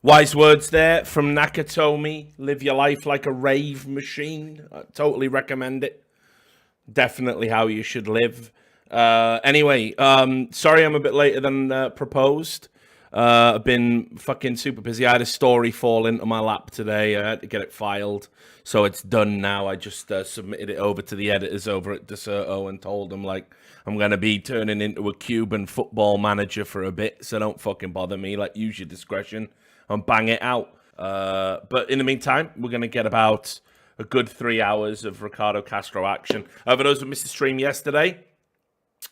Wise words there from Nakatomi. Live your life like a rave machine. I totally recommend it. Definitely how you should live. Anyway, sorry I'm a bit later than proposed. I've been fucking super busy. I had a story fall into my lap today. I had to get it filed. So it's done now. I just submitted it over to the editors over at Deserto and told them, like, I'm going to be turning into a Cuban football manager for a bit. So don't fucking bother me. Like, use your discretion and bang it out. But in the meantime, we're going to get about a good 3 hours of Ricardo Castro action. For those who missed the stream yesterday,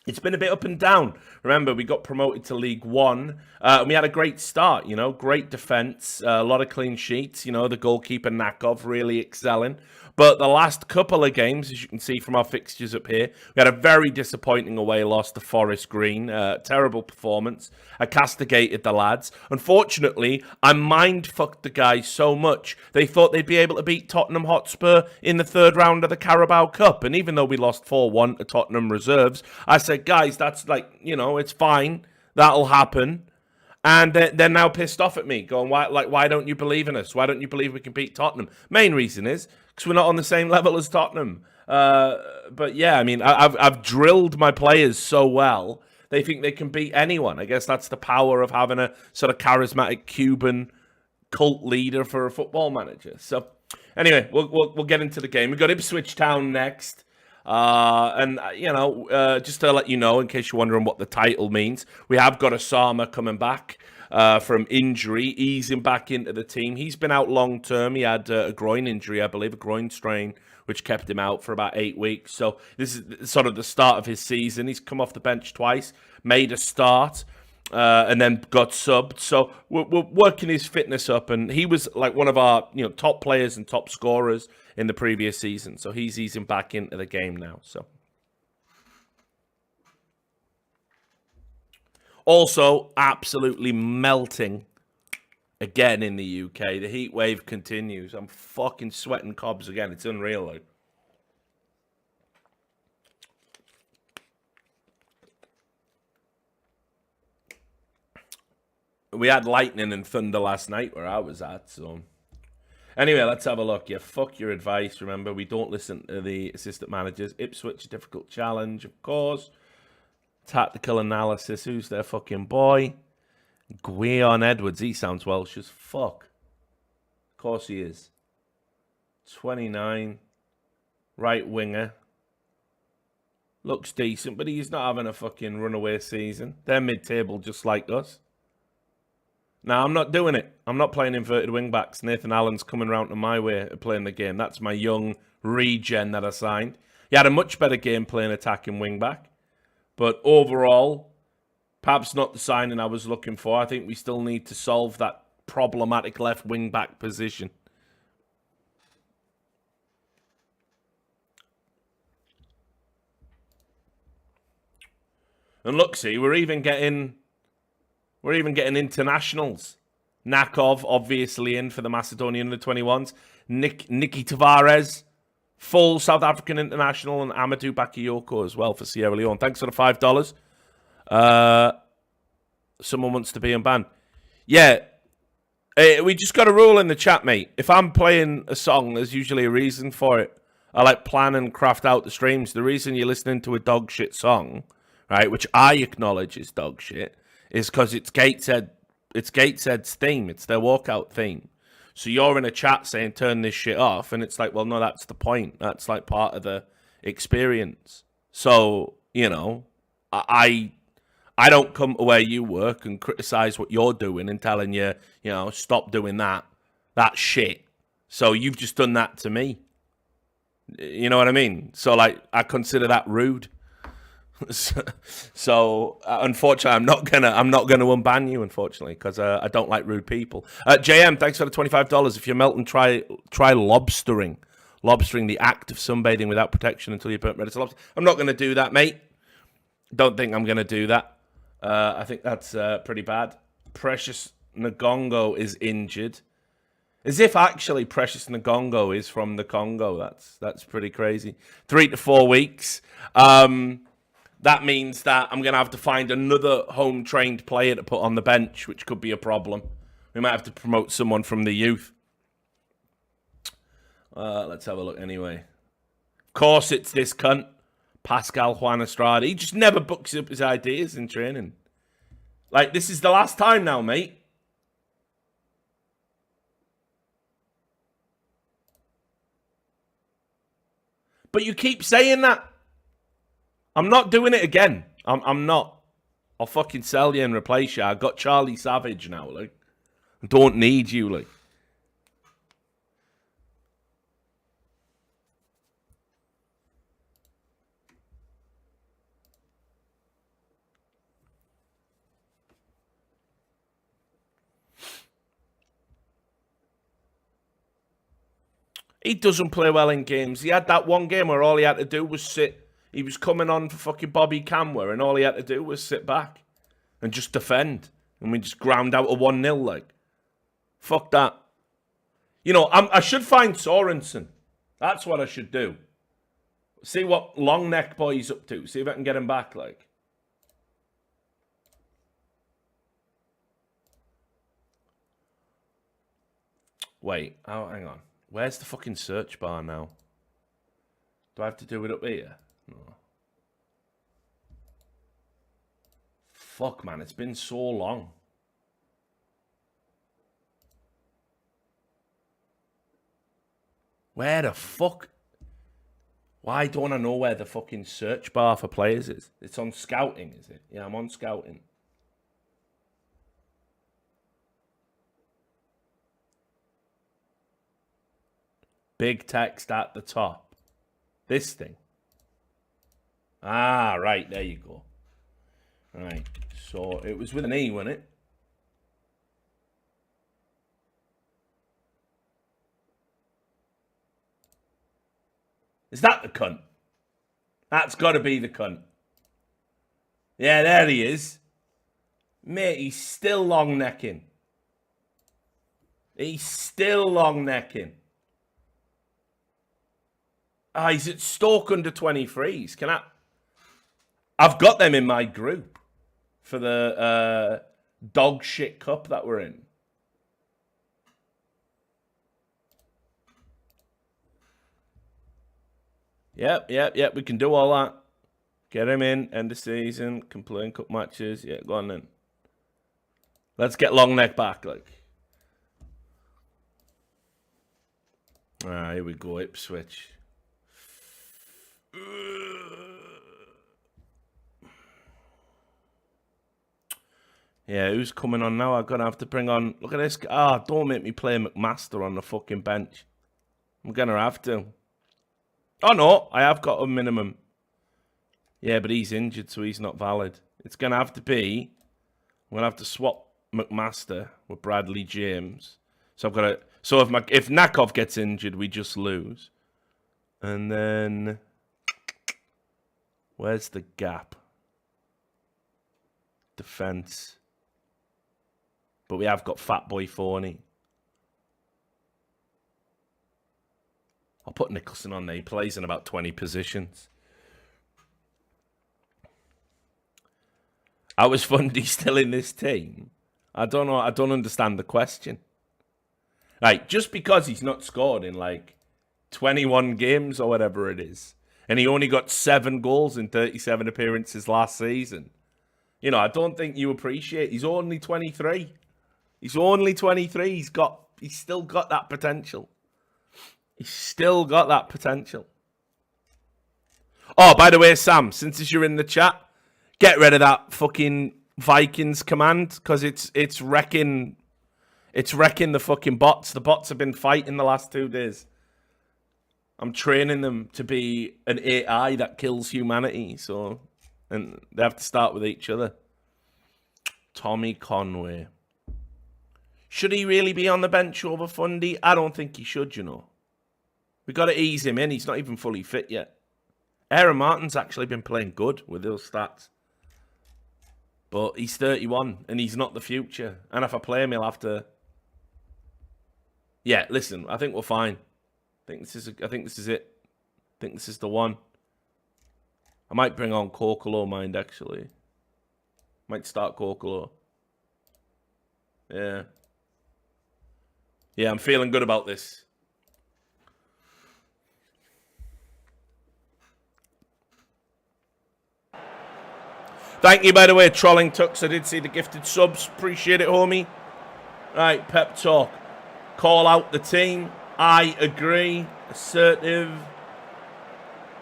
it's been a bit up and down. Remember, we got promoted to League One, and we had a great start, great defence, a lot of clean sheets, the goalkeeper Nakov really excelling. But the last couple of games, as you can see from our fixtures up here, we had a very disappointing away loss to Forest Green. Terrible performance. I castigated the lads. Unfortunately, I mind-fucked the guys so much, they thought they'd be able to beat Tottenham Hotspur in the third round of the Carabao Cup. And even though we lost 4-1 to Tottenham reserves, I said, guys, that's it's fine. That'll happen. And they're now pissed off at me, going, why don't you believe in us? Why don't you believe we can beat Tottenham? Main reason is because we're not on the same level as Tottenham. But yeah, I mean, I've drilled my players so well, they think they can beat anyone. I guess that's the power of having a sort of charismatic Cuban cult leader for a football manager. So anyway, we'll get into the game. We've got Ipswich Town next. Just to let you know, in case you're wondering what the title means, we have got Osama coming back from injury, easing back into the team. He's been out long term. He had a groin injury, I believe, a groin strain, which kept him out for about 8 weeks. So this is sort of the start of his season. He's come off the bench twice, made a start, and then got subbed. So we're working his fitness up, and he was like one of our top players and top scorers in the previous season. So he's easing back into the game now. So also absolutely melting again in the UK. The heat wave continues. I'm fucking sweating cobs again. It's unreal, like. We had lightning and thunder last night where I was at, so anyway, let's have a look. Yeah, fuck your advice. Remember, we don't listen to the assistant managers. Ipswich, difficult challenge, of course. Tactical analysis. Who's their fucking boy? Gwion Edwards. He sounds Welsh as fuck. Of course he is. 29. Right winger. Looks decent, but he's not having a fucking runaway season. They're mid-table just like us. Now, I'm not doing it. I'm not playing inverted wing-backs. Nathan Allen's coming round to my way of playing the game. That's my young regen that I signed. He had a much better game playing attacking wing-back. But overall, perhaps not the signing I was looking for. I think we still need to solve that problematic left wing-back position. And look, see, we're even getting internationals. Nakov, obviously, in for the Macedonian under-21s. Nicky Tavares, full South African international, and Amadou Bakayoko as well for Sierra Leone. Thanks for the $5. Someone wants to be unbanned. Yeah, we just got a rule in the chat, mate. If I'm playing a song, there's usually a reason for it. I plan and craft out the streams. The reason you're listening to a dog shit song, right, which I acknowledge is dog shit, is because it's Gateshead's theme. It's their walkout theme. So you're in a chat saying, turn this shit off. And it's like, well, no, that's the point. That's like part of the experience. So, I don't come to where you work and criticize what you're doing and telling you, stop doing that shit. So you've just done that to me. You know what I mean? So, I consider that rude. So unfortunately, I'm not gonna unban you, unfortunately, because I don't like rude people. JM, thanks for the $25. If you're melting, try lobstering. Lobstering, the act of sunbathing without protection until you're burnt red as a lobster. I'm not gonna do that, mate. Don't think I'm gonna do that. I think that's pretty bad. Precious Ngongo is injured. As if actually Precious Ngongo is from the Congo. That's pretty crazy. 3 to 4 weeks. That means that I'm going to have to find another home-trained player to put on the bench, which could be a problem, We might have to promote someone from the youth. Let's have a look anyway. Of course, it's this cunt, Pascal Juan Estrada. He just never books up his ideas in training. Like, this is the last time now, mate. But you keep saying that. I'm not doing it again. I'm not. I'll fucking sell you and replace you. I got Charlie Savage now, like. I don't need you, like. He doesn't play well in games. He had that one game where all he had to do was sit. He was coming on for fucking Bobby Camwer, and all he had to do was sit back and just defend. And we just ground out a 1-0, like. Fuck that. You know, I should find Sorensen. That's what I should do. See what long neck boy's up to. See if I can get him back, like. Wait, oh, hang on. Where's the fucking search bar now? Do I have to do it up here? No. Fuck, man, it's been so long. Where the fuck? Why don't I know where the fucking search bar for players is? It's on scouting, is it? Yeah, I'm on scouting. Big text at the top. This thing. Ah, right. There you go. Right. So it was with an E, wasn't it? Is that the cunt? That's got to be the cunt. Yeah, there he is. Mate, he's still long necking. He's still long necking. Ah, he's at Stoke under 23s. Can I? I've got them in my group for the dog shit cup that we're in. Yep. We can do all that. Get him in, end of season, can play in cup matches. Yeah, go on then. Let's get long neck back, like. Ah, here we go, Ipswich. Yeah, who's coming on now? I'm going to have to bring on... Look at this. Ah, don't make me play McMaster on the fucking bench. I'm going to have to. Oh, no. I have got a minimum. Yeah, but he's injured, so he's not valid. It's going to have to be... I'm going to have to swap McMaster with Bradley James. So I've got to... So if Nakov gets injured, we just lose. And then... Where's the gap? Defense. But we have got Fat Boy Forney. I'll put Nicholson on there. He plays in about 20 positions. How is Fundy still in this team? I don't know. I don't understand the question. Right, just because he's not scored in like 21 games or whatever it is, and he only got 7 goals in 37 appearances last season. You know, I don't think you appreciate. He's only 23. He's only 23. He's still got that potential. He's still got that potential. Oh, by the way, Sam, since you're in the chat, get rid of that fucking Vikings command because it's wrecking the fucking bots. The bots have been fighting the last 2 days. I'm training them to be an AI that kills humanity, and they have to start with each other. Tommy Conway. Should he really be on the bench over Fundy? I don't think he should, you know. We got to ease him in. He's not even fully fit yet. Aaron Martin's actually been playing good with those stats. But he's 31, and he's not the future. And if I play him, he'll have to... Yeah, listen, I think we're fine. I think this is it. I think this is the one. I might bring on Kokolo, mind, actually. Might start Kokolo. Yeah. Yeah, I'm feeling good about this. Thank you, by the way, Trolling Tux. I did see the gifted subs. Appreciate it, homie. Right, pep talk. Call out the team. I agree. Assertive.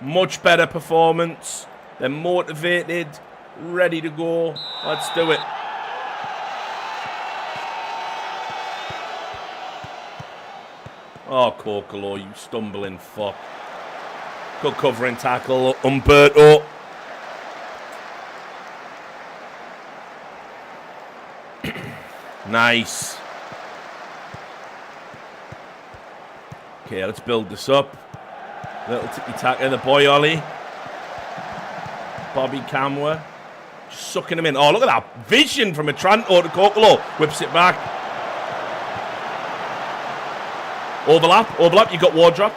Much better performance. They're motivated. Ready to go. Let's do it. Oh, Kokolo, you stumbling fuck. Good covering tackle, Umberto. Nice. Okay, let's build this up. Little ticky-tacky, the boy Ollie. Bobby Camwa. Just sucking him in. Oh, look at that vision from Otranto to Kokolo. Whips it back. Overlap. You got Wardrop.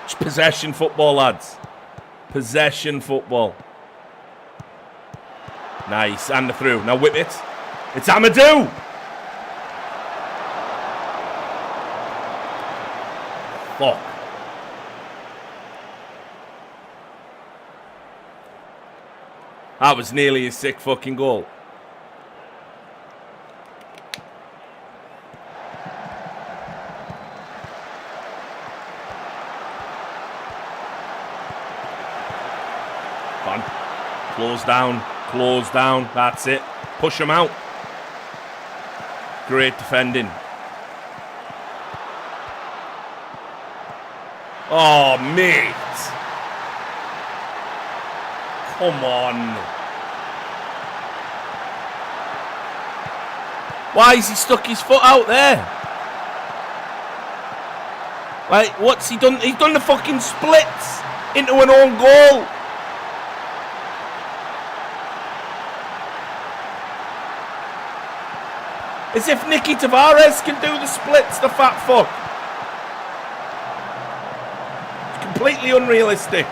Just possession football, lads. Possession football. Nice, and the through. Now whip it. It's Amadou. Fuck. That was nearly a sick fucking goal. Fun. Close down. That's it. Push him out. Great defending. Oh, mate. Come on. Why has he stuck his foot out there? Like, what's he done? He's done the fucking splits into an own goal. As if Nicky Tavares can do the splits, the fat fuck. It's completely unrealistic.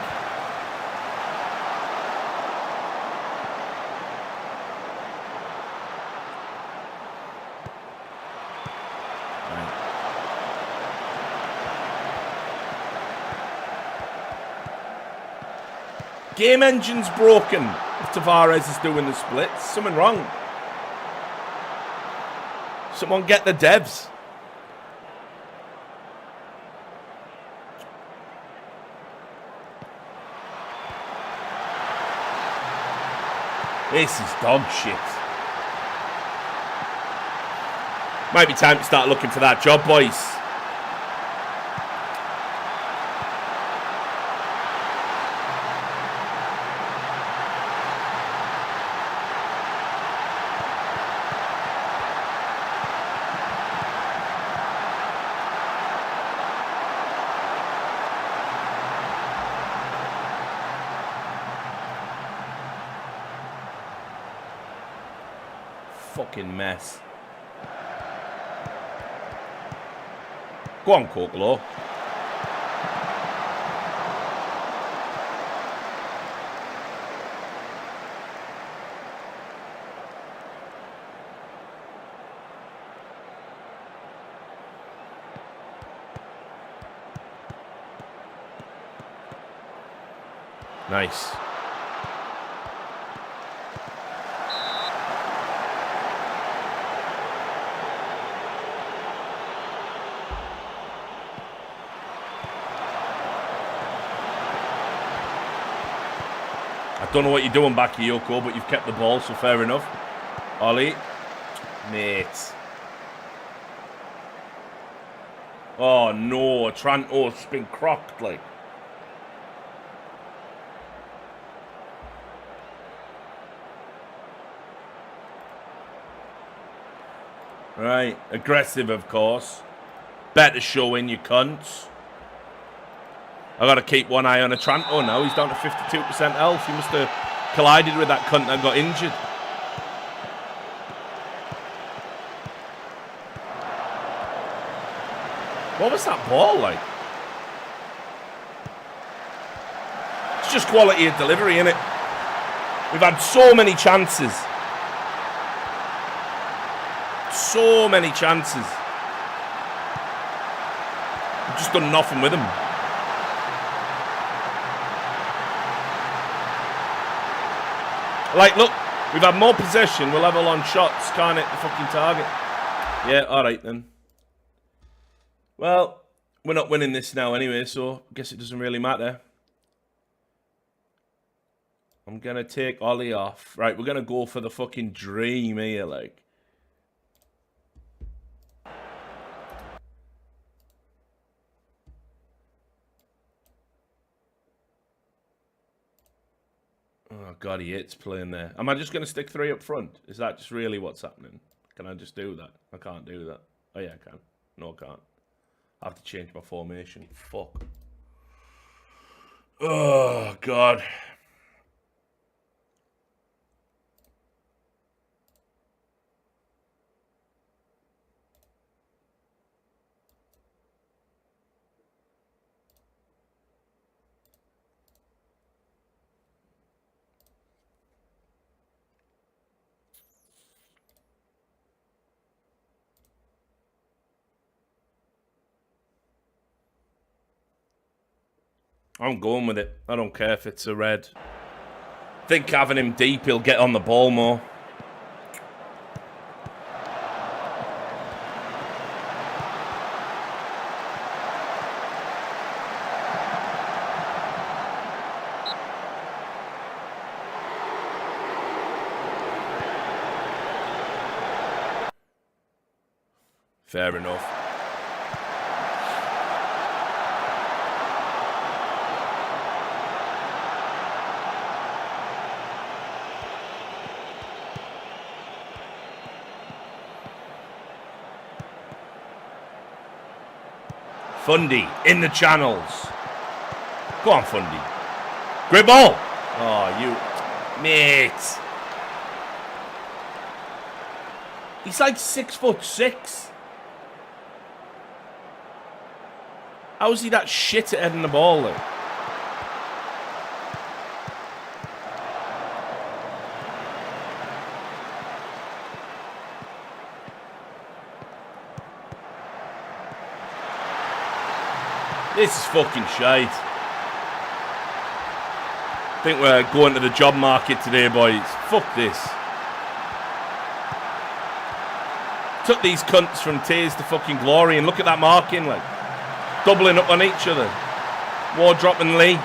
Game engine's broken if Tavares is doing the splits. Something wrong. Someone get the devs. This is dog shit. Might be time to start looking for that job, boys. Fucking mess. Go on, Kokolo. Nice. Don't know what you're doing back here, Yoko, but you've kept the ball, so fair enough. Ollie. Mate. Oh, no. Otranto's been crocked, like. Right. Aggressive, of course. Better showing, you cunts. I've got to keep one eye on Otranto now. He's down to 52% health. He must have collided with that cunt that got injured. What was that ball like? It's just quality of delivery, innit? We've had so many chances. So many chances. Just done nothing with him. Like, look, we've had more possession. We're level on shots. Can't hit the fucking target. Yeah, all right then. Well, we're not winning this now anyway, so I guess it doesn't really matter. I'm going to take Ollie off. Right, we're going to go for the fucking dream here, like. Oh, God, he hates playing there. Am I just going to stick 3 up front? Is that just really what's happening? Can I just do that? I can't do that. Oh, yeah, I can. No, I can't. I have to change my formation. Fuck. Oh, God. I'm going with it. I don't care if it's a red. I think having him deep, he'll get on the ball more. Fair enough. Fundy in the channels. Go on, Fundy. Great ball. Oh, you mate. He's like 6'6". How is he that shit at heading the ball though? This is fucking shite. I think we're going to the job market today, boys. Fuck this. Took these cunts from tears to fucking glory, and look at that marking, like. Doubling up on each other. Wardrop and Lee.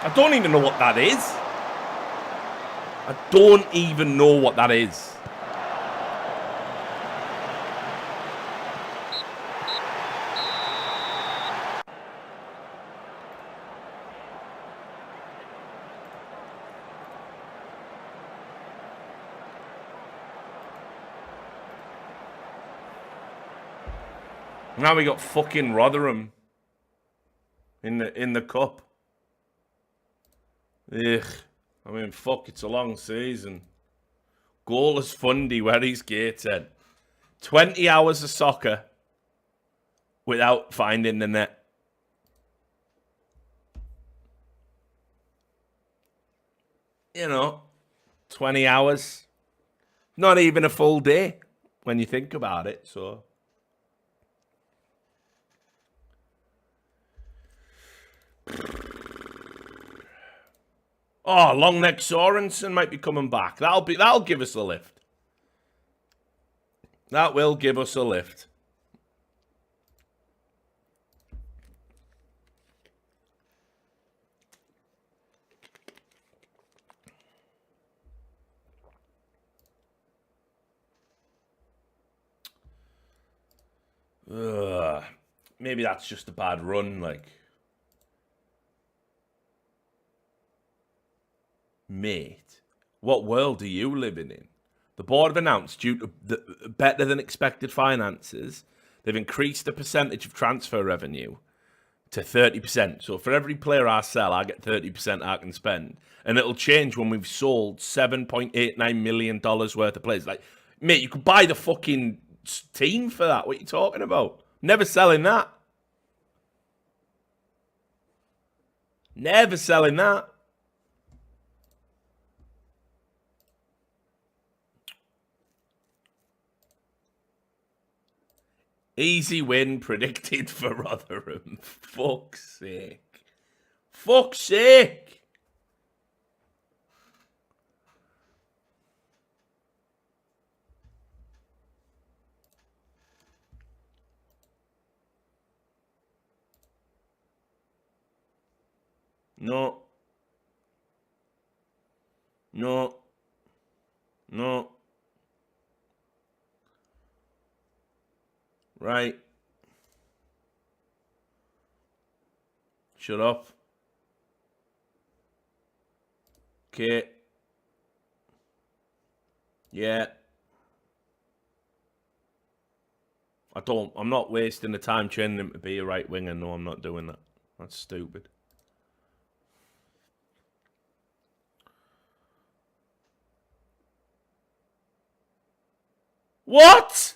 I don't even know what that is. I don't even know what that is. Now we got fucking Rotherham in the cup. Ugh. I mean, fuck, it's a long season. Goalless Fundy, where he's Gateshead. 20 hours of soccer without finding the net. You know, 20 hours. Not even a full day when you think about it, so... Oh, long neck Sorensen might be coming back. That'll give us a lift. That will give us a lift. Ugh. Maybe that's just a bad run, like. Mate, what world are you living in? The board have announced, due to the better than expected finances, they've increased the percentage of transfer revenue to 30%. So for every player I sell, I get 30% I can spend. And it'll change when we've sold $7.89 million worth of players. Like, mate, you could buy the fucking team for that. What are you talking about? Never selling that. Never selling that. Easy win predicted for Rotherham. Fuck's sake. Fuck's sake. No. No. No. Right. Shut up. Okay. Yeah. I'm not wasting the time training him to be a right winger. No, I'm not doing that. That's stupid. What?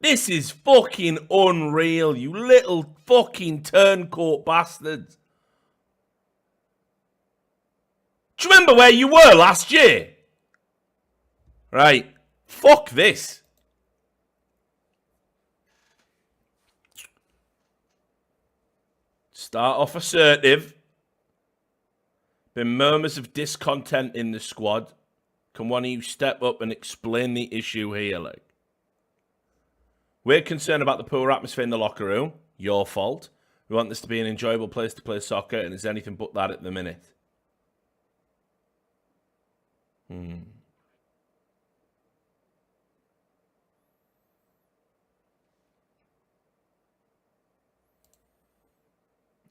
This is fucking unreal, you little fucking turncoat bastards. Do you remember where you were last year? Right. Fuck this. Start off assertive. Been murmurs of discontent in the squad. Can one of you step up and explain the issue here, like? We're concerned about the poor atmosphere in the locker room. Your fault. We want this to be an enjoyable place to play soccer, and it's anything but that at the minute. There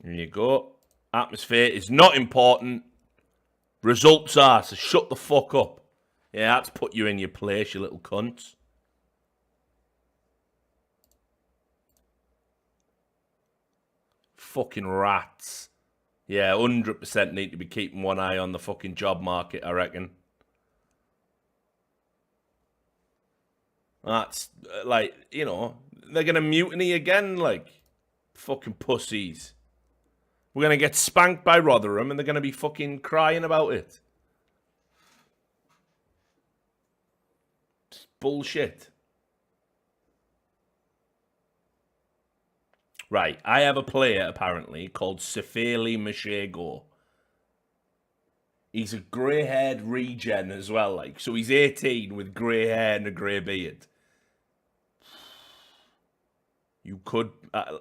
you go. Atmosphere is not important. Results are, so shut the fuck up. Yeah, that's put you in your place, you little cunts. Fucking rats. Yeah, 100% need to be keeping one eye on the fucking job market, I reckon. That's, like, you know, they're going to mutiny again, like, fucking pussies. We're going to get spanked by Rotherham and they're going to be fucking crying about it. It's bullshit. Right, I have a player, apparently, called Sefeli Mashego. He's a grey-haired regen as well, like. So he's 18 with grey hair and a grey beard. You could...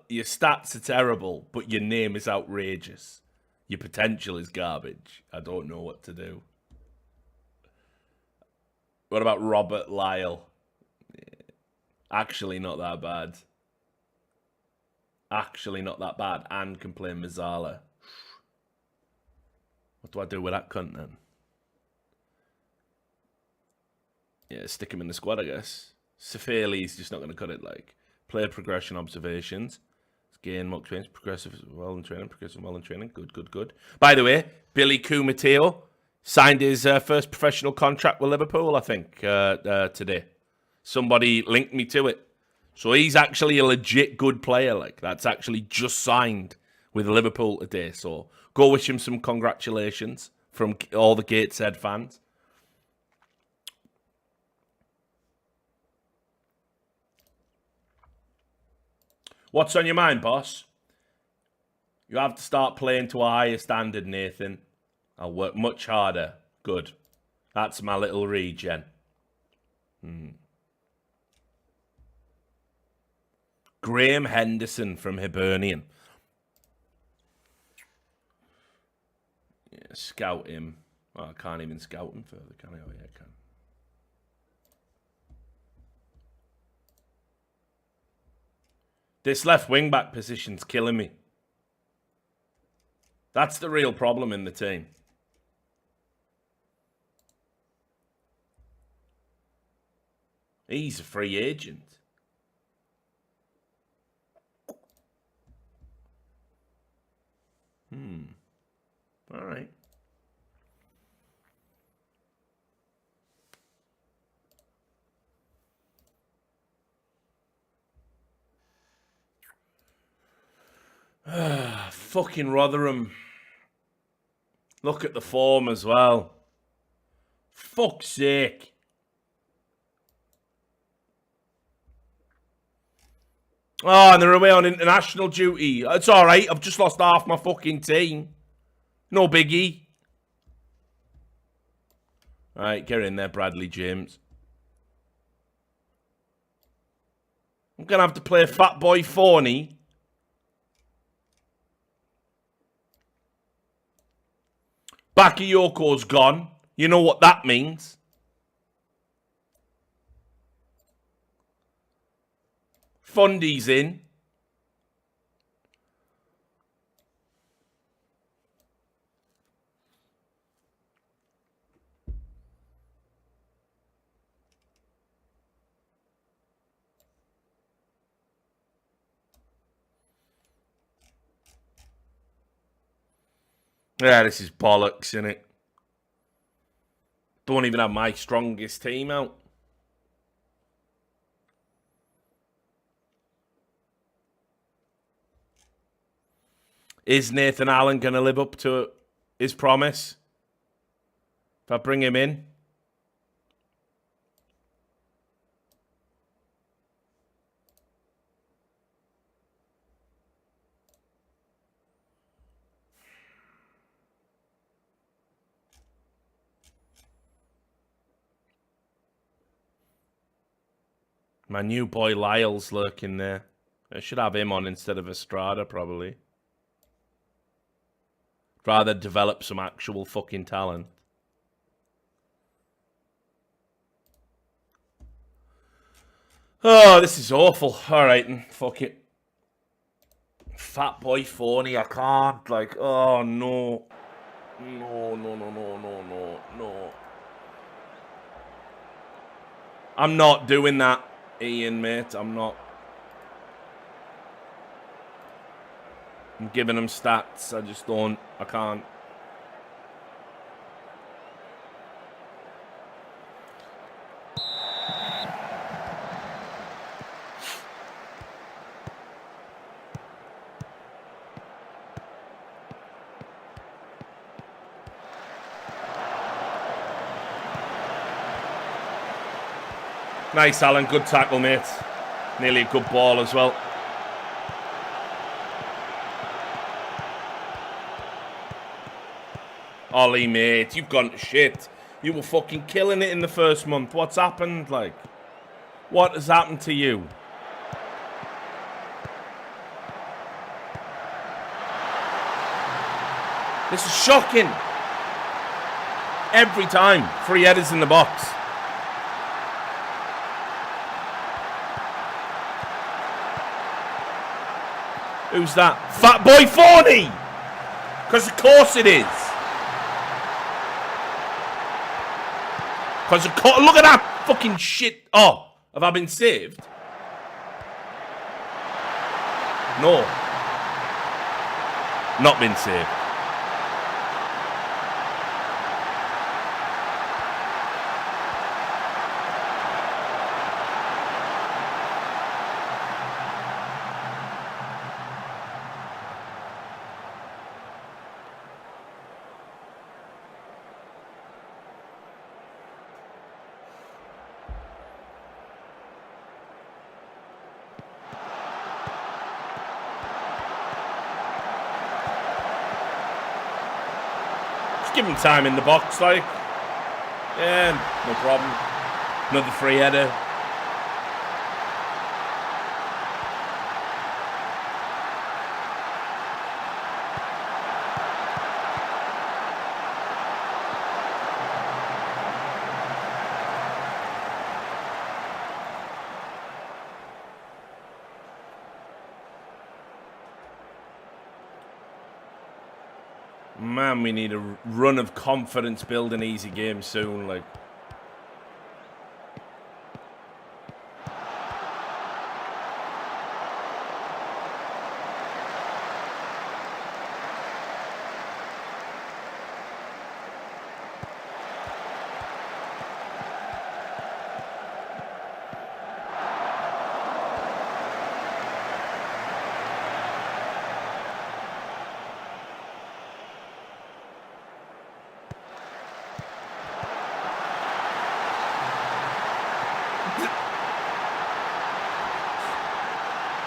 your stats are terrible, but your name is outrageous. Your potential is garbage. I don't know what to do. What about Robert Lyle? Actually not that bad. Actually not that bad. And can play Mazzala. What do I do with that cunt then? Yeah, stick him in the squad, I guess. Sefeli's just not going to cut it, like. Player progression observations. Gain mock experience. Progressive well in training. Progressive well in training. Good, good, good. By the way, Billy Kumateo signed his first professional contract with Liverpool, I think, today. Somebody linked me to it. So he's actually a legit good player. Like, that's actually just signed with Liverpool today. So go wish him some congratulations from all the Gateshead fans. What's on your mind, boss? You have to start playing to a higher standard, Nathan. I'll work much harder. Good. That's my little regen. Graham Henderson from Hibernian. Yeah, scout him. Well, I can't even scout him further, can I? Oh, yeah, I can. This left wing-back position's killing me. That's the real problem in the team. He's a free agent. All right. Fucking Rotherham. Look at the form as well. Fuck's sake. Oh, and they're away on international duty. It's all right. I've just lost half my fucking team. No biggie. All right, get in there, Bradley James. I'm going to have to play Fat Boy Forney. Bakayoko's gone. You know what that means. Fundy's in. Yeah, this is bollocks, innit? Don't even have my strongest team out. Is Nathan Allen going to live up to his promise? If I bring him in? My new boy Lyle's lurking there. I should have him on instead of Estrada, probably. Rather develop some actual fucking talent. Oh, this is awful. All right, then. Fuck it. Fat Boy Forney, I can't. Like, oh, no. No. I'm not doing that, Ian, mate. I'm not. I'm giving him stats. I just don't. I can't. Nice, Alan. Good tackle, mate. Nearly a good ball as well. Ollie, mate, you've gone to shit. You were fucking killing it in the first month. What's happened? Like, what has happened to you? This is shocking. Every time. 3 headers in the box. Who's that? Fat Boy Forney! Because of course it is. Because look at that fucking shit. Oh, have I been saved? No. Not been saved. Give him time in the box, like. Yeah, no problem. Another free header. Man, we need a run of confidence building easy games soon, like.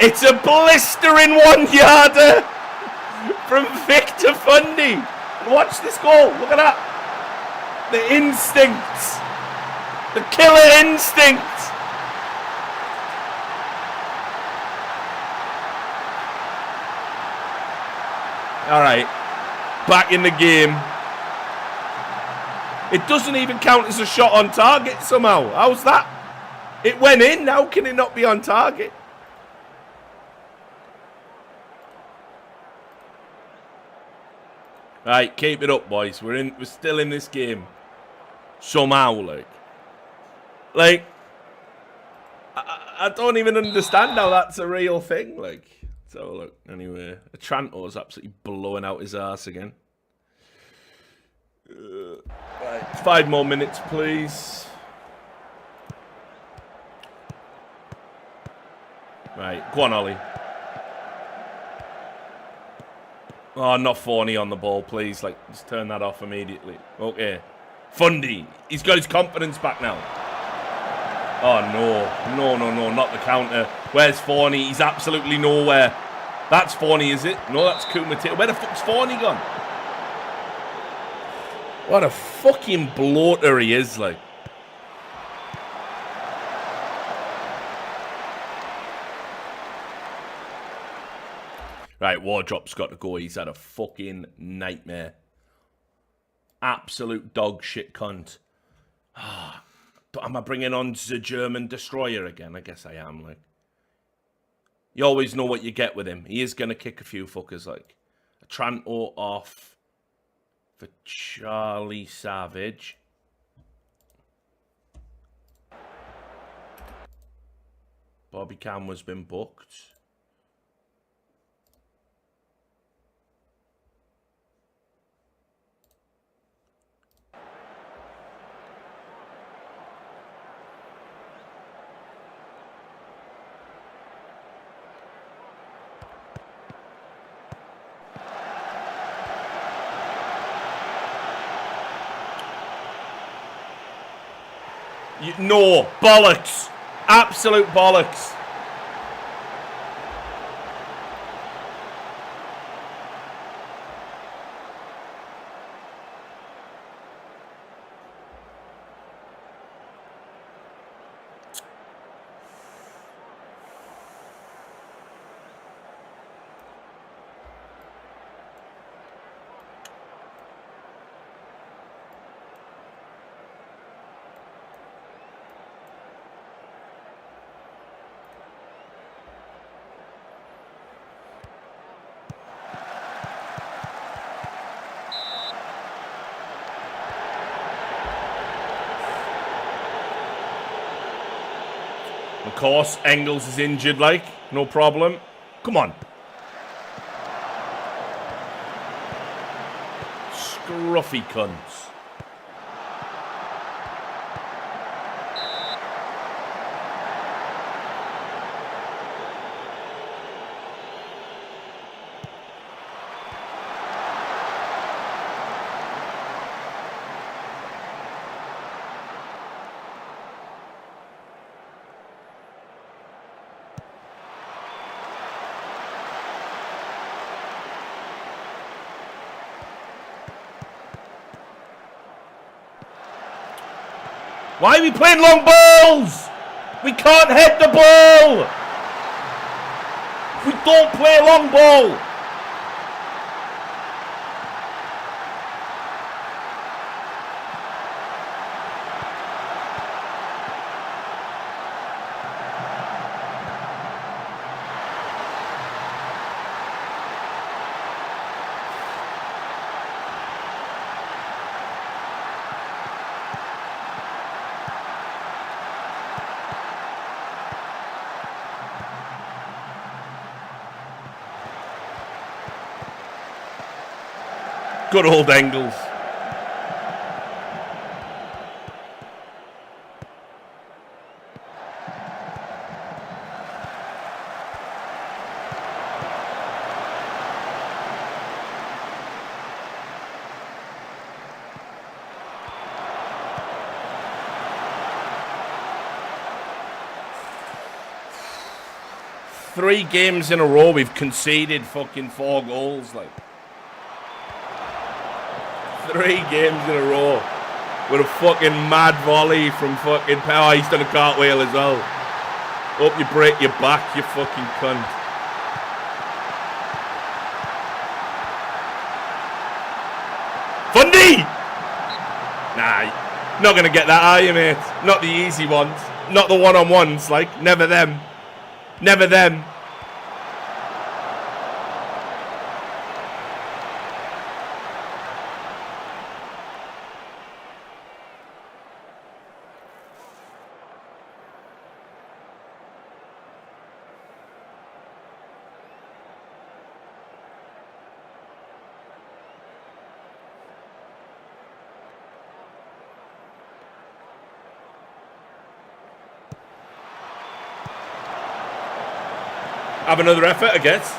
It's a blistering 1-yarder from Victor Fundy. Watch this goal. Look at that. The instincts. The killer instinct. All right. Back in the game. It doesn't even count as a shot on target somehow. How's that? It went in. How can it not be on target? Right, keep it up, boys. We're still in this game. Somehow, like I don't even understand how that's a real thing. Like, so look, anyway, Otranto's absolutely blowing out his ass again. Right, 5 more minutes, please. Right, go on, Ollie. Oh, not Forney on the ball, please. Like, just turn that off immediately. Okay. Fundy. He's got his confidence back now. Oh, no. No, not the counter. Where's Forney? He's absolutely nowhere. That's Forney, is it? No, that's Kumate. Where the fuck's Forney gone? What a fucking bloater he is, like. Right, Wardrop's got to go. He's had a fucking nightmare. Absolute dog shit cunt. Am I bringing on the German destroyer again? I guess I am, like. You always know what you get with him. He is going to kick a few fuckers, like. Otranto off for Charlie Savage. Bobby Camwa's been booked. No, bollocks. Absolute bollocks. Of course, Engels is injured, like, no problem. Come on. Scruffy cunts. Why are we playing long balls? We can't head the ball. We don't play long ball. Good old Engels. Three games in a row we've conceded fucking 4 goals, like. 3 games in a row with a fucking mad volley from fucking power. He's done a cartwheel as well. Hope you break your back, you fucking cunt. Fundy! Nah, not gonna get that, are you, mate? Not the easy ones. Not the one-on-ones, like. Never them. Never them. Have another effort, I guess.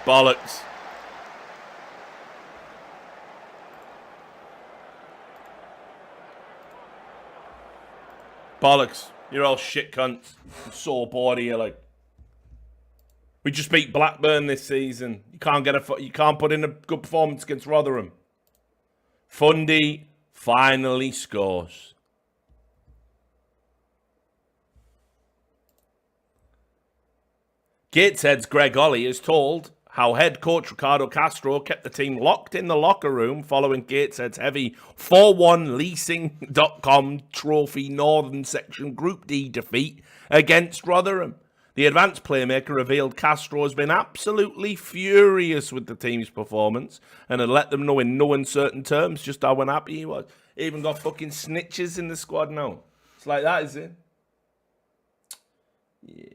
Bollocks. Bollocks. You're all shit cunts. I'm so bored of you, like. We just beat Blackburn this season. You can't put in a good performance against Rotherham. Fundy finally scores. Gateshead's Greg Ollie is told how head coach Ricardo Castro kept the team locked in the locker room following Gateshead's heavy 4-1 leasing.com trophy Northern Section Group D defeat against Rotherham. The advanced playmaker revealed Castro has been absolutely furious with the team's performance and had let them know in no uncertain terms just how unhappy he was. Even got fucking snitches in the squad now. It's like that, is it? Yeah.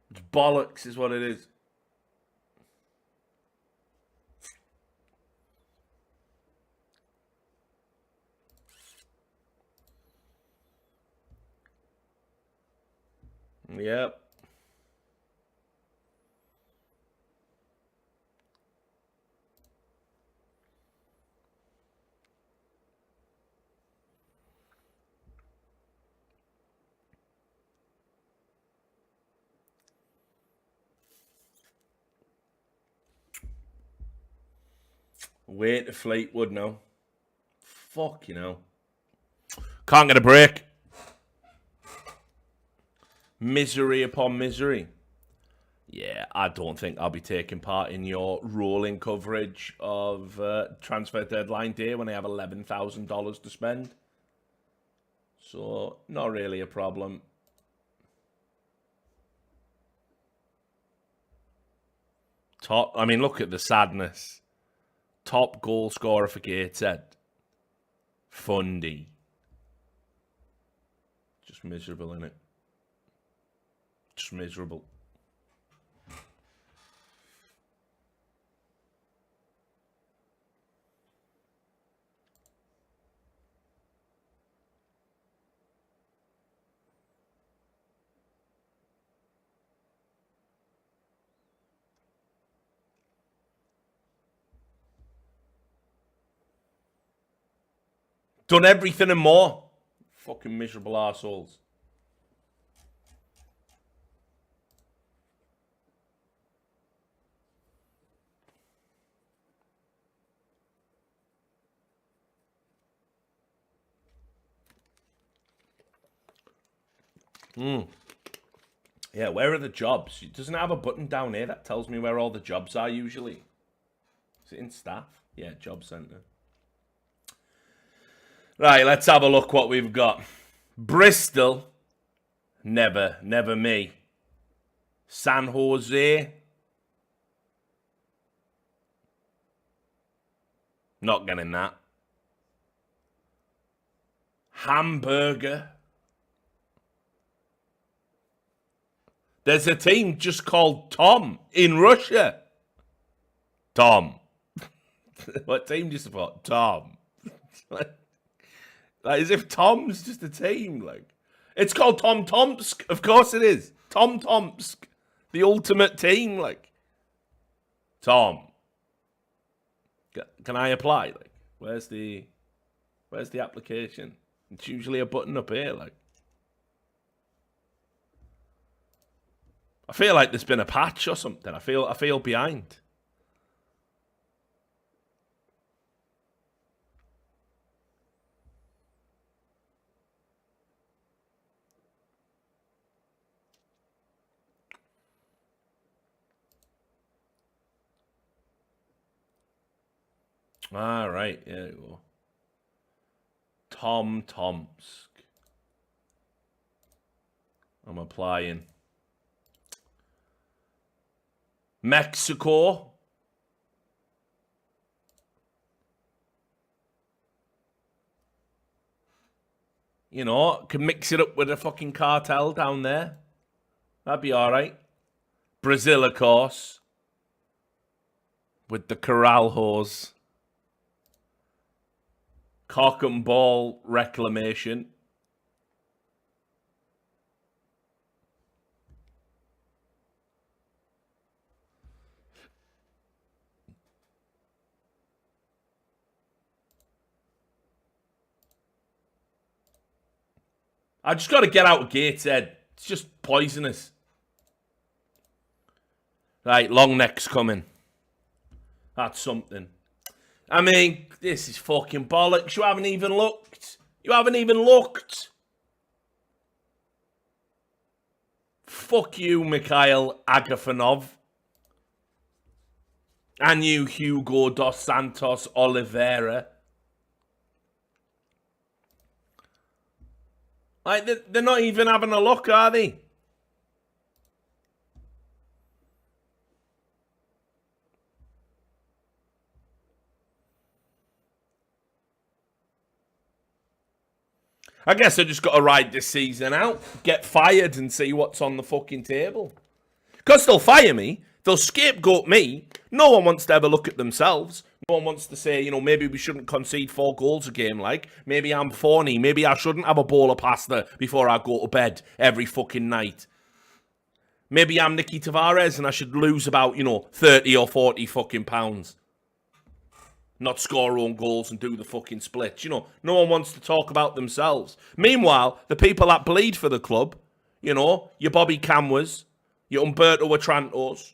It's bollocks is what it is. Yep. Wait to Fleetwood now. Fuck, you know. Can't get a break. Misery upon misery. Yeah, I don't think I'll be taking part in your rolling coverage of transfer deadline day when I have $11,000 to spend. So, not really a problem. I mean, look at the sadness. Top goal scorer for Gateshead. Fundy. Just miserable, innit? Just miserable. Done everything and more. Fucking miserable arseholes. Yeah, where are the jobs? It doesn't have a button down here that tells me where all the jobs are usually. Is it in staff? Yeah, job centre. Right, let's have a look what we've got. Bristol. Never me. San Jose. Not getting that. Hamburger. There's a team just called Tom in Russia. Tom. What team do you support? Tom. Like as if Tom's just a team. Like it's called Tom Tomsk. Of course it is. Tom Tomsk. The ultimate team. Like Tom. Can I apply? Like where's the application? It's usually a button up here. Like I feel like there's been a patch or something. I feel behind. All right, yeah, you go. Tom Tomsk. I'm applying. Mexico. You know, can mix it up with a fucking cartel down there. That'd be all right. Brazil, of course. With the corral hose. Cock and ball reclamation. I just got to get out of Gateshead. It's just poisonous. Right, long neck's coming. That's something. I mean, this is fucking bollocks. You haven't even looked. Fuck you, Mikhail Agafonov. And you, Hugo dos Santos Oliveira. Like, they're not even having a look, are they? I guess I just got to ride this season out, get fired and see what's on the fucking table. Because they'll fire me, they'll scapegoat me. No one wants to ever look at themselves. No one wants to say, you know, maybe we shouldn't concede 4 goals a game, like. Maybe I'm phony. Maybe I shouldn't have a bowl of pasta before I go to bed every fucking night. Maybe I'm Nicky Tavares and I should lose about, 30 or 40 fucking pounds. Not score own goals and do the fucking splits. No one wants to talk about themselves. Meanwhile, the people that bleed for the club, your Bobby Camwas, your Umberto Otrantos,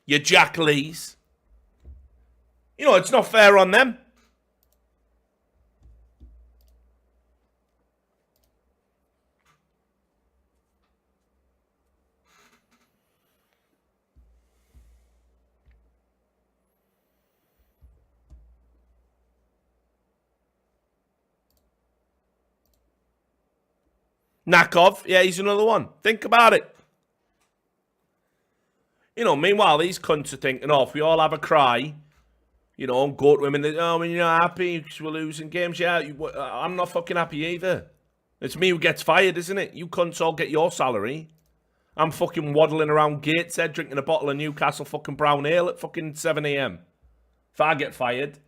your Jack Lees, it's not fair on them. Nakov, yeah, he's another one. Think about it. Meanwhile, these cunts are thinking, if we all have a cry, and go to him and when you're not happy because we're losing games, yeah, I'm not fucking happy either. It's me who gets fired, isn't it? You cunts all get your salary. I'm fucking waddling around Gateshead drinking a bottle of Newcastle fucking brown ale at fucking 7 a.m. If I get fired.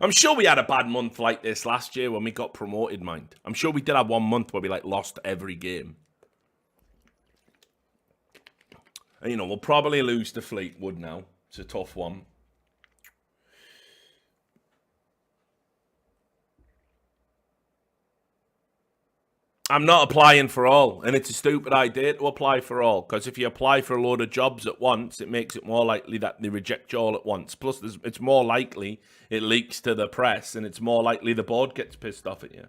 I'm sure we had a bad month like this last year when we got promoted, mind. I'm sure we did have one month where we like lost every game. And, you know, we'll probably lose to Fleetwood now. It's a tough one. I'm not applying for all, and it's a stupid idea to apply for all, because if you apply for a load of jobs at once, it makes it more likely that they reject you all at once. Plus, it's more likely it leaks to the press, and it's more likely the board gets pissed off at you.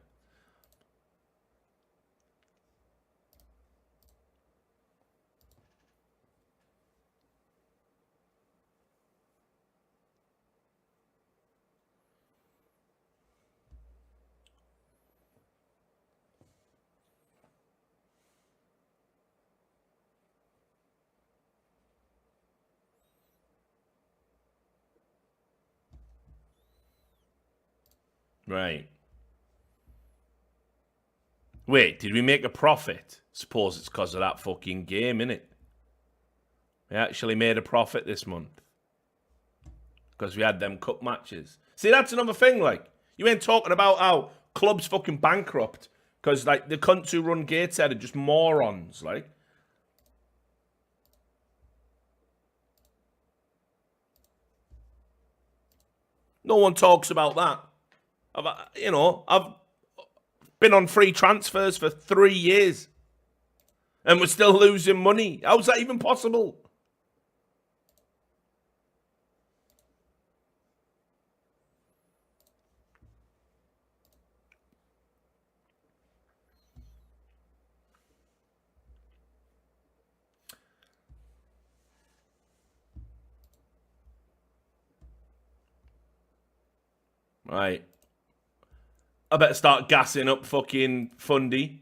Right. Wait, did we make a profit? Suppose it's because of that fucking game, innit? We actually made a profit this month. Because we had them cup matches. See, that's another thing, like. You ain't talking about how clubs fucking bankrupt. Because, like, the cunts who run Gateshead are just morons, like. No one talks about that. I've been on free transfers for 3 years. And we're still losing money. How's that even possible? Right. I better start gassing up fucking Fundy.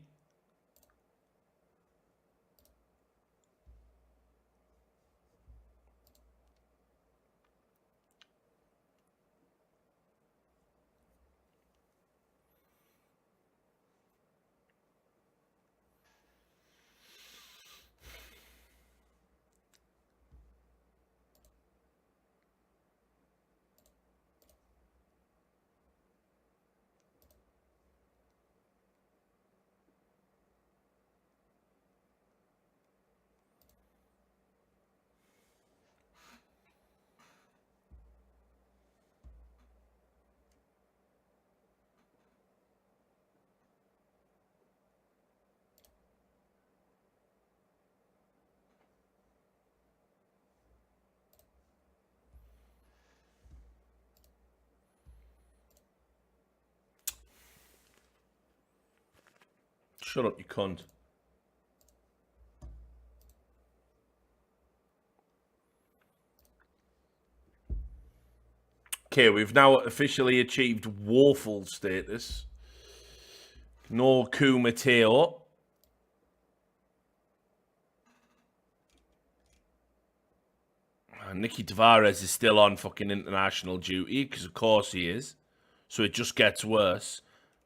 Shut up, you cunt. Okay, we've now officially achieved woeful status. No coup Mateo. Nicky Tavares is still on fucking international duty, because of course he is. So it just gets worse.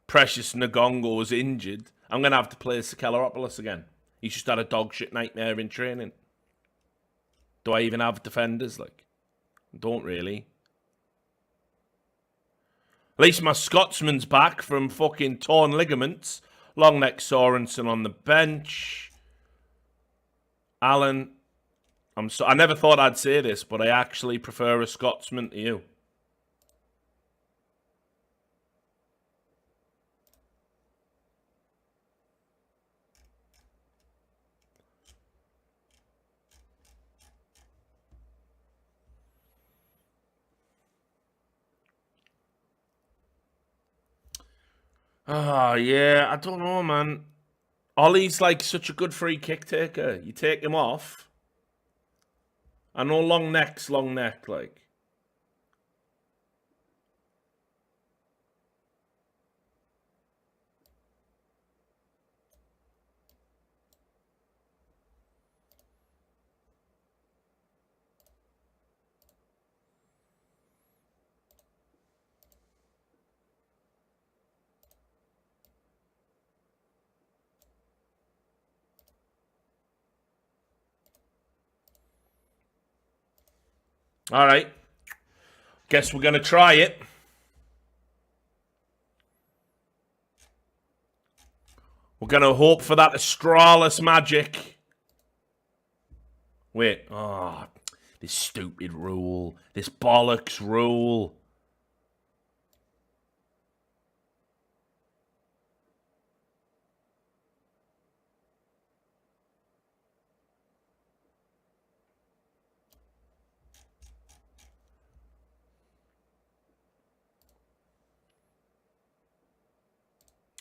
Precious Nagongo was injured. I'm going to have to play Sakelaropoulos again. He's just had a dog shit nightmare in training. Do I even have defenders? Like, don't really. At least my Scotsman's back from fucking torn ligaments. Long neck Sorensen on the bench. Alan, I never thought I'd say this, but I actually prefer a Scotsman to you. Oh, yeah, I don't know, man. Ollie's like such a good free kick taker. You take him off. I know long neck, like. All right. Guess we're going to try it. We're going to hope for that Astralis magic. Wait. Oh, this stupid rule. This bollocks rule.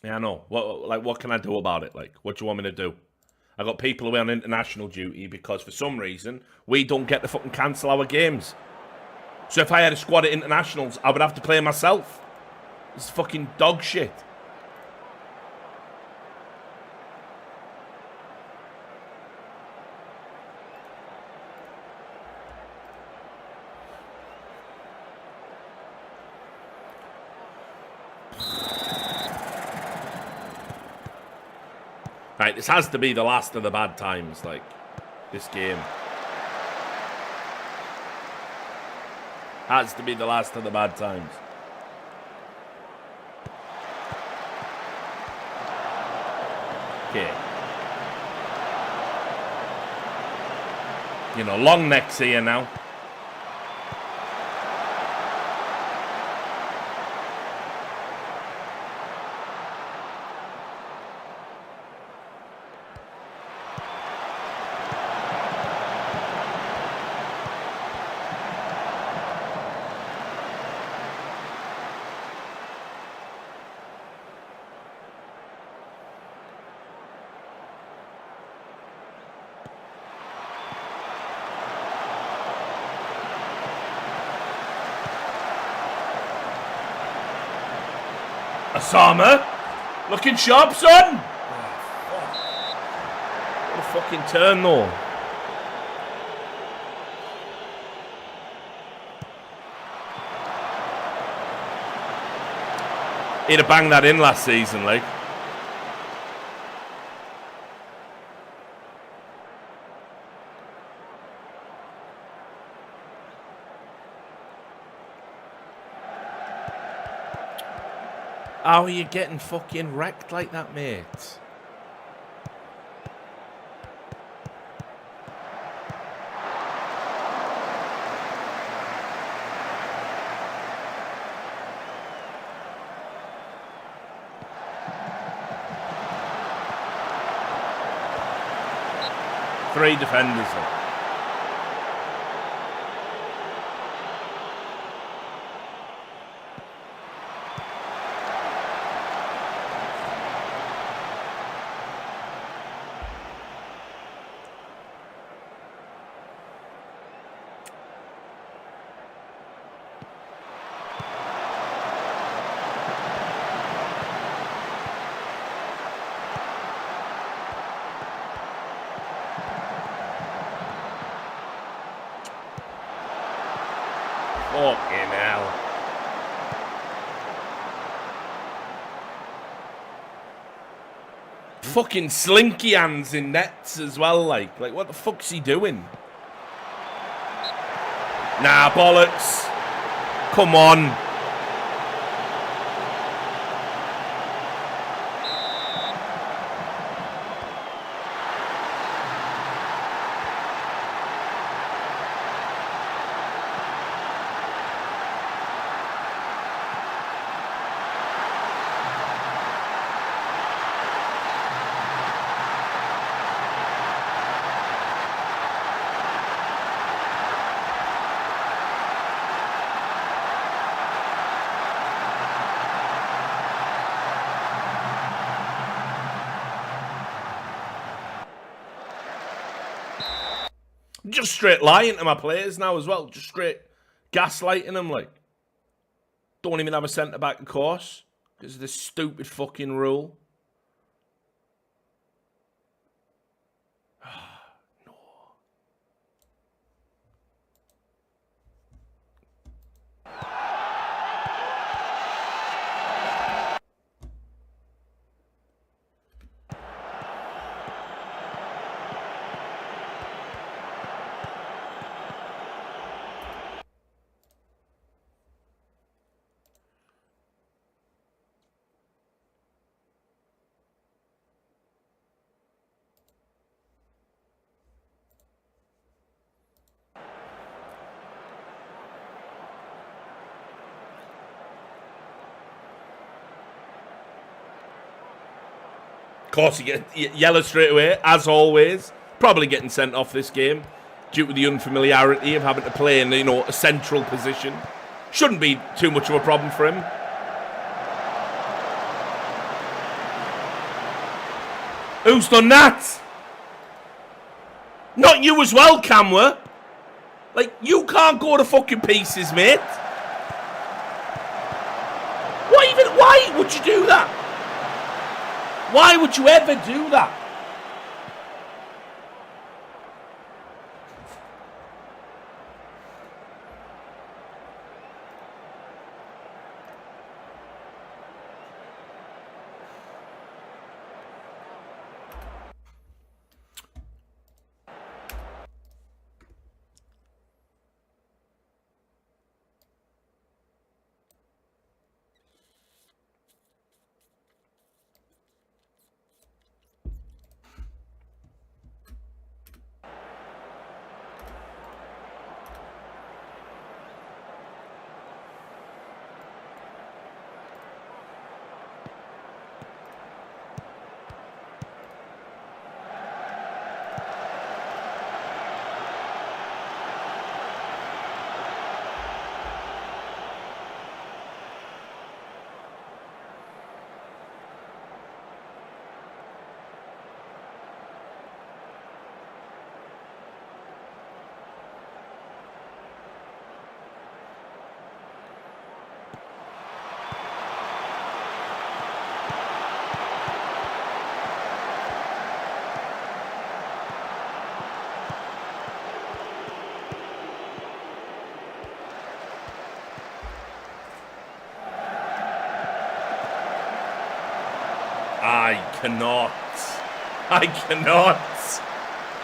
Yeah, I know. What can I do about it? Like, what do you want me to do? I got people away on international duty because for some reason we don't get to fucking cancel our games. So if I had a squad at internationals, I would have to play myself. It's fucking dog shit. Right, this has to be the last of the bad times, like, this game. Has to be the last of the bad times. Okay. You know, long necks here now. Osama, looking sharp, son. What a fucking turn, though. He'd have banged that in last season, like. How are you getting fucking wrecked like that, mate? Three defenders. Fucking hell. Fucking slinky hands in nets as well, like what the fuck's he doing? Nah, bollocks. Come on. Just straight lying to my players now as well. Just straight gaslighting them, like. Don't even have a centre-back, of course. Because of this stupid fucking rule. No. course, he gets yellow straight away, as always. Probably getting sent off this game due to the unfamiliarity of having to play in, a central position. Shouldn't be too much of a problem for him. Who's done that? Not you as well, Camwa. Like, you can't go to fucking pieces, mate. Why would you do that? Why would you ever do that?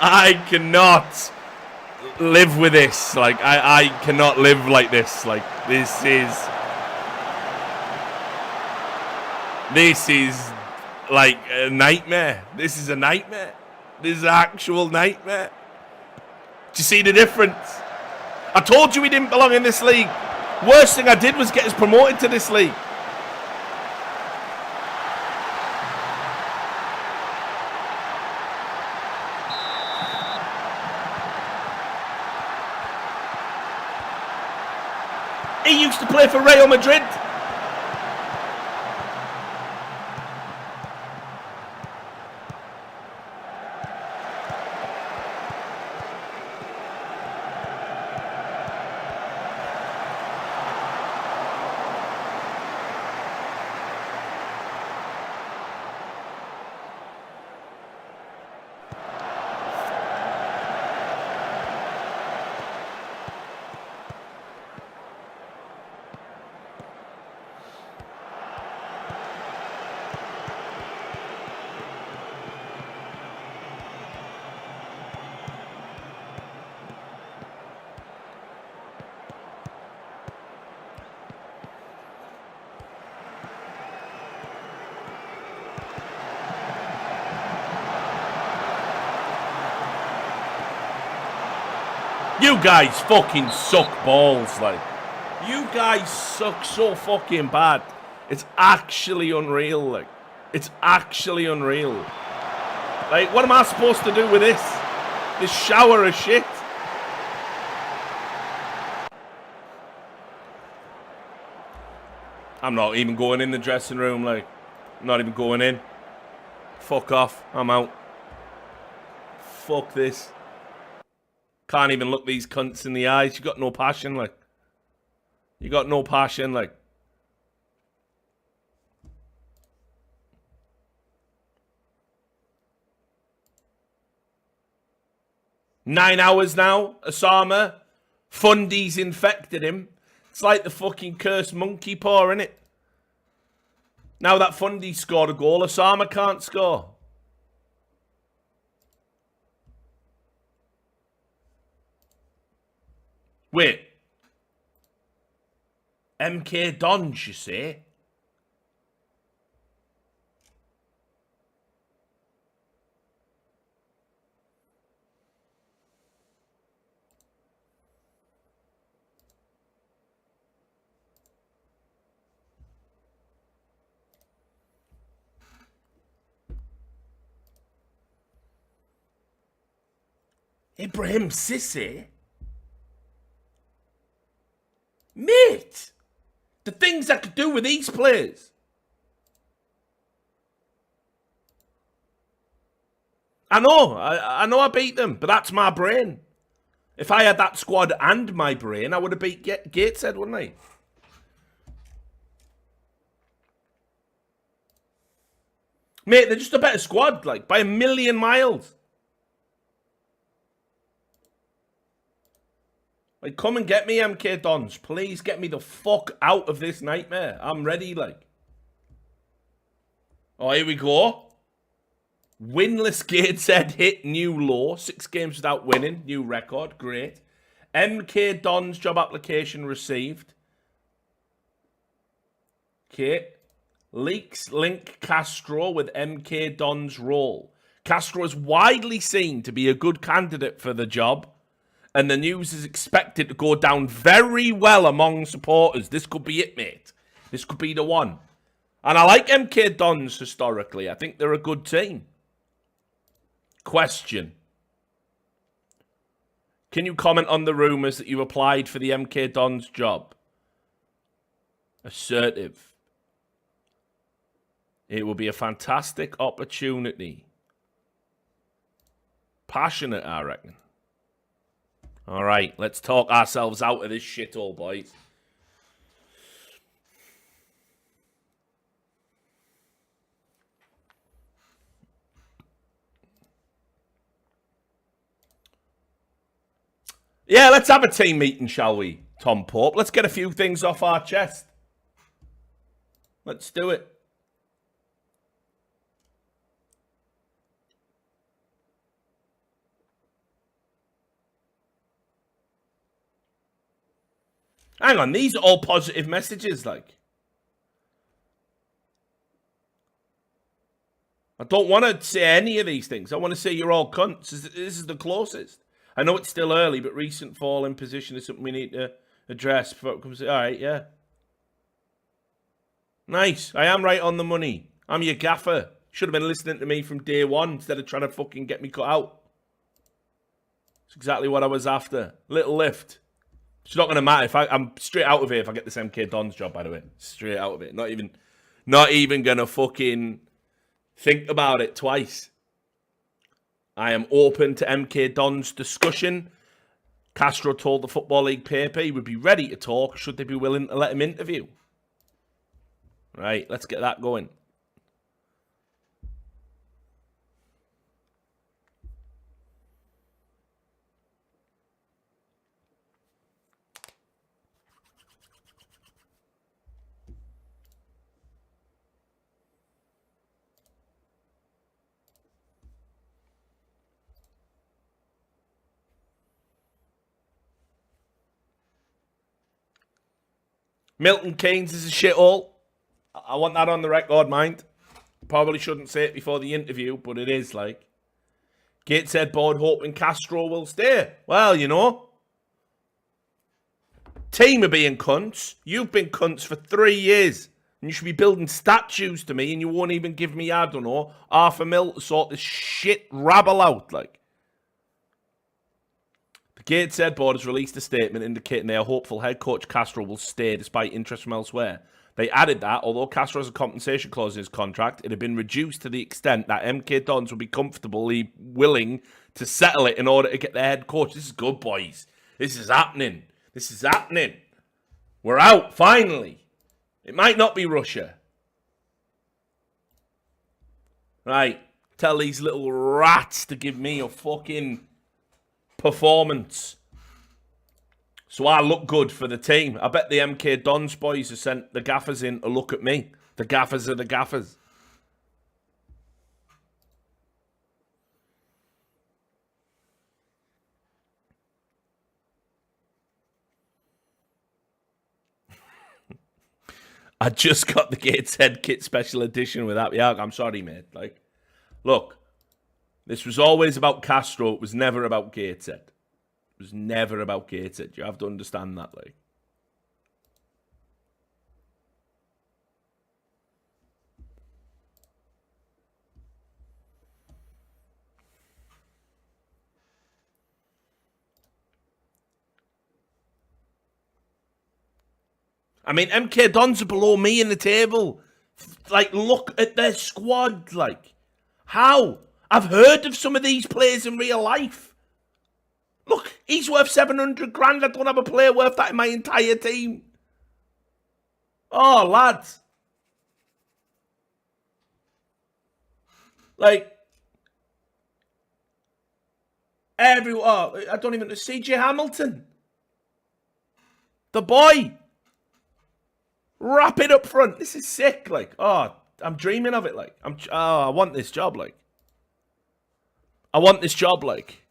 I cannot live with this. Like, I cannot live like this. Like, this is like a nightmare. This is a nightmare. This is an actual nightmare. Do you see the difference? I told you he didn't belong in this league. Worst thing I did was get us promoted to this league. He used to play for Real Madrid. You guys fucking suck balls, like. You guys suck so fucking bad. It's actually unreal, like. It's actually unreal. Like, what am I supposed to do with this? This shower of shit? I'm not even going in the dressing room, like. I'm not even going in. Fuck off. I'm out. Fuck this. Can't even look these cunts in the eyes. You got no passion, like. You got no passion, like. Nine hours now, Osama. Fundy's infected him. It's like the fucking cursed monkey paw, innit? Now that Fundy scored a goal, Osama can't score. Wait. MK Dons, you say? Ibrahim Sissé? Mate! The things I could do with these players. I know I beat them, but that's my brain. If I had that squad and my brain, I would have beat Gateshead, wouldn't I? Mate, they're just a better squad, like, by a million miles. Like, come and get me, MK Dons. Please get me the fuck out of this nightmare. I'm ready, like. Oh, here we go. Winless Gateshead hit new low. 6 games without winning. New record. Great. MK Dons job application received. Okay. Leaks link Castro with MK Dons role. Castro is widely seen to be a good candidate for the job, and the news is expected to go down very well among supporters. This could be it, mate. This could be the one. And I like MK Dons historically. I think they're a good team. Question. Can you comment on the rumours that you applied for the MK Dons job? Assertive. It will be a fantastic opportunity. Passionate, I reckon. All right, let's talk ourselves out of this shithole, boys. Yeah, let's have a team meeting, shall we, Tom Pope? Let's get a few things off our chest. Let's do it. Hang on, these are all positive messages, like. I don't want to say any of these things. I want to say you're all cunts. This is the closest. I know it's still early, but recent fall in position is something we need to address before it comes. All right, yeah. Nice. I am right on the money. I'm your gaffer. Should have been listening to me from day one instead of trying to fucking get me cut out. It's exactly what I was after. Little lift. It's not going to matter. I'm straight out of here if I get this MK Dons job, by the way. Straight out of it. Not even going to fucking think about it twice. I am open to MK Dons discussion. Castro told the Football League paper he would be ready to talk should they be willing to let him interview. Right, let's get that going. Milton Keynes is a shithole. I want that on the record, mind. Probably shouldn't say it before the interview, but it is like. Gateshead board hoping Castro will stay. Well, you know. Team are being cunts. You've been cunts for 3 years. And you should be building statues to me and you won't even give me, I don't know, $500,000 to sort this shit rabble out, like. The Gateshead board has released a statement indicating they are hopeful head coach Castro will stay despite interest from elsewhere. They added that, although Castro has a compensation clause in his contract, it had been reduced to the extent that MK Dons would be comfortably willing to settle it in order to get their head coach. This is good, boys. This is happening. This is happening. We're out, finally. It might not be Russia. Right. Tell these little rats to give me a fucking performance. So I look good for the team. I bet the MK Dons boys have sent the gaffers in to look at me. The gaffers are the gaffers. I just got the Gateshead kit special edition with that. Yeah, I'm sorry, mate. Like, look, this was always about Castro. It was never about Gateshead. It was never about Gateshead. You have to understand that, like. I mean, MK Dons are below me in the table. Like, look at their squad. Like, how? I've heard of some of these players in real life. Look, he's worth 700 grand. I don't have a player worth that in my entire team. Oh, lads. Like, everyone. I don't even know. CJ Hamilton. The boy. Wrap it up front. This is sick. Like, oh, I'm dreaming of it. Like, I want this job. Like, I want this job. Like,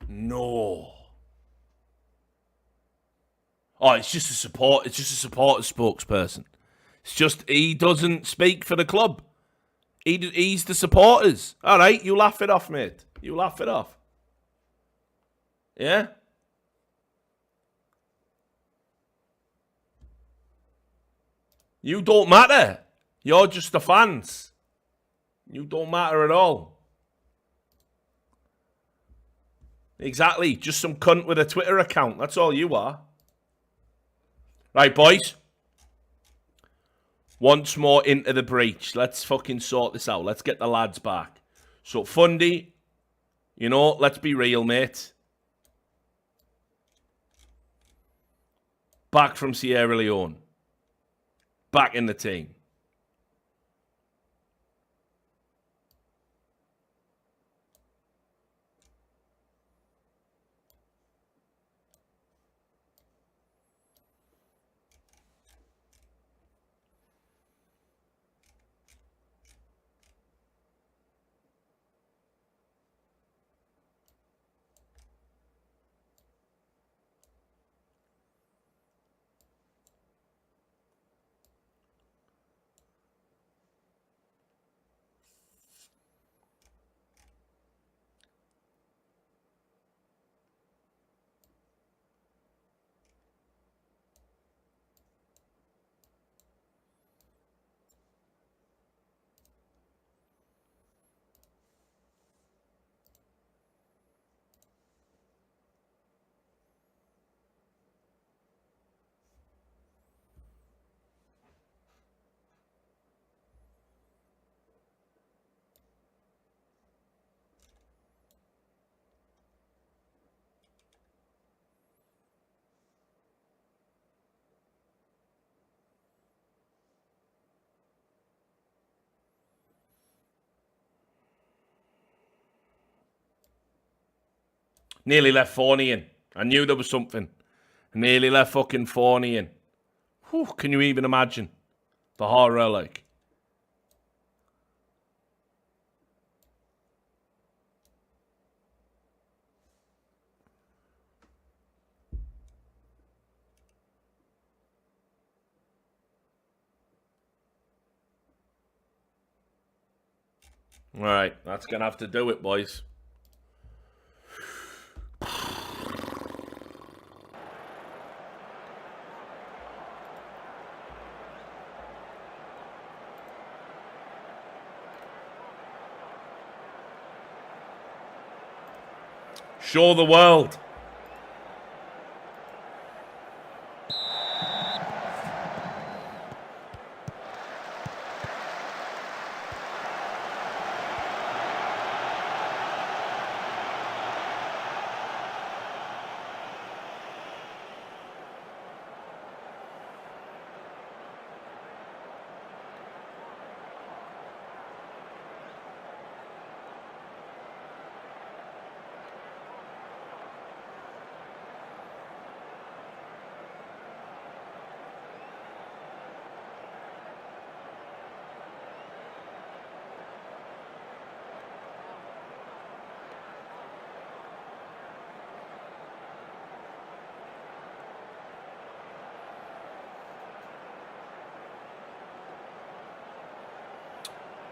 no. Oh, it's just a support. It's just a supporter spokesperson. It's just he doesn't speak for the club. He's the supporters. All right, you laugh it off, mate. You laugh it off. Yeah? You don't matter. You're just the fans. You don't matter at all. Exactly. Just some cunt with a Twitter account. That's all you are. Right, boys. Once more into the breach. Let's fucking sort this out. Let's get the lads back. So, Fundy, you know, let's be real, mate. Back from Sierra Leone. Back in the team. Nearly left Forney in. I knew there was something. Nearly left fucking Forney in. Whew, can you even imagine? The horror, like. All right, that's going to have to do it, boys. Show the world.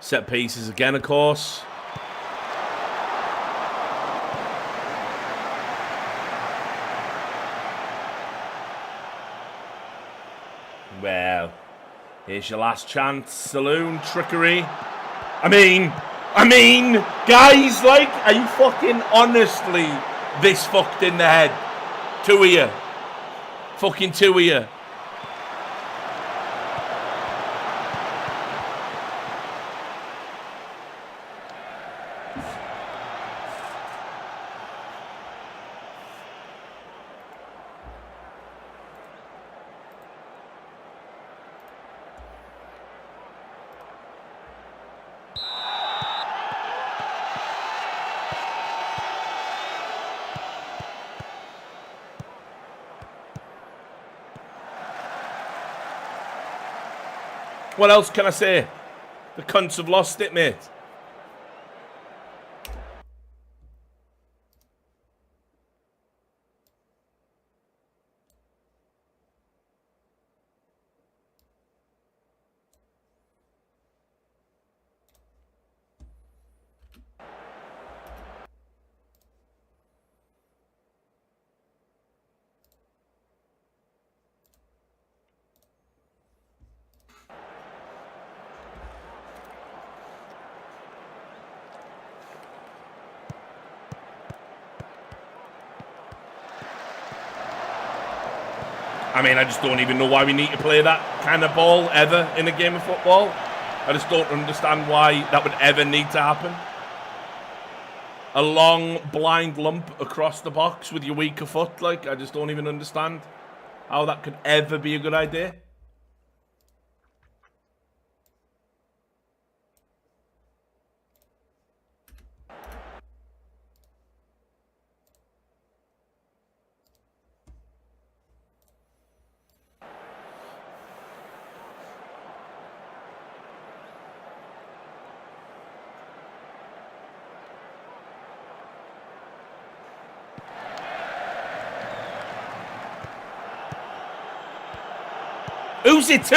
Set pieces again, of course. Well, Here's your last chance. Saloon trickery. I mean, guys, like, are you fucking honestly this fucked in the head? Two of you. Fucking two of you. What else can I say? The cunts have lost it, mate. I mean, I just don't even know why we need to play that kind of ball ever in a game of football. I just don't understand why that would ever need to happen. A long, blind lump across the box with your weaker foot. Like, I just don't even understand how that could ever be a good idea. Who's it to?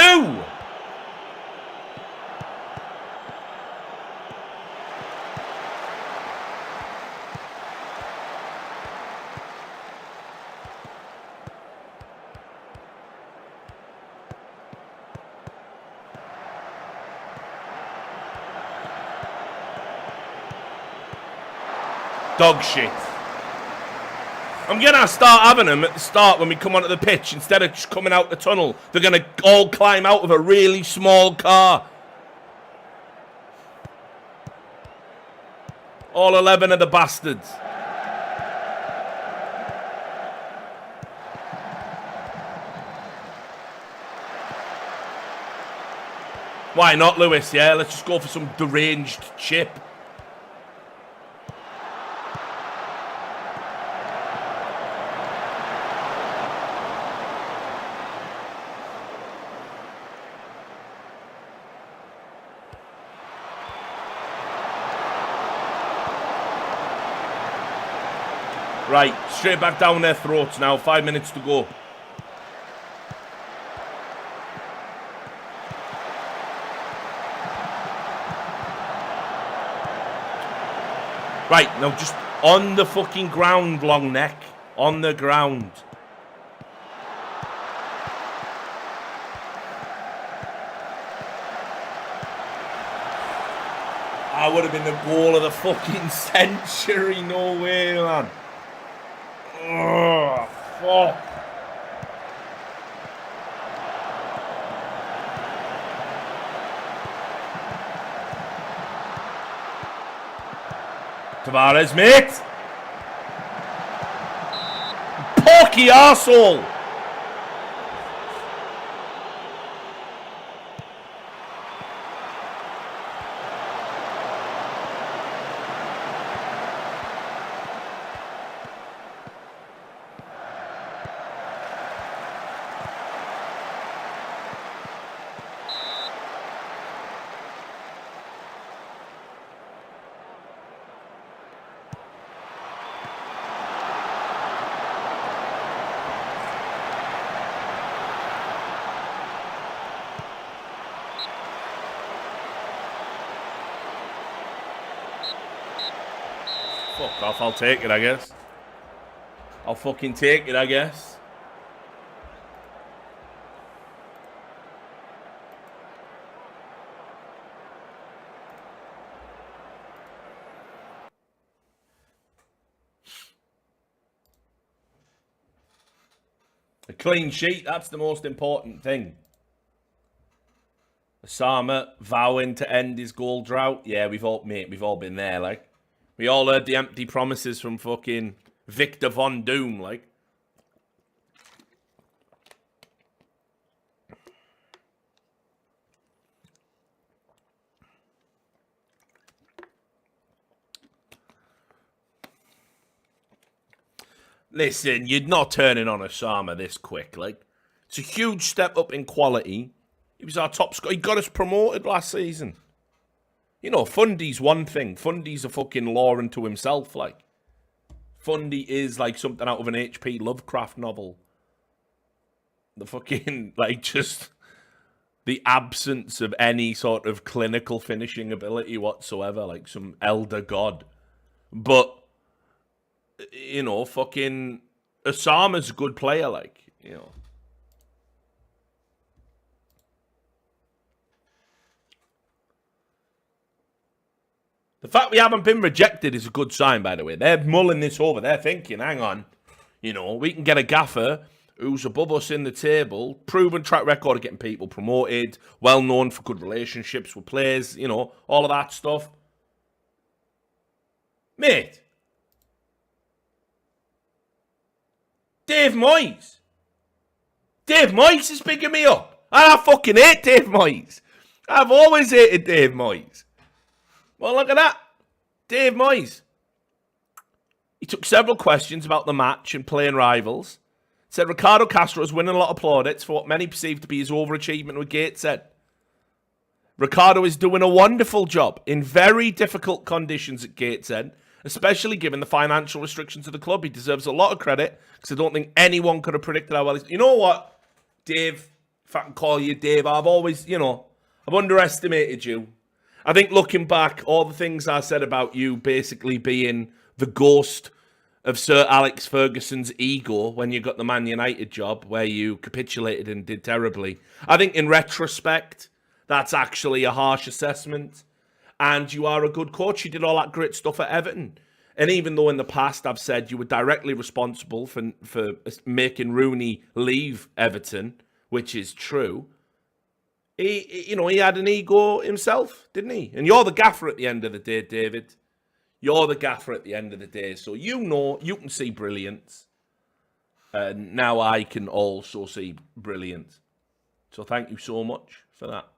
Dog shit. I'm going to start having them at the start when we come onto the pitch. Instead of just coming out the tunnel, they're going to all climb out of a really small car. All 11 of the bastards. Why not, Lewis? Yeah, let's just go for some deranged chip. Right, straight back down their throats now. 5 minutes to go. Right, now just on the fucking ground, long neck. On the ground. That would have been the goal of the fucking century. No way, man. Oh, fuck. Tavares, mate. Porky arsehole. Fuck off, I'll take it, I guess. I'll fucking take it, I guess. A clean sheet, that's the most important thing. Osama vowing to end his goal drought. Yeah, we've all been there, like. We all heard the empty promises from fucking Victor Von Doom, like. Listen, you're not turning on Osama this quick, like. It's a huge step up in quality. He was our top scorer. He got us promoted last season. You know, Fundy's one thing. Fundy's a fucking law unto himself, like. Fundy is like something out of an H.P. Lovecraft novel. The fucking, like, just the absence of any sort of clinical finishing ability whatsoever, like some elder god. But, you know, fucking Osama's a good player, like, you know. The fact we haven't been rejected is a good sign, by the way. They're mulling this over. They're thinking, hang on, you know, we can get a gaffer who's above us in the table, proven track record of getting people promoted, well known for good relationships with players, you know, all of that stuff. Mate. Dave Moyes. Dave Moyes is picking me up. And I fucking hate Dave Moyes. I've always hated Dave Moyes. Well, look at that. Dave Moyes. He took several questions about the match and playing rivals. Said Ricardo Castro is winning a lot of plaudits for what many perceive to be his overachievement with Gateshead. Ricardo is doing a wonderful job in very difficult conditions at Gateshead, especially given the financial restrictions of the club. He deserves a lot of credit because I don't think anyone could have predicted how well he's... You know what, Dave, if I can call you Dave, I've always, you know, I've underestimated you. I think looking back, all the things I said about you basically being the ghost of Sir Alex Ferguson's ego when you got the Man United job, where you capitulated and did terribly. I think in retrospect, that's actually a harsh assessment. And you are a good coach. You did all that great stuff at Everton. And even though in the past I've said you were directly responsible for making Rooney leave Everton, which is true, he had an ego himself, didn't he? And you're the gaffer at the end of the day, David. You're the gaffer at the end of the day. So you know, you can see brilliance. And now I can also see brilliance. So thank you so much for that.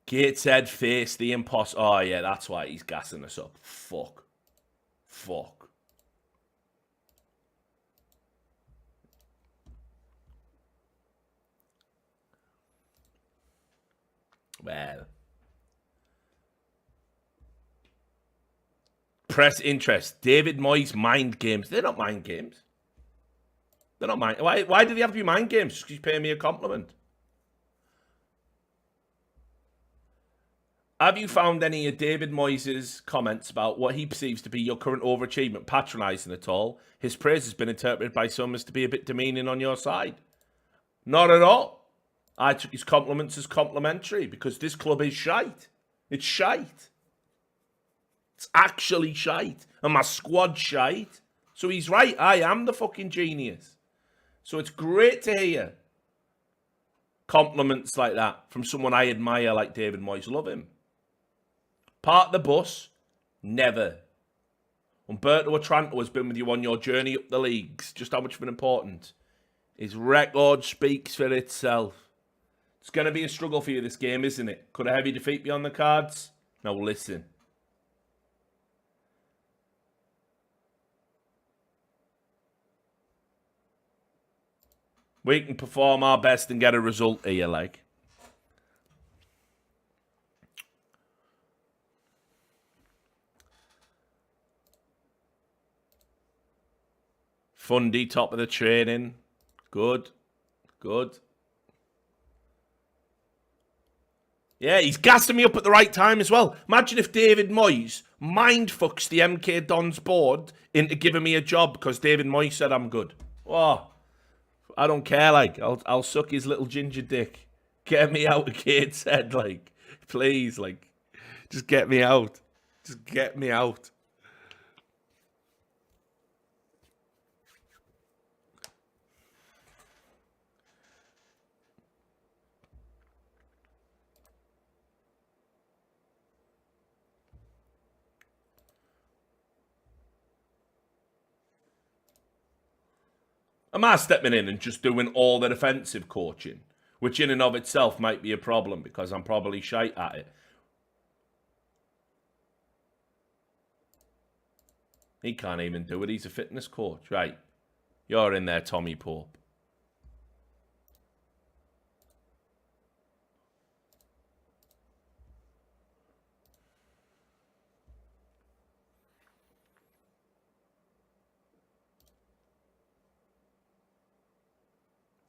Gateshead face the imposter. Oh, yeah, that's why he's gassing us up. Fuck. Well. Press interest. David Moyes mind games. They're not mind games. They're not mind. Why do they have to be mind games? Just because he's paying me a compliment. Have you found any of David Moyes' comments about what he perceives to be your current overachievement patronising at all? His praise has been interpreted by some as to be a bit demeaning on your side. Not at all. I took his compliments as complimentary because this club is shite. It's shite. It's actually shite. And my squad's shite. So he's right. I am the fucking genius. So it's great to hear compliments like that from someone I admire like David Moyes. Love him. Park the bus? Never. Umberto Otranto has been with you on your journey up the leagues. Just how much of an important. His record speaks for itself. It's going to be a struggle for you this game, isn't it? Could a heavy defeat be on the cards? Now listen. We can perform our best and get a result here, like. Fundy, top of the training. Good. Yeah, he's gassing me up at the right time as well. Imagine if David Moyes mind fucks the MK Dons board into giving me a job because David Moyes said I'm good. Oh, I don't care, like. I'll suck his little ginger dick. Get me out of Gateshead, like. Please, like. Just get me out. Just get me out. Am I stepping in and just doing all the defensive coaching? Which in and of itself might be a problem because I'm probably shite at it. He can't even do it. He's a fitness coach. Right. You're in there, Tommy Pope.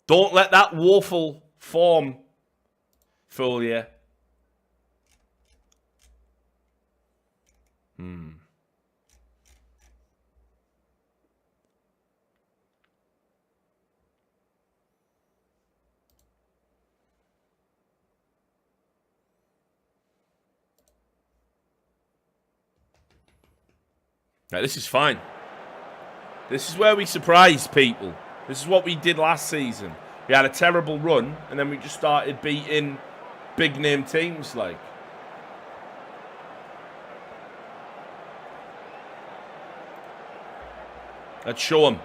Don't let that woeful form fool you. Right, this is fine. This is where we surprise people. This is what we did last season. We had a terrible run, and then we just started beating big-name teams like. Let's show them.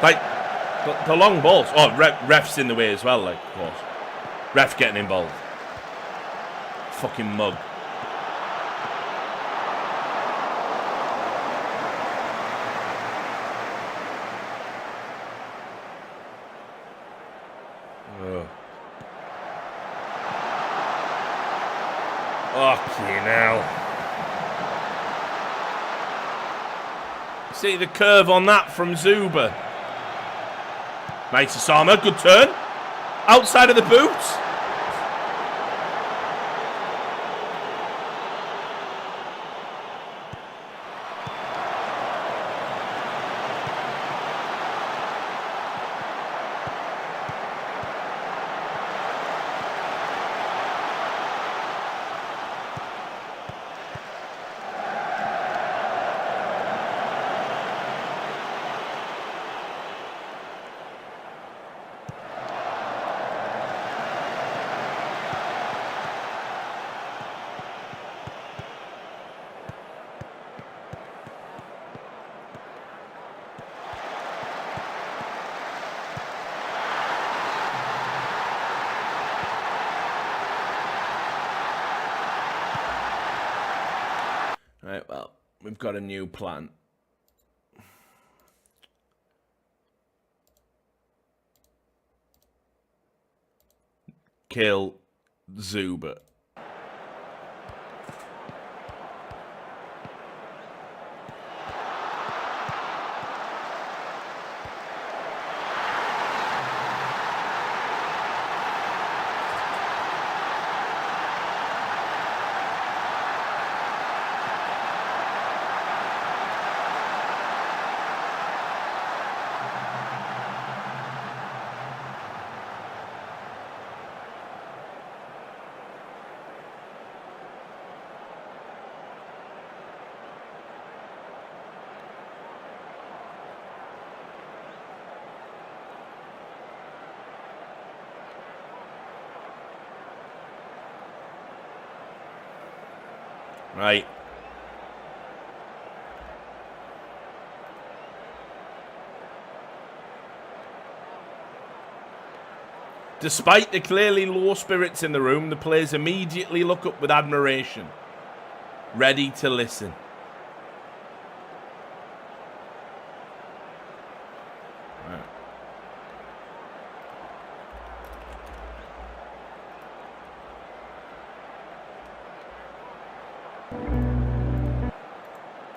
Like, the long balls. Oh, ref's in the way as well, like, of course. Ref getting involved. Fucking mug. Oh. Fucking hell. See the curve on that from Zuba. Nice Osama, good turn. Outside of the boots. Right, well, we've got a new plan. Kill Zuba. Right. Despite the clearly low spirits in the room, the players immediately look up with admiration, ready to listen. Right.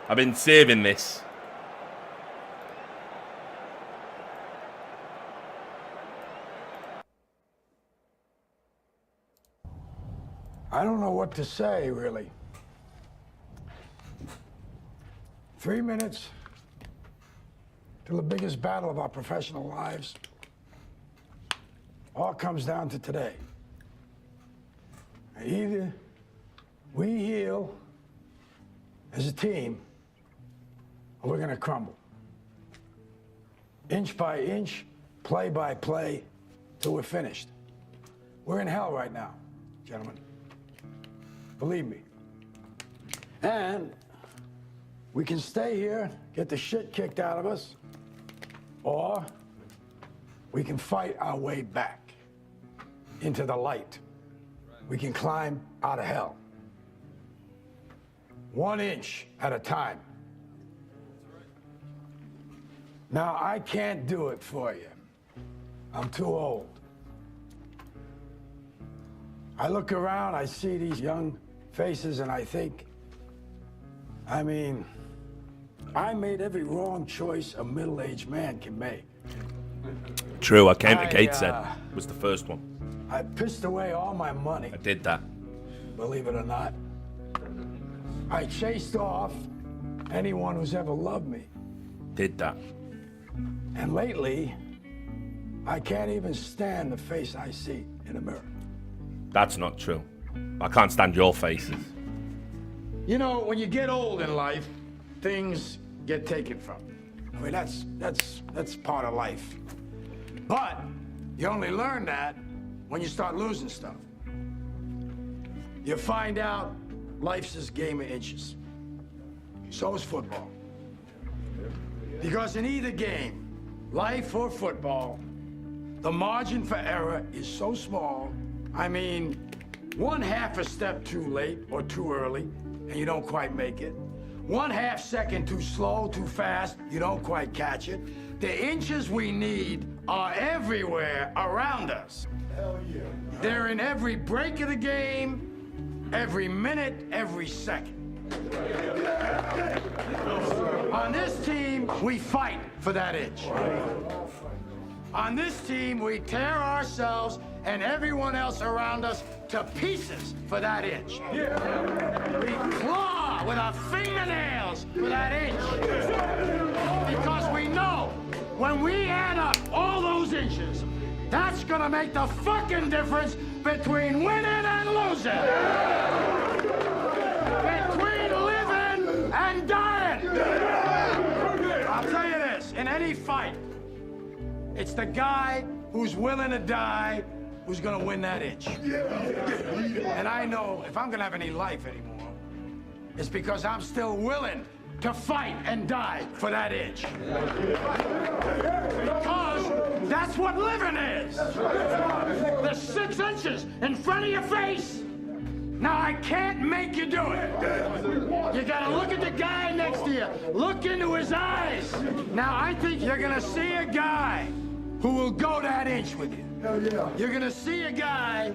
I've been saving this. I don't know what to say, really. 3 minutes till the biggest battle of our professional lives. All comes down to today. Either we heal as a team, or we're gonna crumble. Inch by inch, play by play, till we're finished. We're in hell right now, gentlemen. Believe me. And we can stay here, get the shit kicked out of us, or we can fight our way back into the light. We can climb out of hell. 1 inch at a time. Now, I can't do it for you. I'm too old. I look around, I see these young faces, and I think, I mean, I made every wrong choice a middle-aged man can make. True, I came to Gateshead. Was the first one. I pissed away all my money. I did that. Believe it or not. I chased off anyone who's ever loved me. Did that. And lately, I can't even stand the face I see in the mirror. That's not true. I can't stand your faces. You know, when you get old in life, things get taken from you. I mean, that's part of life. But you only learn that when you start losing stuff. You find out life's this game of inches. So is football. Because in either game, life or football, the margin for error is so small. I mean, 1/2 a step too late or too early, and you don't quite make it. 1/2 second too slow, too fast, you don't quite catch it. The inches we need are everywhere around us. Hell yeah. They're in every break of the game, every minute, every second. On this team, we fight for that inch. On this team, we tear ourselves and everyone else around us to pieces for that inch. We claw with our fingernails for that inch. Because we know when we add up all those inches, that's gonna make the fucking difference between winning and losing. Between living and dying. I'll tell you this, in any fight, it's the guy who's willing to die who's gonna win that inch. And I know if I'm gonna have any life anymore, it's because I'm still willing to fight and die for that inch. Because that's what living is. The 6 inches in front of your face. Now, I can't make you do it. You gotta look at the guy next to you. Look into his eyes. Now, I think you're gonna see a guy who will go that inch with you. Hell yeah. You're gonna see a guy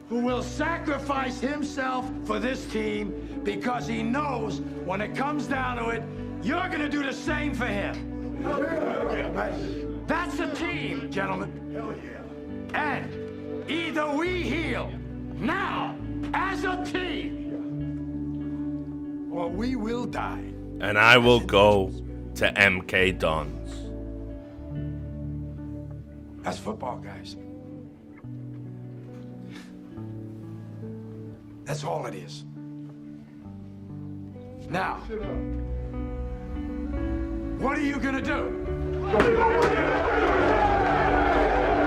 who will sacrifice himself for this team because he knows when it comes down to it, you're gonna do the same for him. That's a team, gentlemen. Hell yeah. And either we heal now as a team, or we will die. And I will go to MK Dons. That's football, guys. That's all it is. Now, what are you gonna do?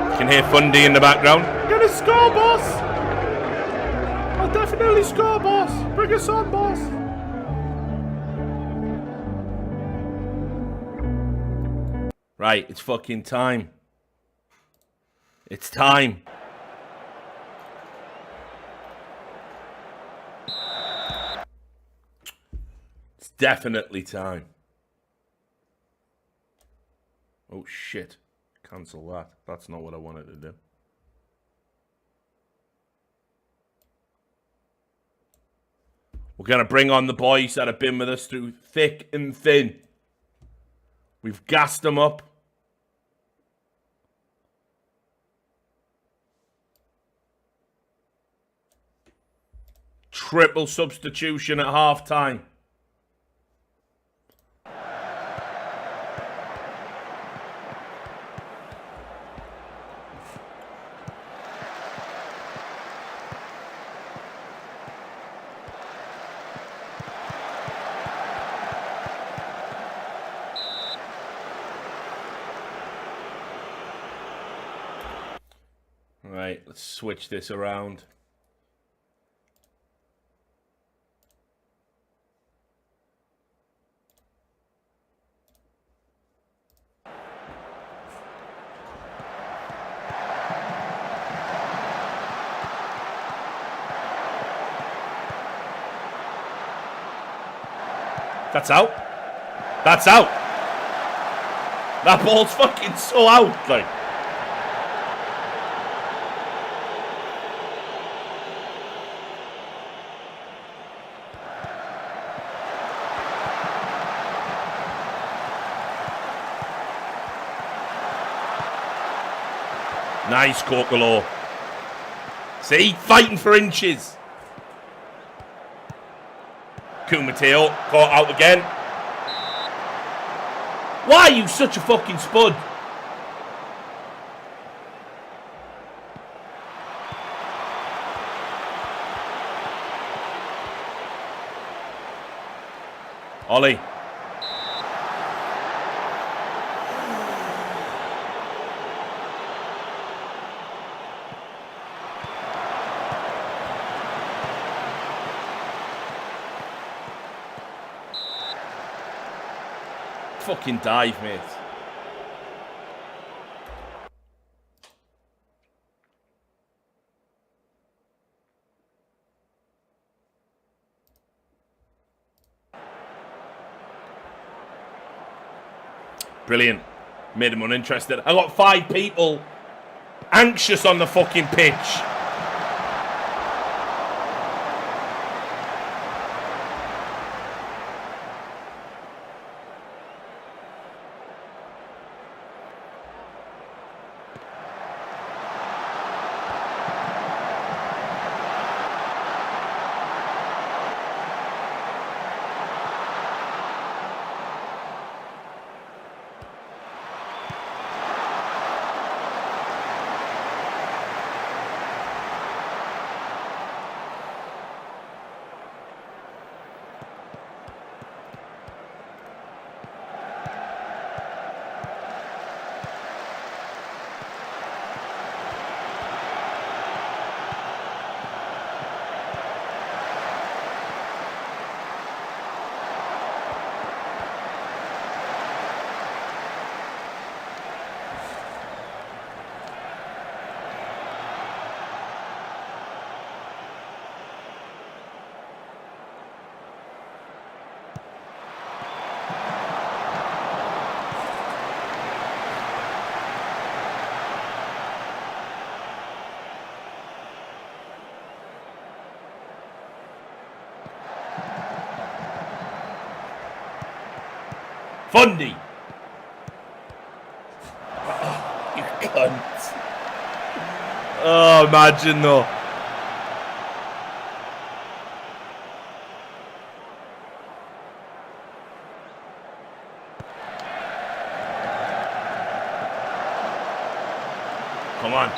You can hear Fundy in the background. You're gonna score, boss! I'll definitely score, boss! Bring us on, boss! Right, it's fucking time. It's time. It's definitely time. Oh shit. Cancel that. That's not what I wanted to do. We're going to bring on the boys that have been with us through thick and thin. We've gassed them up. Triple substitution at half-time. Right, let's switch this around. That's out. That's out. That ball's fucking so out, like. Nice, Corcolo. See? Fighting for inches. Kumateo caught out again. Why are you such a fucking spud? Ollie. Fucking dive, mate. Brilliant. Made him uninterested. I got 5 people anxious on the fucking pitch. Fundy. Oh, you cunt. Oh, imagine though. Come on.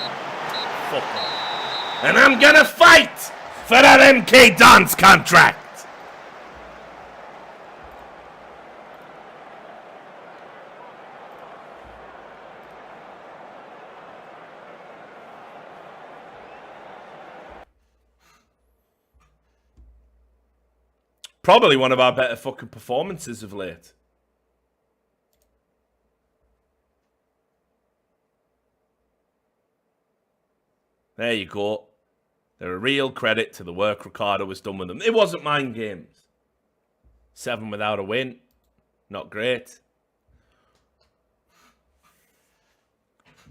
Fuck off. And I'm gonna fight for that MK Dons contract. Probably one of our better fucking performances of late. There you go. They're a real credit to the work Ricardo has done with them. It wasn't mind games. 7 without a win. Not great.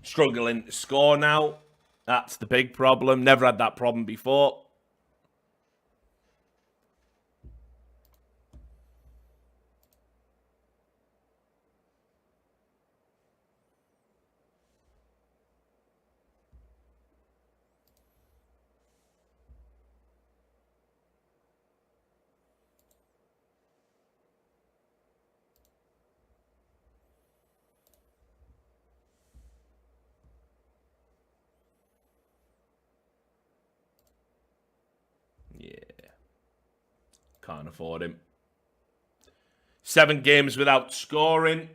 Struggling to score now. That's the big problem. Never had that problem before. Can't afford him. 7 games without scoring.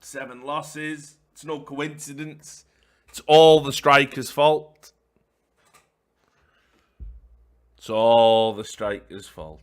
7 losses. It's no coincidence. It's all the striker's fault. It's all the striker's fault.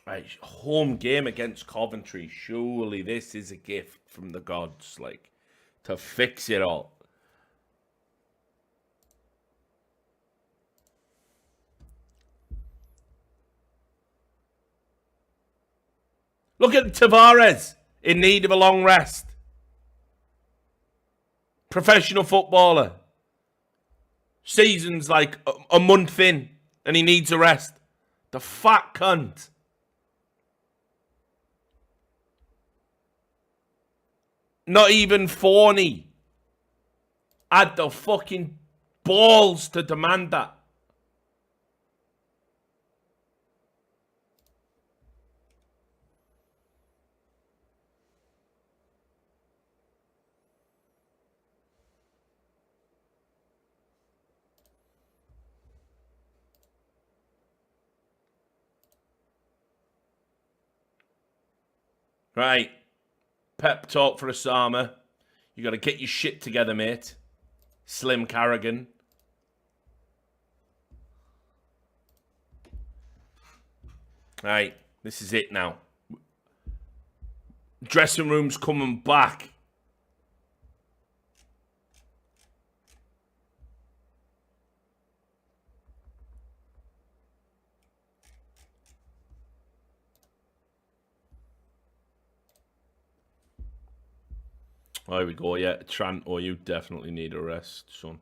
Right, home game against Coventry. Surely this is a gift from the gods, like, to fix it all. Look at Tavares in need of a long rest. Professional footballer. Season's like a month in and he needs a rest. The fat cunt. Not even Forney had the fucking balls to demand that. Right. Pep talk for Osama. You got to get your shit together, mate. Slim Carrigan. Right. This is it now. Dressing room's coming back. There we go, yeah. Trantor, you definitely need a rest, son.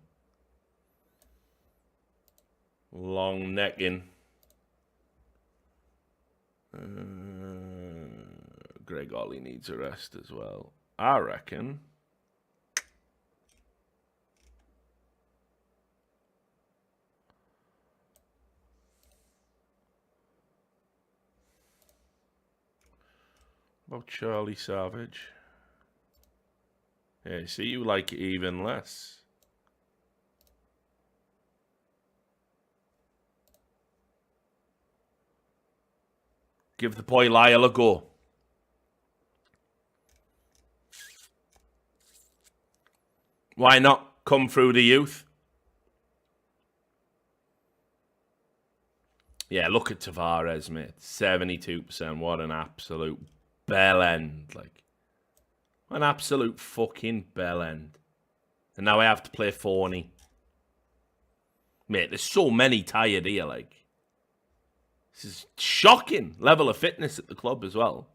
Long necking. Greg Ollie needs a rest as well. I reckon. About Charlie Savage. Yeah, see, you like it even less. Give the boy Lyle a go. Why not come through the youth? Yeah, look at Tavares, mate. 72%. What an absolute bell end. Like, an absolute fucking bell end. And now I have to play Forney. Mate, there's so many tired here, like. This is shocking level of fitness at the club as well.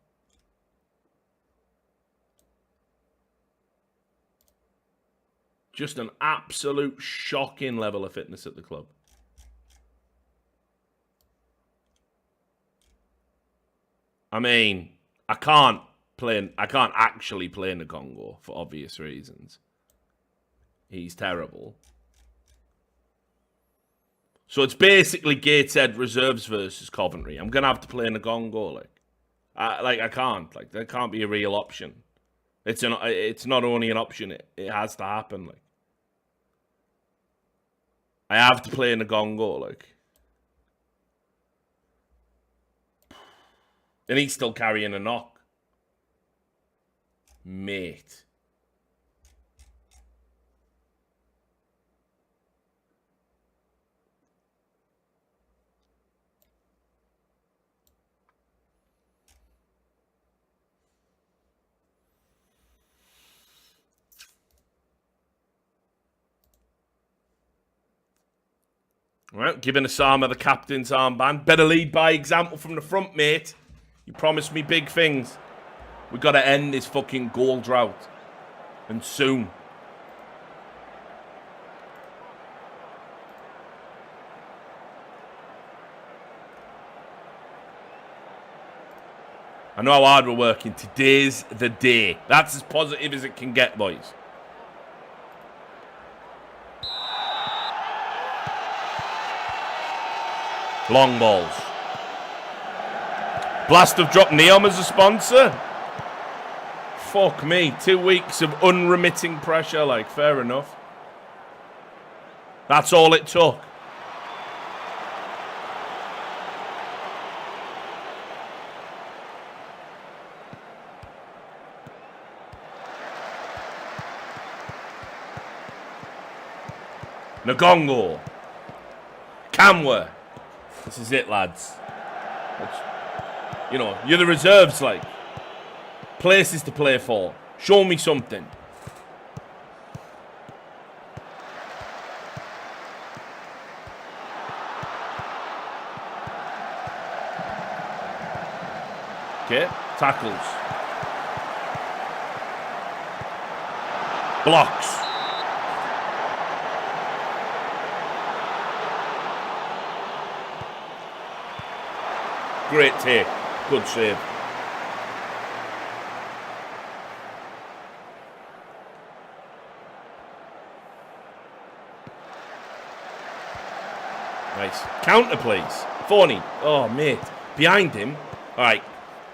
Just an absolute shocking level of fitness at the club. I mean, I can't actually play Ngongo for obvious reasons. He's terrible. So it's basically Gateshead reserves versus Coventry. I'm gonna have to play Ngongo, like. I can't. Like, that can't be a real option. It's not only an option, it has to happen, like. I have to play Ngongo, like. And he's still carrying a knock. Mate. Right, giving Osama the captain's armband. Better lead by example from the front, mate. You promised me big things. We got to end this fucking goal drought. And soon. I know how hard we're working. Today's the day. That's as positive as it can get, boys. Long balls. Blast have dropped Neom as a sponsor. Fuck me. 2 weeks of unremitting pressure. Like, fair enough. That's all it took. Nagongo. Camwa. This is it, lads. You know, you're the reserves, like. Places to play for. Show me something. Okay, tackles. Blocks. Great take. Good save. Nice. Counter, please. Thorny. Oh, mate. Behind him. All right.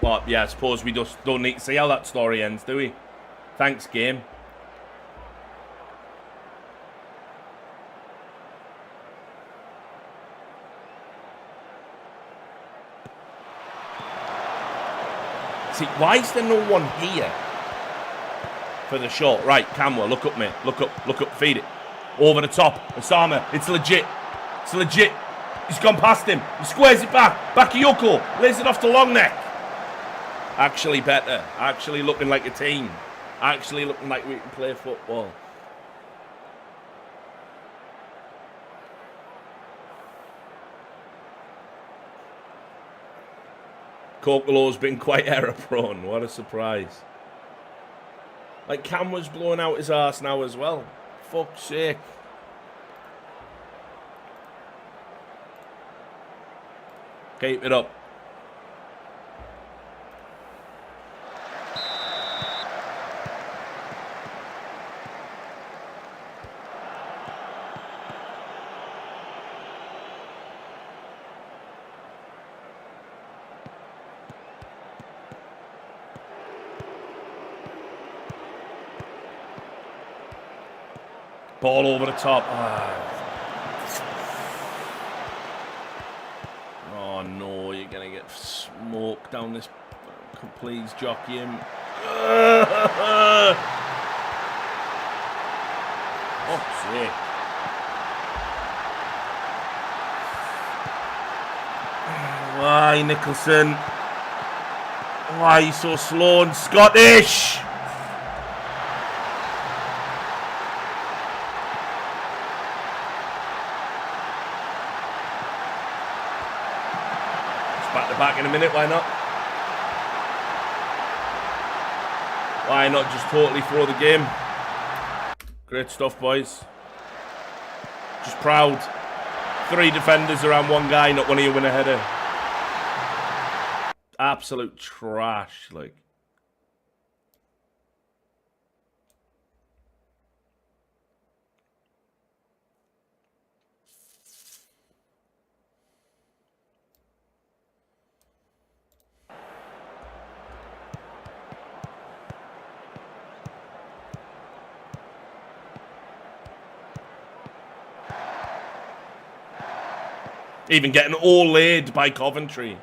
Well, yeah, I suppose we just don't need to see how that story ends, do we? Thanks, game. See, why is there no one here for the shot? Right, Camwa, look up, mate. Look up, feed it. Over the top. Osama, it's legit. It's legit. He's gone past him. He squares it back. Bakayoko lays it off to long neck. Actually better. Actually looking like a team. Actually looking like we can play football. Kokolo's been quite error prone. What a surprise. Like, Cam was blowing out his arse now as well. Fuck's sake. Keep it up. Ball over the top. Oh no, you're going to get smoked down this. Please jockey him. Oh, sick. Why, Nicholson? Why are you so slow and Scottish? Back in a minute, why not? Why not just totally throw the game? Great stuff, boys. Just proud. 3 defenders around one guy, not one of you win a header. Absolute trash, like. Even getting all laid by Coventry.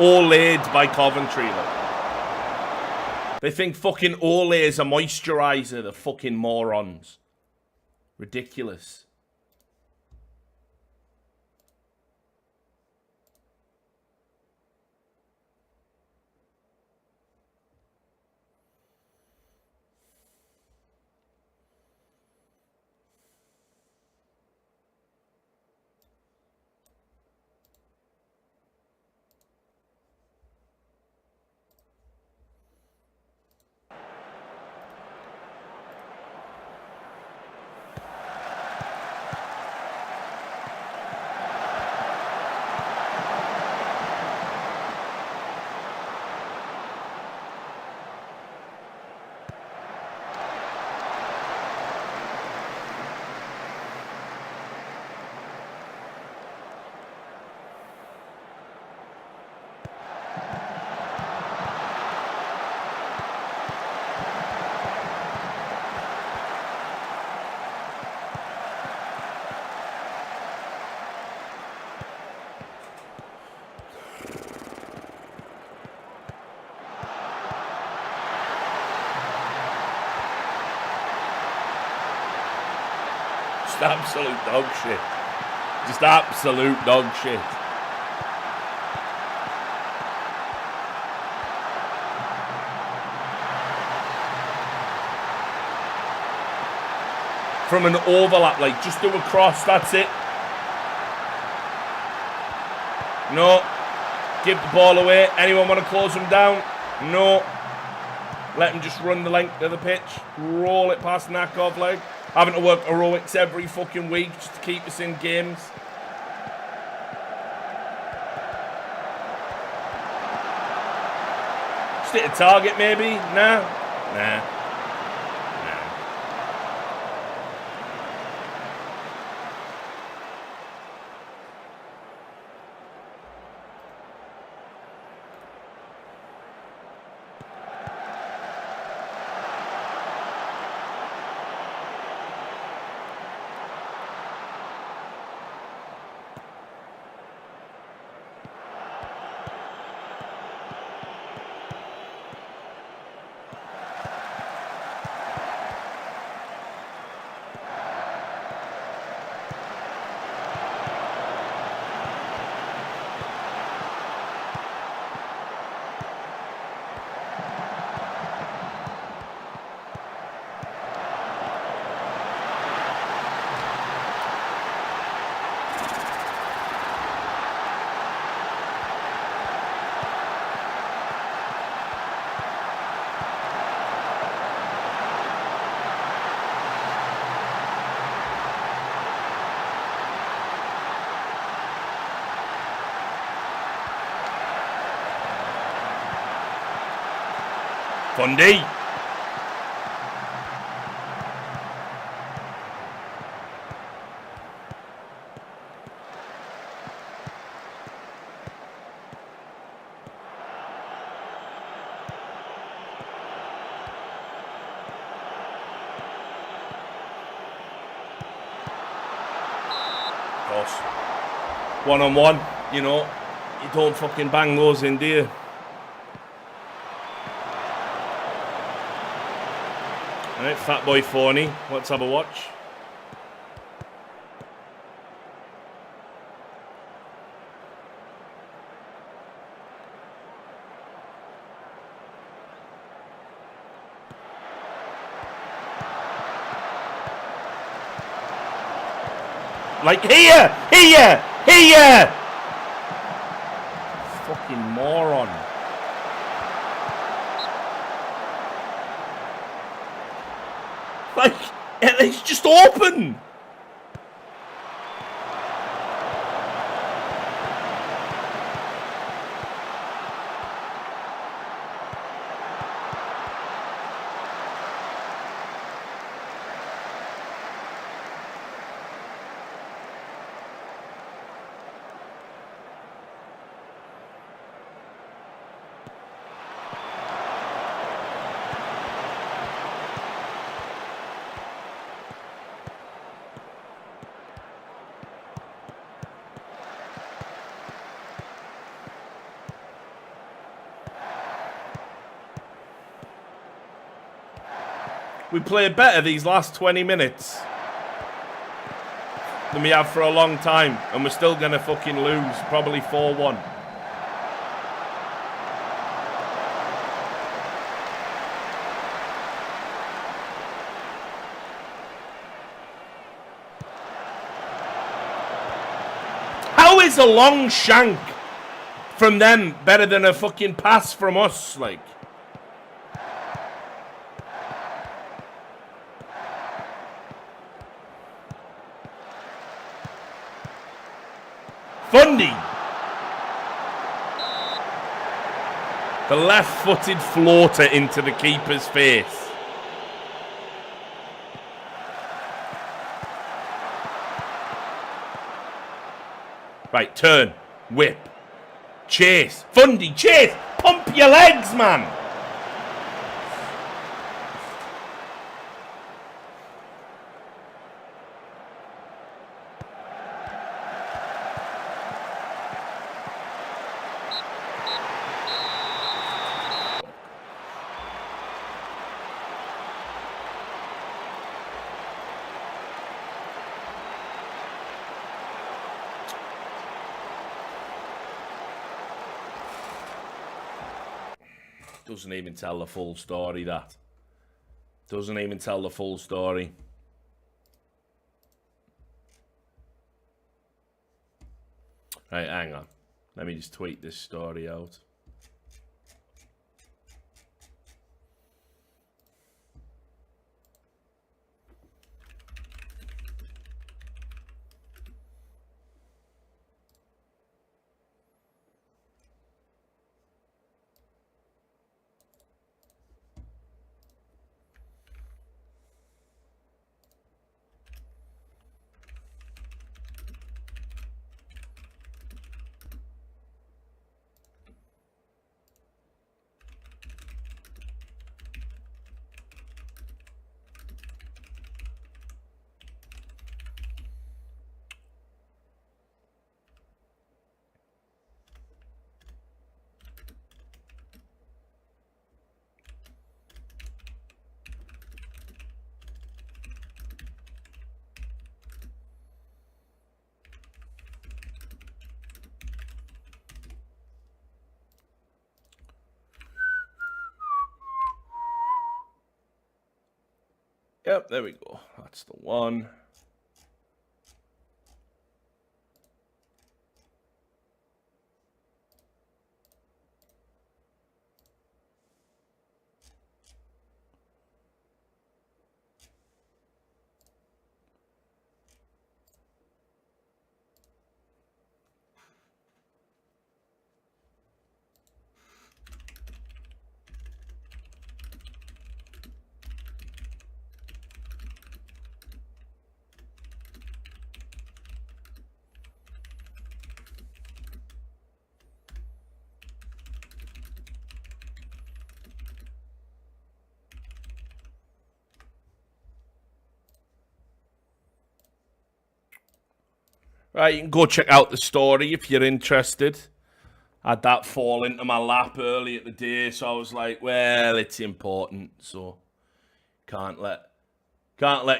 All laid by Coventry. Like. They think fucking Olay is a moisturiser, the fucking morons. Ridiculous. Just absolute dog shit. Just absolute dog shit. From an overlap, like, just do a cross, that's it. No. Give the ball away. Anyone want to close them down? No. Let him just run the length of the pitch. Roll it past Nakov, like. Having to work heroics every fucking week just to keep us in games. Just hit a target, maybe? Nah. Nah. Fundy. Of course. One-on-one, you know, you don't fucking bang those in, do you? Alright, Fat Boy Phony, let's have a watch. Like, here! Fucking moron. Like, it's just open. We played better these last 20 minutes than we have for a long time, and we're still going to fucking lose, probably 4-1. How is a long shank from them better than a fucking pass from us, like? Fundy. The left-footed floater into the keeper's face. Right, turn, whip, chase, Fundy, chase, pump your legs, man. Doesn't even tell the full story, that. Doesn't even tell the full story. Right, hang on. Let me just tweet this story out. Yep, there we go. That's the one. Right, you can go check out the story if you're interested. I had that fall into my lap early at the day, so I was like, well, it's important, so can't let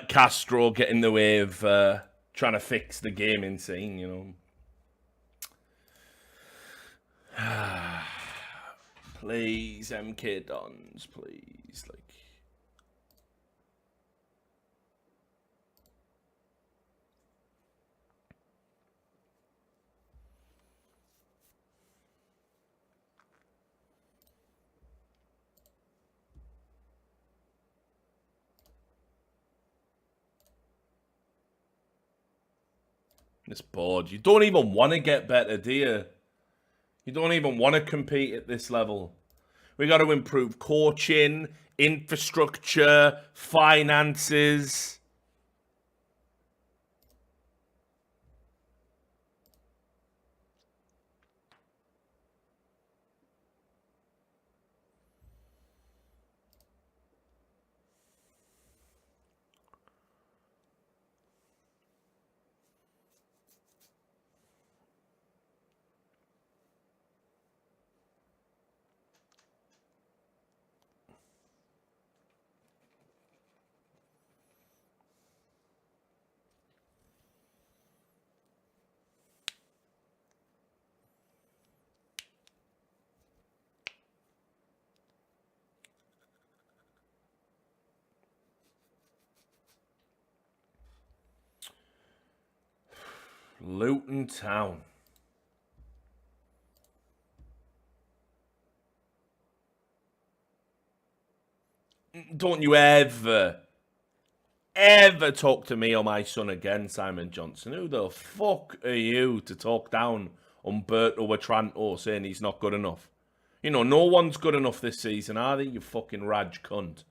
Castro get in the way of trying to fix the gaming scene, you know. Please, MK Dons, please, like. It's bored. You don't even want to get better, do you? You don't even want to compete at this level. We got to improve coaching, infrastructure, finances. Luton Town. Don't you ever talk to me or my son again, Simon Johnson. Who the fuck are you to talk down Umberto Otranto saying he's not good enough? You know, no one's good enough this season, are they, you fucking Raj cunt?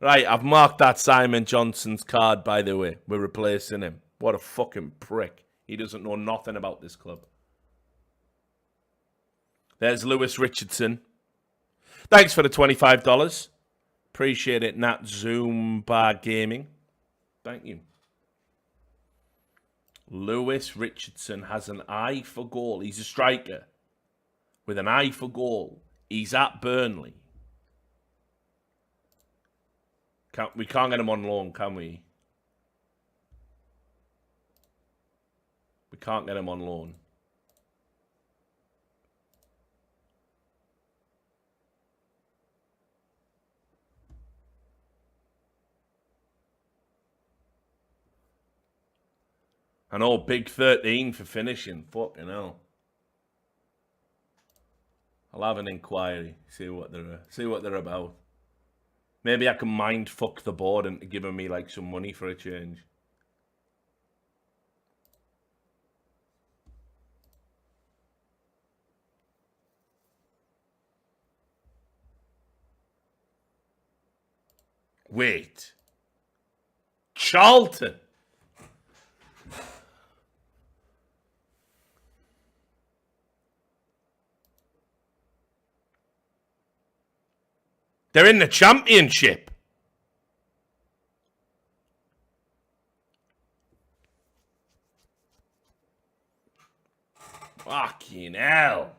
Right, I've marked that Simon Johnson's card, by the way. We're replacing him. What a fucking prick. He doesn't know nothing about this club. There's Lewis Richardson. Thanks for the $25. Appreciate it, Nat Zoom Bar Gaming. Thank you. Lewis Richardson has an eye for goal. He's a striker with an eye for goal. He's at Burnley. We can't get him on loan, can we? can't get him on loan. I know, big 13 for finishing. Fucking hell. I'll have an inquiry. See what they're about. Maybe I can mind fuck the board into giving me like some money for a change. Wait. Charlton. They're in the championship. Fucking hell.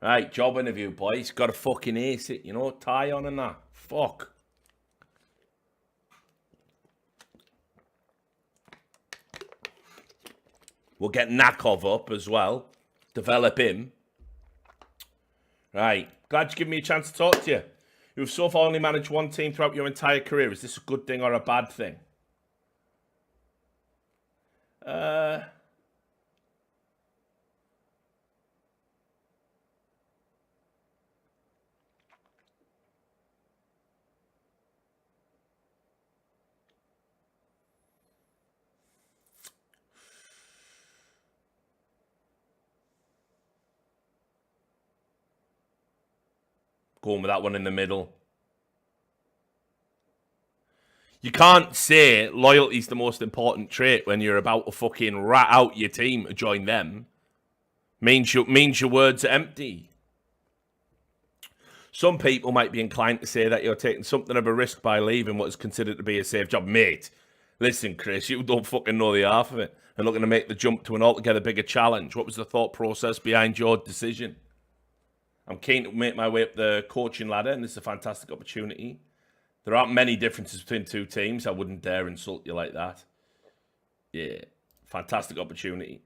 Right, job interview, boys. Got to fucking ace it, you know, tie on and that. Fuck. We'll get Nakov up as well. Develop him. Right. Glad you give me a chance to talk to you. You've so far only managed one team throughout your entire career. Is this a good thing or a bad thing? Going with that one in the middle. You can't say loyalty's the most important trait when you're about to fucking rat out your team to join them. Means your words are empty. Some people might be inclined to say that you're taking something of a risk by leaving what is considered to be a safe job. Mate, listen, Chris, you don't fucking know the half of it and looking to make the jump to an altogether bigger challenge. What was the thought process behind your decision? I'm keen to make my way up the coaching ladder, and this is a fantastic opportunity. There aren't many differences between two teams. I wouldn't dare insult you like that. Yeah, fantastic opportunity.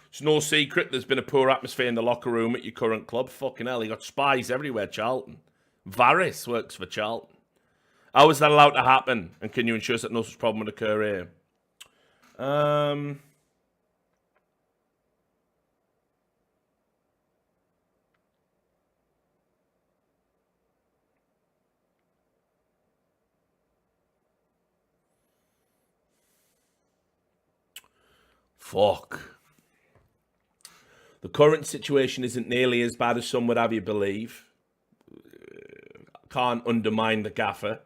It's no secret there's been a poor atmosphere in the locker room at your current club. Fucking hell, you got spies everywhere, Charlton. Varys works for Charlton. How is that allowed to happen? And can you ensure that no such problem would occur here? Fuck. The current situation isn't nearly as bad as some would have you believe. Can't undermine the gaffer.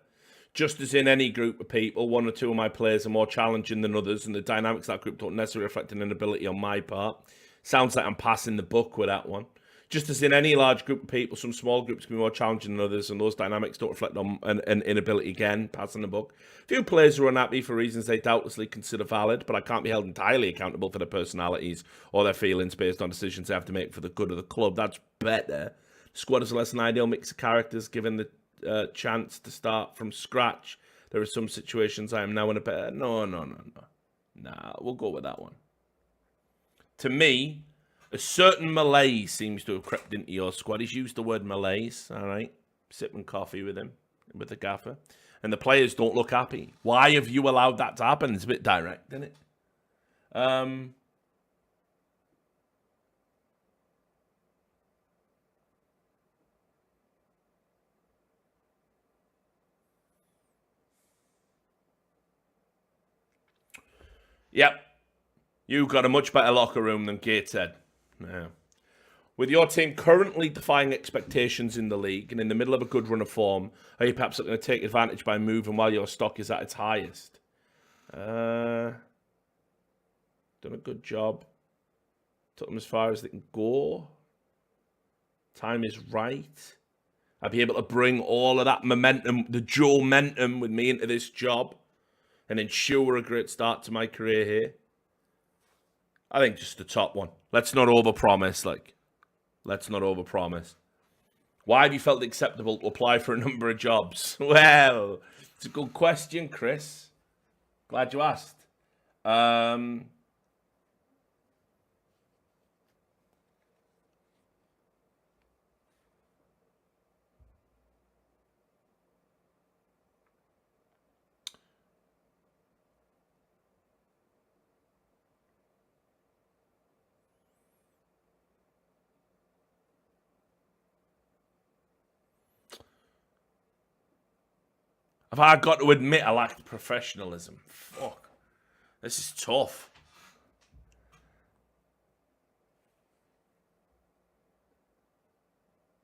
Just as in any group of people, one or two of my players are more challenging than others, and the dynamics of that group don't necessarily reflect an inability on my part. Sounds like I'm passing the buck with that one. Just as in any large group of people, some small groups can be more challenging than others, and those dynamics don't reflect on an inability, again, passing the buck. Few players are unhappy for reasons they doubtlessly consider valid, but I can't be held entirely accountable for their personalities or their feelings based on decisions they have to make for the good of the club. That's better. The squad is a less than ideal mix of characters, given the chance to start from scratch. There are some situations I am now in a better... No. Nah, we'll go with that one. To me... a certain malaise seems to have crept into your squad. He's used the word malaise, all right? Sipping coffee with him, with the gaffer. And the players don't look happy. Why have you allowed that to happen? It's a bit direct, isn't it? Yep. You've got a much better locker room than Gateshead. Yeah. With your team currently defying expectations in the league and in the middle of a good run of form, are you perhaps going to take advantage by moving while your stock is at its highest? Done a good job. Took them as far as they can go. Time is right. I'll be able to bring all of that momentum, the Joe-mentum with me into this job and ensure a great start to my career here. I think just the top one. Let's not overpromise, Let's not overpromise. Why have you felt it acceptable to apply for a number of jobs? Well, It's a good question, Chris. Glad you asked. Have I got to admit I lacked professionalism? Fuck. This is tough.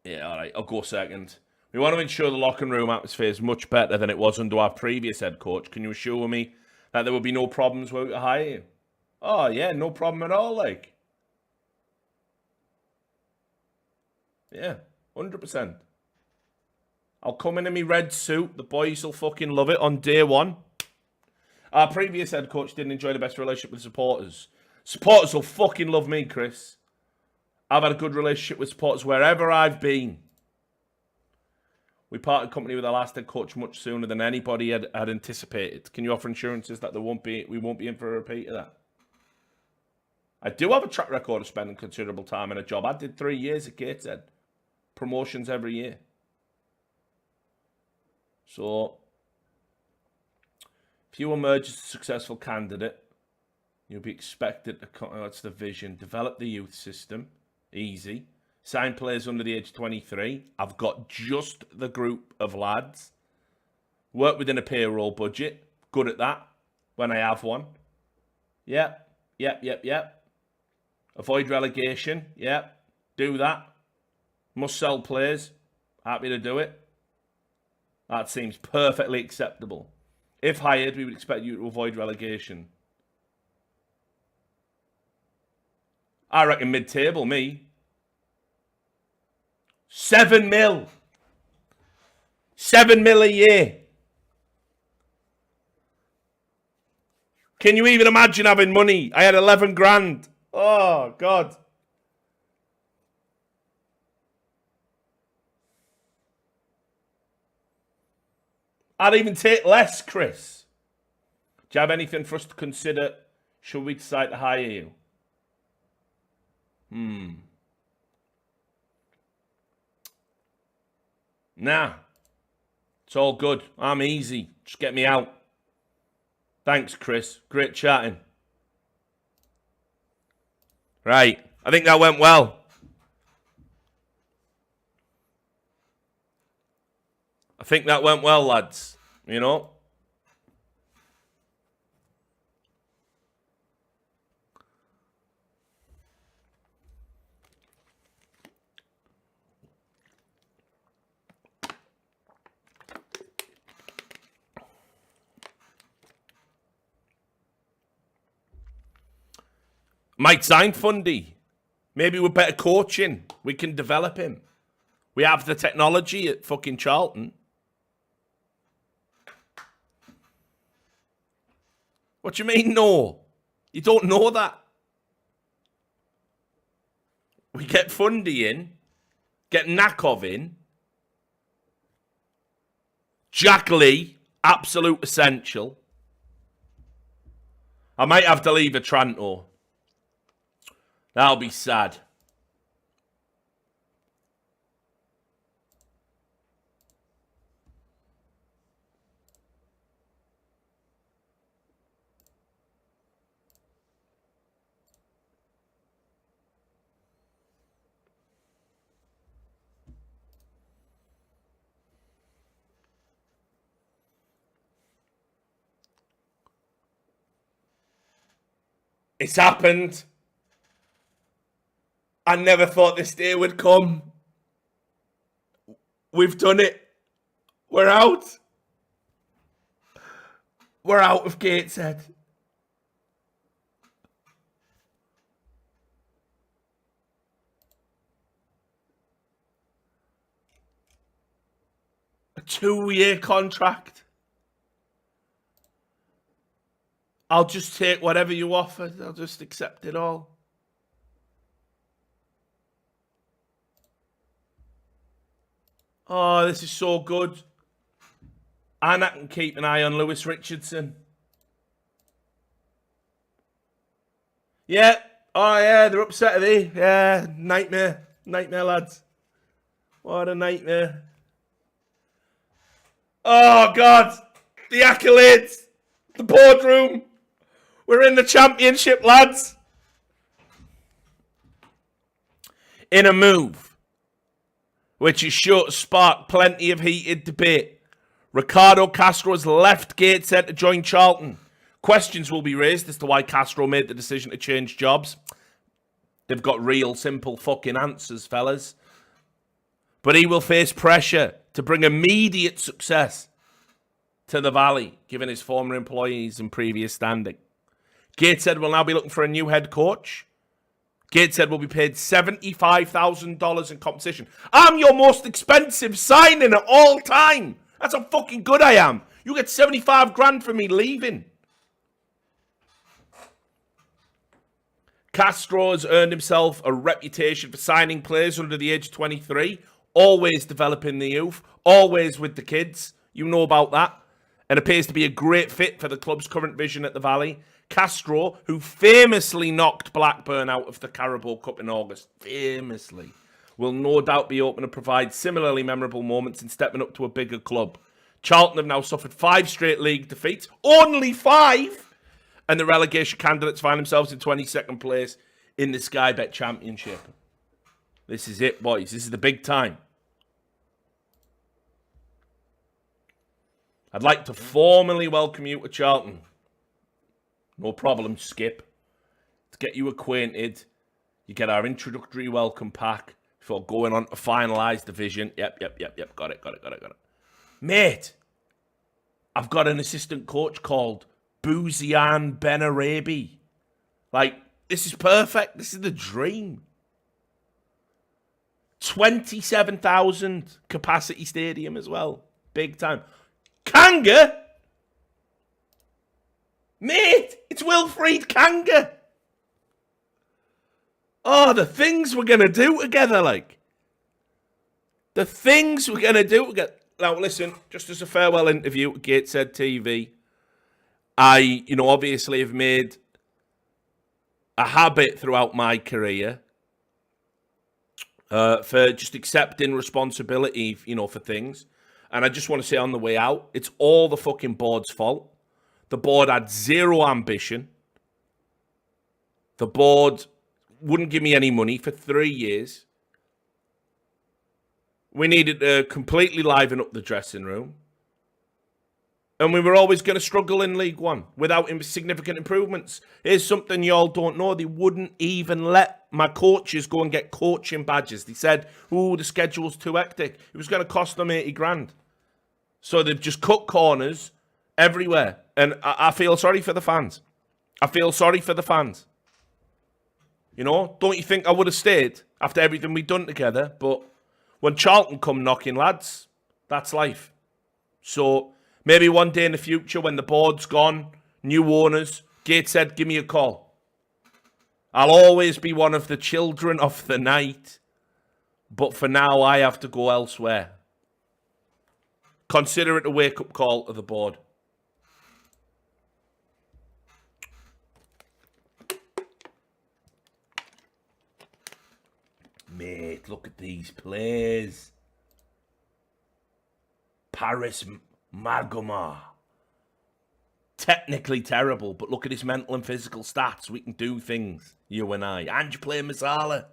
Yeah, all right. I'll go second. We want to ensure the locker room atmosphere is much better than it was under our previous head coach. Can you assure me that there will be no problems where we hire you? Oh, yeah, no problem at all, like. Yeah, 100%. I'll come in my red suit. The boys will fucking love it on day one. Our previous head coach didn't enjoy the best relationship with supporters. Supporters will fucking love me, Chris. I've had a good relationship with supporters wherever I've been. We parted company with our last head coach much sooner than anybody had anticipated. Can you offer assurances that we won't be in for a repeat of that? I do have a track record of spending considerable time in a job. I did 3 years at Gateshead. Promotions every year. So, if you emerge as a successful candidate, you'll be expected to, that's the vision, develop the youth system, easy. Sign players under the age of 23. I've got just the group of lads. Work within a payroll budget. Good at that when I have one. Yep. Avoid relegation. Yep. Do that. Must sell players. Happy to do it. That seems perfectly acceptable. If hired, we would expect you to avoid relegation. I reckon mid-table, me. 7 mil. 7 mil a year. Can you even imagine having money? I had 11 grand. Oh, God. I'd even take less, Chris. Do you have anything for us to consider should we decide to hire you? Nah. It's all good. I'm easy. Just get me out. Thanks, Chris. Great chatting. Right. I think that went well. I think that went well, lads. You know? Might sign Fundy. Maybe with better coaching, we can develop him. We have the technology at fucking Charlton. What do you mean, no? You don't know that. We get Fundy in, get Nakov in, Jack Lee, absolute essential. I might have to leave Otranto. That'll be sad. It's happened. I never thought this day would come. We've done it. We're out. We're out of Gateshead. A 2-year contract. I'll just take whatever you offer. I'll just accept it all. Oh, this is so good. And I can keep an eye on Lewis Richardson. Yeah. Oh, yeah, they're upset, are they? Yeah, nightmare. Nightmare, lads. What a nightmare. Oh, God. The accolades. The boardroom. We're in the championship, lads. In a move which is sure to spark plenty of heated debate, Ricardo Castro has left Gateshead to join Charlton. Questions will be raised as to why Castro made the decision to change jobs. They've got real simple fucking answers, fellas. But he will face pressure to bring immediate success to the Valley, given his former employees and previous standing. Gateshead will now be looking for a new head coach. Gateshead will be paid $75,000 in compensation. I'm your most expensive signing of all time. That's how fucking good I am. You get 75 grand for me leaving. Castro has earned himself a reputation for signing players under the age of 23, always developing the youth, always with the kids. You know about that. And appears to be a great fit for the club's current vision at the Valley. Castro, who famously knocked Blackburn out of the Carabao Cup in August, famously, will no doubt be open to provide similarly memorable moments in stepping up to a bigger club. Charlton have now suffered 5 straight league defeats, only 5, and the relegation candidates find themselves in 22nd place in the Sky Bet Championship. This is it, boys. This is the big time. I'd like to formally welcome you to Charlton. No problem, Skip. To get you acquainted, you get our introductory welcome pack before going on to finalise the vision. Yep. Got it. Mate, I've got an assistant coach called Bouziane Benarabi. Like, this is perfect. This is the dream. 27,000 capacity stadium as well. Big time. Kanga? Mate, it's Wilfried Kanga. Oh, the things we're going to do together, like. The things we're going to do together. Now, listen, just as a farewell interview at Gateshead TV, I, obviously have made a habit throughout my career for just accepting responsibility, for things. And I just want to say on the way out, it's all the fucking board's fault. The board had zero ambition. The board wouldn't give me any money for 3 years. We needed to completely liven up the dressing room. And we were always going to struggle in League One without significant improvements. Here's something you all don't know. They wouldn't even let my coaches go and get coaching badges. They said, the schedule's too hectic. It was going to cost them 80 grand. So they've just cut corners everywhere. And I feel sorry for the fans. Don't you think I would have stayed after everything we'd done together? But when Charlton come knocking, lads, that's life. So maybe one day in the future when the board's gone, new owners, Gateshead, give me a call. I'll always be one of the children of the night. But for now, I have to go elsewhere. Consider it a wake-up call to the board. Mate, look at these players. Paris Margoma. Technically terrible, but look at his mental and physical stats. We can do things, you and I. And you play Masala.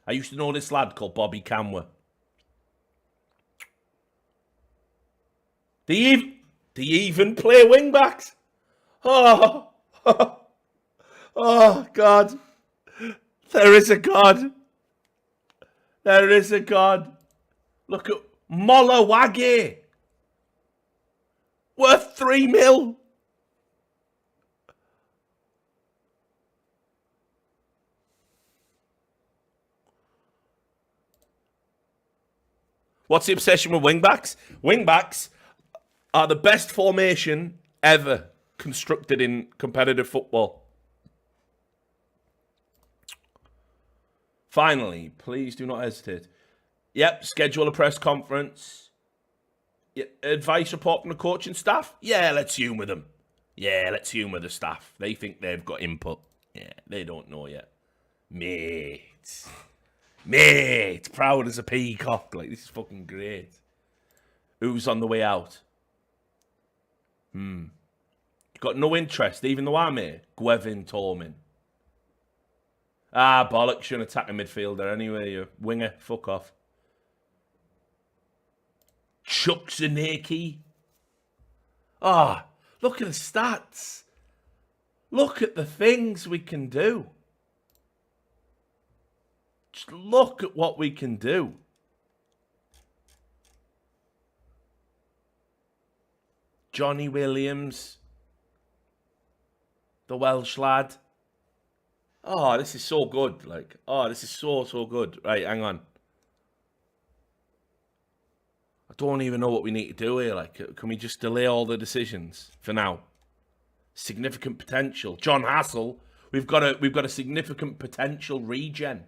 I used to know this lad called Bobby Camwer. They even play wing-backs. Oh, God. There is a God. There is a God. Look at Molawage. Worth 3 mil. What's the obsession with wingbacks? Wingbacks are the best formation ever constructed in competitive football. Finally, please do not hesitate. Yep, schedule a press conference. Yeah, advice report from the coaching staff? Yeah, let's humour them. Yeah, let's humour the staff. They think they've got input. Yeah, they don't know yet. Mate. Mate. Proud as a peacock. Like, this is fucking great. Who's on the way out? Got no interest, even though I'm here. Gwevin Tormin. Ah, bollocks. You're an attacking midfielder anyway. You winger. Fuck off. Chuck Zaneki. Ah, look at the stats. Look at the things we can do. Just look at what we can do. Johnny Williams. The Welsh lad. Oh, this is so good. Like, oh, this is so good. Right, hang on. I don't even know what we need to do here. Like, can we just delay all the decisions for now? Significant potential. John Hassel. We've got a significant potential regen.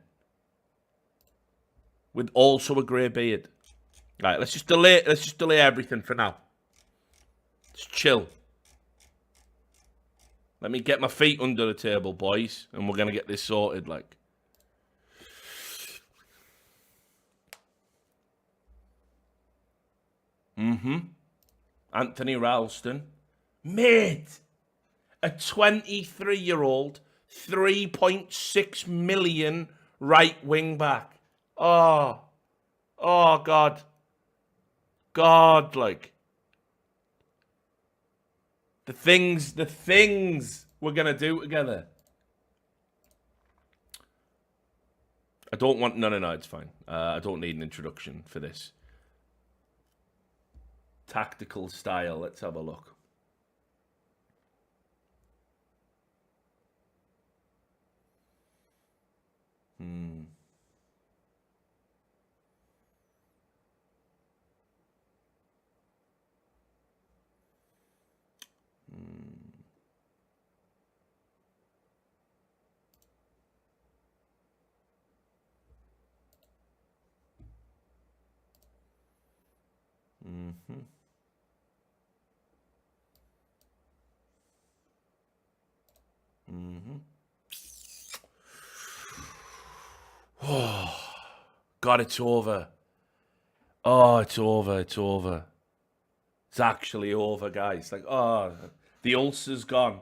With also a grey beard. Right, let's just delay everything for now. Just chill. Let me get my feet under the table, boys, and we're gonna get this sorted, like. Anthony Ralston. Mate! A 23-year-old, 3.6 million right wing back. Oh, God. God, like. The things we're going to do together. I don't want, no, it's fine. I don't need an introduction for this. Tactical style, let's have a look. God, it's over. Oh, it's over. It's actually over, guys. Like, oh, the ulcer's gone.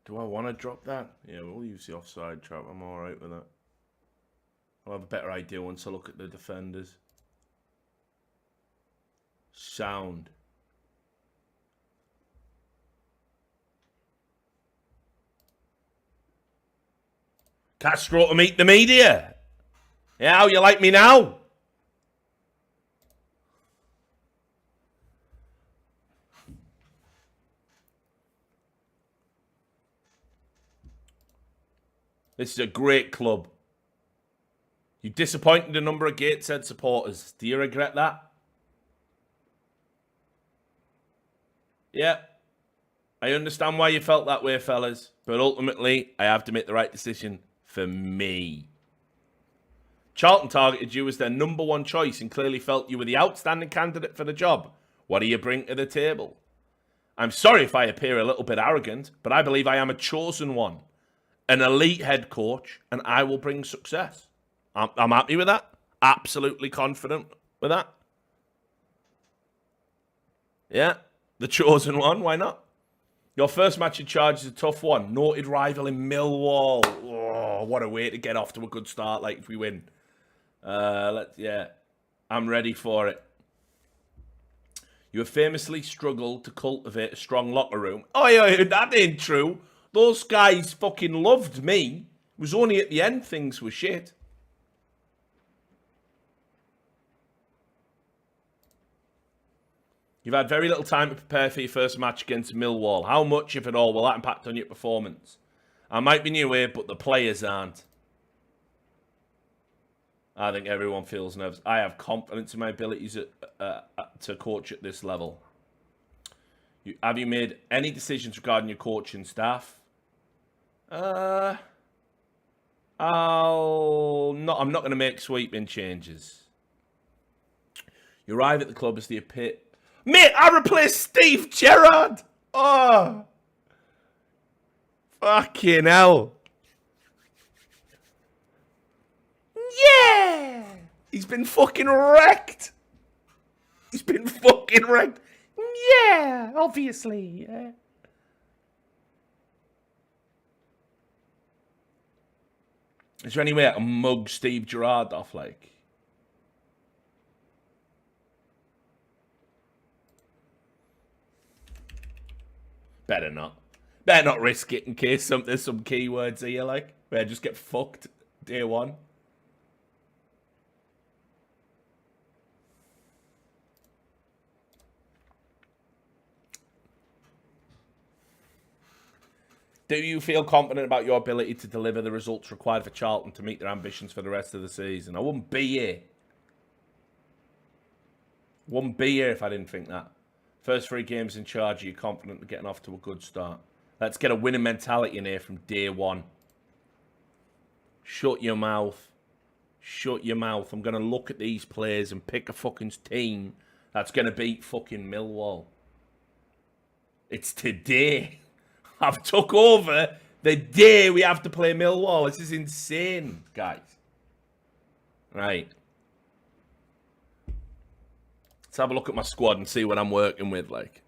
Do I want to drop that? Yeah, we'll use the offside trap. I'm all right with that. I'll have a better idea once I look at the defenders. Sound. Castro to meet the media. Yeah, how you like me now? This is a great club. You disappointed a number of Gateshead supporters. Do you regret that? Yeah. I understand why you felt that way, fellas. But ultimately, I have to make the right decision for me. Charlton targeted you as their number one choice and clearly felt you were the outstanding candidate for the job. What do you bring to the table? I'm sorry if I appear a little bit arrogant, but I believe I am a chosen one, an elite head coach, and I will bring success. I'm happy with that. Absolutely confident with that. Yeah, the chosen one. Why not? Your first match in charge is a tough one. Noted rival in Millwall. Oh, what a way to get off to a good start. Like if we win. I'm ready for it. You have famously struggled to cultivate a strong locker room. Oh, yeah, that ain't true. Those guys fucking loved me. It was only at the end things were shit. You've had very little time to prepare for your first match against Millwall. How much, if at all, will that impact on your performance? I might be new here, but the players aren't. I think everyone feels nervous. I have confidence in my abilities to coach at this level. Have you made any decisions regarding your coaching staff? I'm not going to make sweeping changes. You arrive at the club as the Mate, I replaced Steve Gerrard. Oh, fucking hell. Yeah! He's been fucking wrecked. Yeah, obviously. Yeah. Is there any way I can mug Steve Gerrard off, like? Better not. Better not risk it in case there's some keywords here, like, where I just get fucked day one. Do you feel confident about your ability to deliver the results required for Charlton to meet their ambitions for the rest of the season? I wouldn't be here. Wouldn't be here if I didn't think that. First 3 games in charge, are you confident of getting off to a good start? Let's get a winning mentality in here from day one. Shut your mouth. Shut your mouth. I'm going to look at these players and pick a fucking team that's going to beat fucking Millwall. It's today. I've took over the day we have to play Millwall. This is insane, guys. Right. Let's have a look at my squad and see what I'm working with, like.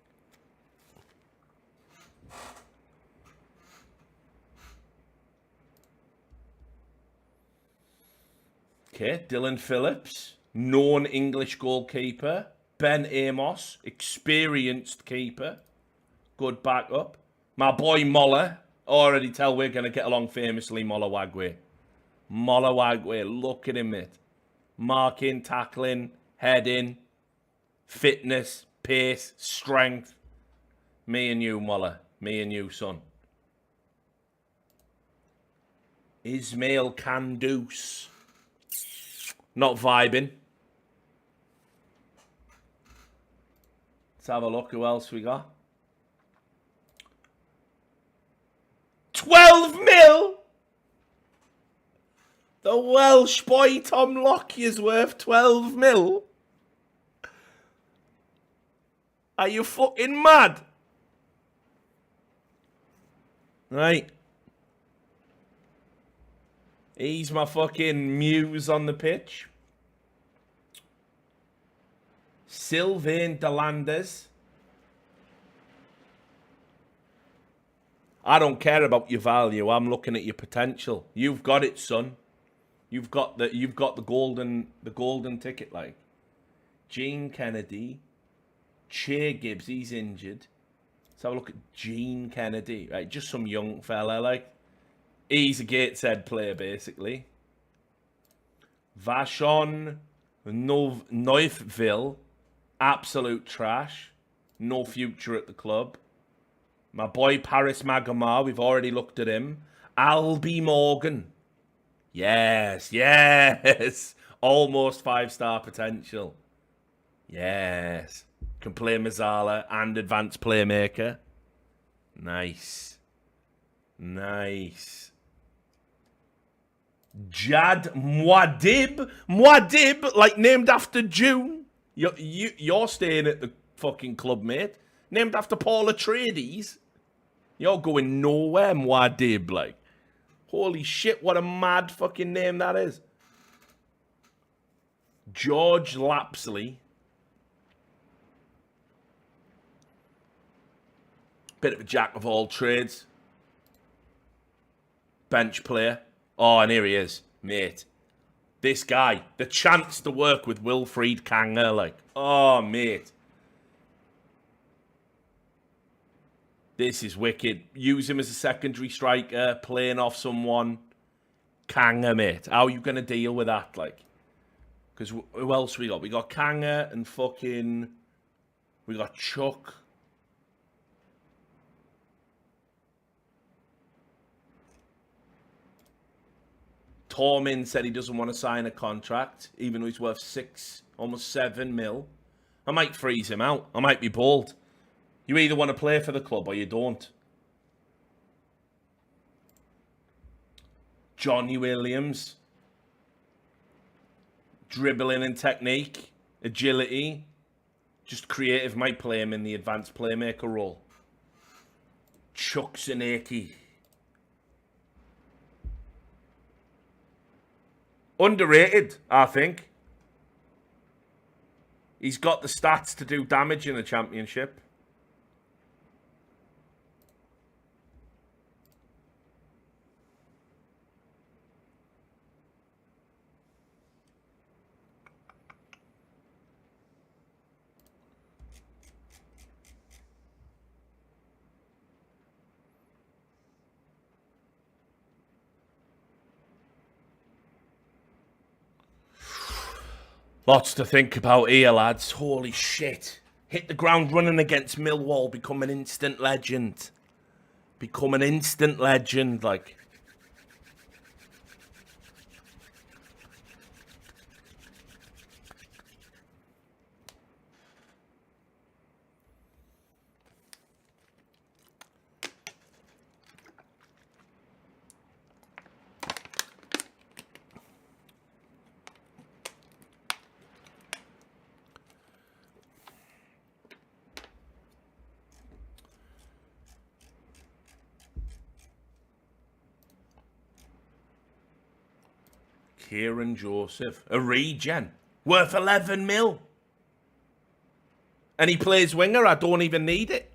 Okay, Dylan Phillips, known English goalkeeper. Ben Amos, experienced keeper. Good backup. My boy Moller. Already tell we're going to get along famously, Moller Wagwe. Moller Wagwe, look at him, mate. Marking, tackling, heading, fitness, pace, strength. Me and you, Moller. Me and you, son. Ismail Kandus. Not vibing. Let's have a look. Who else we got? 12 mil? The Welsh boy Tom Lockyer's worth 12 mil? Are you fucking mad? Right. He's my fucking muse on the pitch. Sylvain Delanders. I don't care about your value. I'm looking at your potential. You've got it, son. You've got the golden ticket, like. Gene Kennedy. Che Gibbs, he's injured. Let's have a look at Gene Kennedy. Right, just some young fella, like. He's a Gateshead player, basically. Vachon Neufville. Absolute trash. No future at the club. My boy Paris Magamar, we've already looked at him. Albie Morgan. Yes, yes. Almost 5-star potential. Yes. Can play Mazzala and advanced playmaker. Nice. Nice. Jad Muad'Dib. Muad'Dib, like named after June. You're staying at the fucking club, mate. Named after Paul Atreides. You're going nowhere, Muad'Dib, like. Holy shit, what a mad fucking name that is. George Lapsley. Bit of a jack of all trades. Bench player. Oh, and here he is, mate. This guy, the chance to work with Wilfried Kanger, like, oh, mate. This is wicked. Use him as a secondary striker, playing off someone. Kanger, mate. How are you going to deal with that, like? Because who else we got? We got Kanger and fucking... We got Chuck. Tormin said he doesn't want to sign a contract, even though he's worth 6, almost 7 mil. I might freeze him out. I might be bold. You either want to play for the club or you don't. Johnny Williams. Dribbling and technique. Agility. Just creative. Might play him in the advanced playmaker role. Chuck Zanaki. Underrated, I think. He's got the stats to do damage in the championship. Lots to think about here, lads. Holy shit. Hit the ground running against Millwall. Become an instant legend. Become an instant legend, like. Kieran Joseph, a regen, worth 11 mil. And he plays winger, I don't even need it.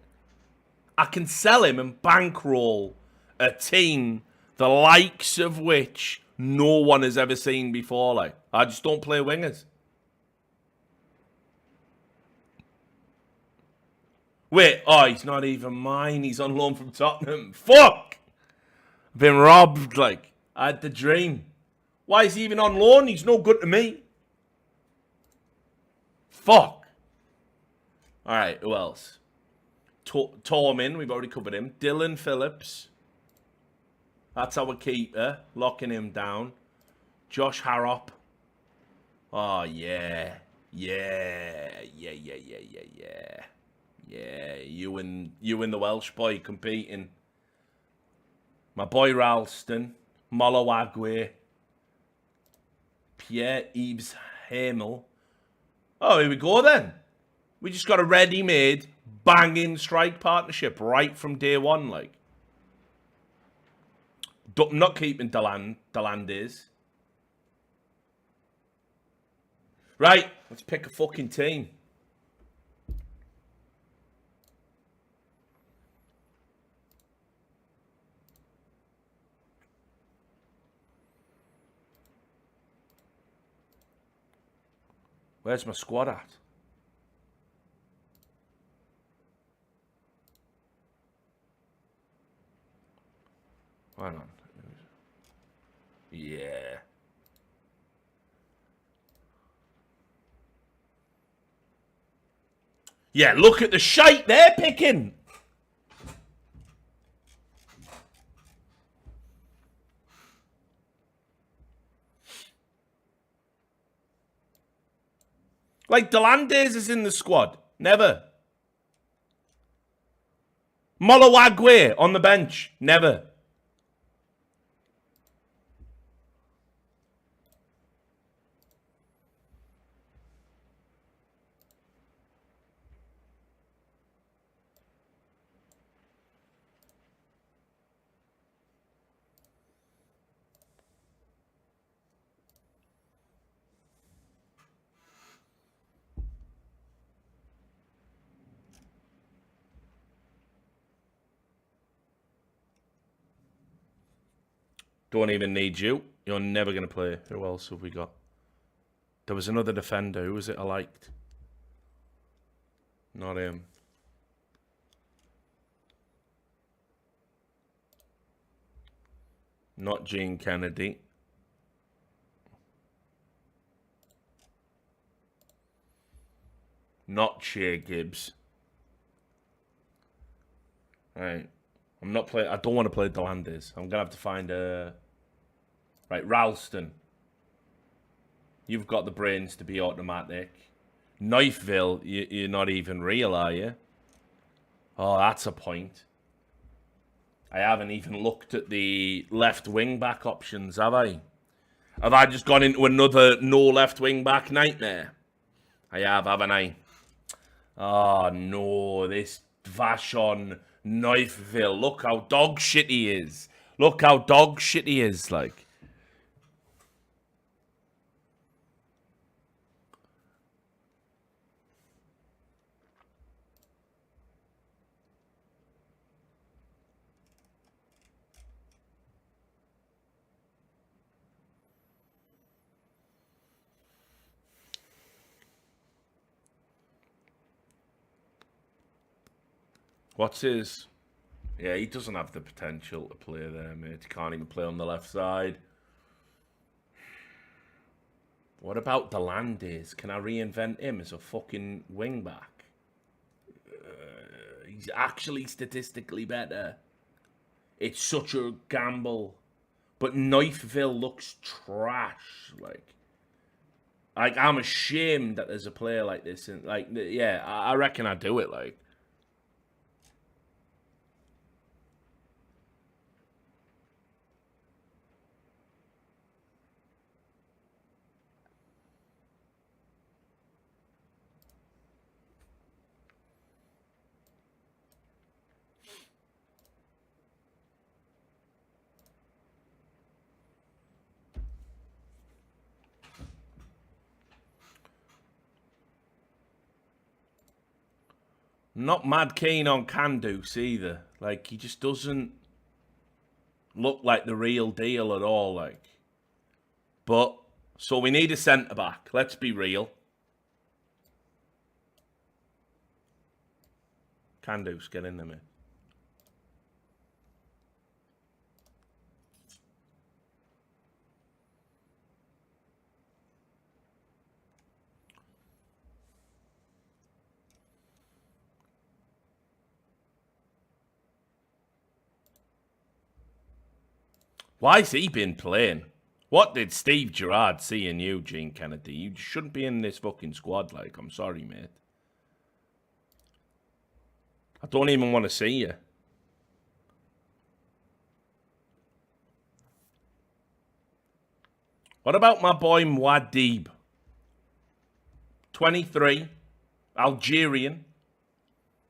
I can sell him and bankroll a team the likes of which no one has ever seen before. Like, I just don't play wingers. Wait, oh, he's not even mine. He's on loan from Tottenham. Fuck! I've been robbed, like, I had the dream. Why is he even on loan? He's no good to me. Fuck. All right, who else? Tormin, we've already covered him. Dylan Phillips. That's our keeper. Locking him down. Josh Harrop. Oh, yeah. Yeah. Yeah, you and the Welsh boy competing. My boy Ralston. Molo Agwe. Pierre-Yves Hamel. Oh, here we go then. We just got a ready-made, banging strike partnership right from day one, like. I'm not keeping Delandes. Right, let's pick a fucking team. Where's my squad at? Hang on. Yeah. Yeah, look at the shite they're picking. Like, Delandes is in the squad. Never. Molawagwe on the bench. Never. Don't even need you. You're never going to play. Who else have we got? There was another defender. Who was it I liked? Not him. Not Gene Kennedy. Not Shea Gibbs. Right. I'm not playing. I don't want to play Delandes. I'm gonna have to find a. Right, Ralston. You've got the brains to be automatic. Knifeville, you're not even real, are you? Oh, that's a point. I haven't even looked at the left wing back options, have I? Have I just gone into another no left wing back nightmare? I have, haven't I? Oh no, this Vashon Knifeville. Look how dog shit he is. Look how dog shit he is, like. What's his? Yeah, he doesn't have the potential to play there, mate. He can't even play on the left side. What about Delandes? Can I reinvent him as a fucking wing back? He's actually statistically better. It's such a gamble. But Knifeville looks trash. Like I'm ashamed that there's a player like this. And like, yeah, I reckon I'd do it. Like. Not mad keen on Kandus either. Like, he just doesn't look like the real deal at all. Like, but so we need a centre back. Let's be real. Kandus, get in there, mate. Why's he been playing? What did Steve Gerrard see in you, Gene Kennedy? You shouldn't be in this fucking squad, like. I'm sorry, mate. I don't even want to see you. What about my boy Mwadib? 23. Algerian.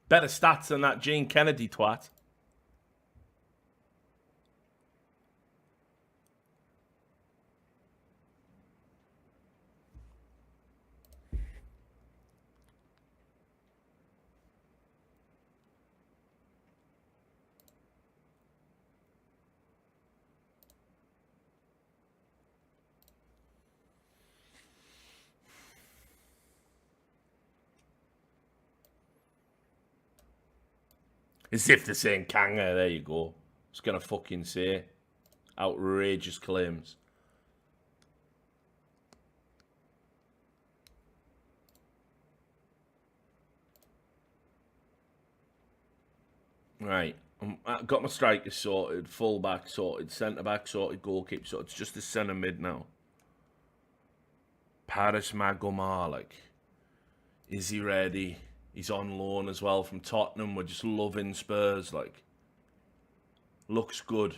Better stats than that Gene Kennedy twat. As if they're saying Kanga, there you go. I was going to fucking say. Outrageous claims. Right. I've got my strikers sorted, full back sorted, centre back sorted, goalkeeper sorted. It's just the centre mid now. Paris Magomar, like. Is he ready? He's on loan as well from Tottenham. We're just loving Spurs. Like, looks good.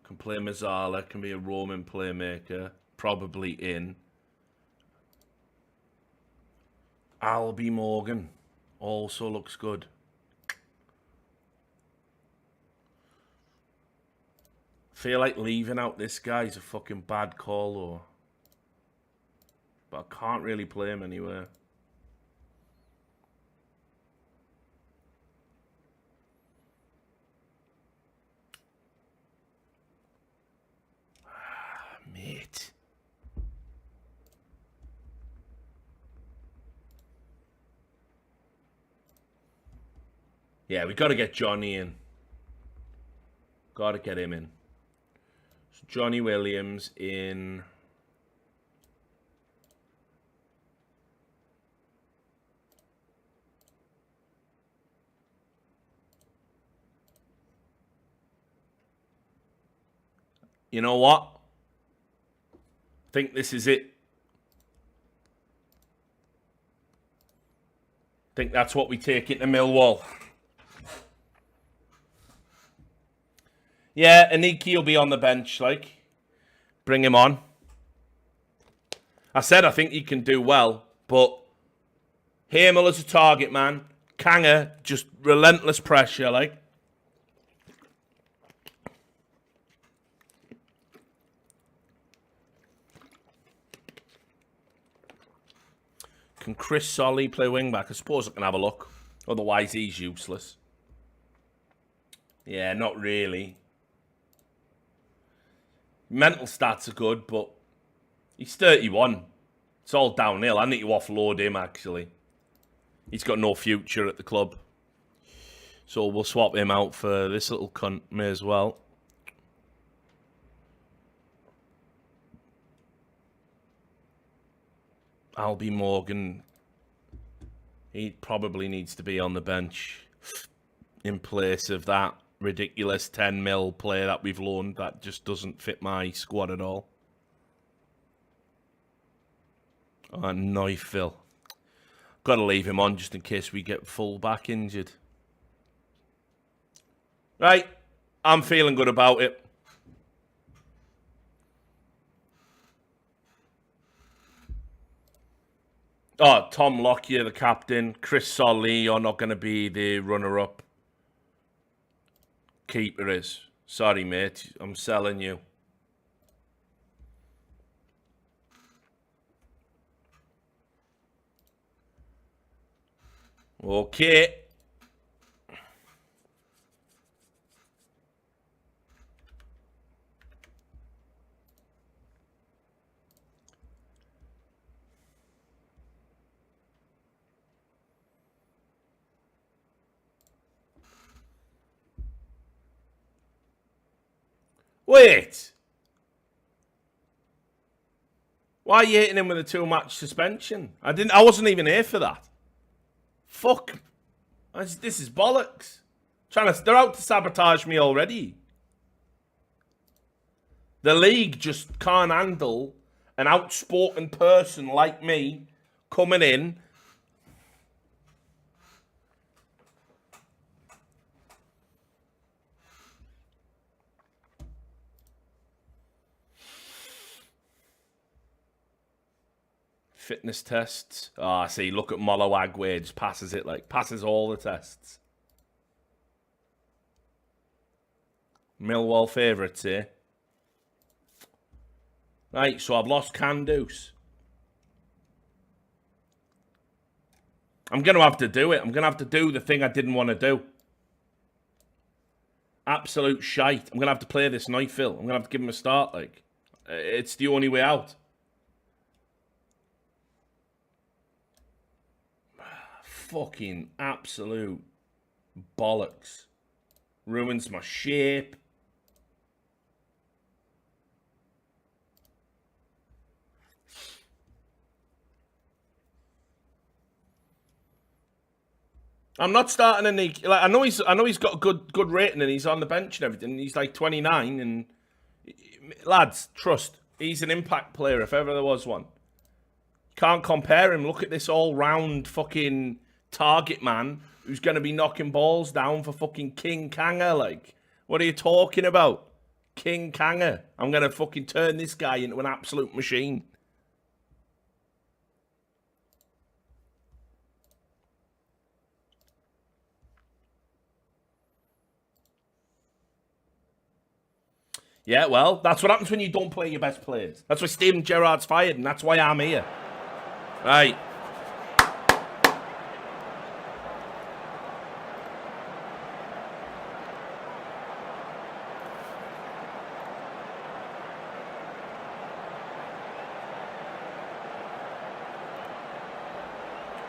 Can play Mazzala. Can be a Roman playmaker. Probably in. Albie Morgan also looks good. Feel like leaving out this guy's a fucking bad call, though. But I can't really play him anywhere. Mate. Yeah, we got to get Johnny in. Got to get him in. So Johnny Williams in. You know what? I think this is it. I think that's what we take into Millwall. Yeah, Aniki will be on the bench, like. Bring him on. I said I think he can do well, but Hamel as a target man. Kanga, just relentless pressure, like. Can Chris Solly play wing-back? I suppose I can have a look. Otherwise, he's useless. Yeah, not really. Mental stats are good, but he's 31. It's all downhill. I need to offload him, actually. He's got no future at the club. So we'll swap him out for this little cunt. May as well. Albie Morgan. He probably needs to be on the bench in place of that ridiculous 10 mil player that we've loaned that just doesn't fit my squad at all. Oh, Neufville. Got to leave him on just in case we get full back injured. Right. I'm feeling good about it. Oh, Tom Lockyer, the captain. Chris Solly, you're not going to be the runner-up. Keeper is. Sorry, mate. I'm selling you. Okay. Wait. Why are you hitting him with a 2-match suspension? I wasn't even here for that. Fuck. This is bollocks. They're out to sabotage me already. The league just can't handle an outspoken person like me coming in. Fitness tests. Ah, see, look at Molowag where just passes it, like, passes all the tests. Millwall favourites here. Right, so I've lost Kandus. I'm going to have to do it. I'm going to have to do the thing I didn't want to do. Absolute shite. I'm going to have to play this Neufville. I'm going to have to give him a start, like. It's the only way out. Fucking absolute bollocks. Ruins my shape. I'm not starting a Nick. Like I know he's got a good rating and he's on the bench and everything. He's like 29 and lads, trust. He's an impact player if ever there was one. Can't compare him. Look at this all-round fucking target man who's going to be knocking balls down for fucking King Kanga. Like, what are you talking about? King Kanga. I'm going to fucking turn this guy into an absolute machine. Yeah, well, that's what happens when you don't play your best players. That's why Steven Gerrard's fired, and that's why I'm here. Right.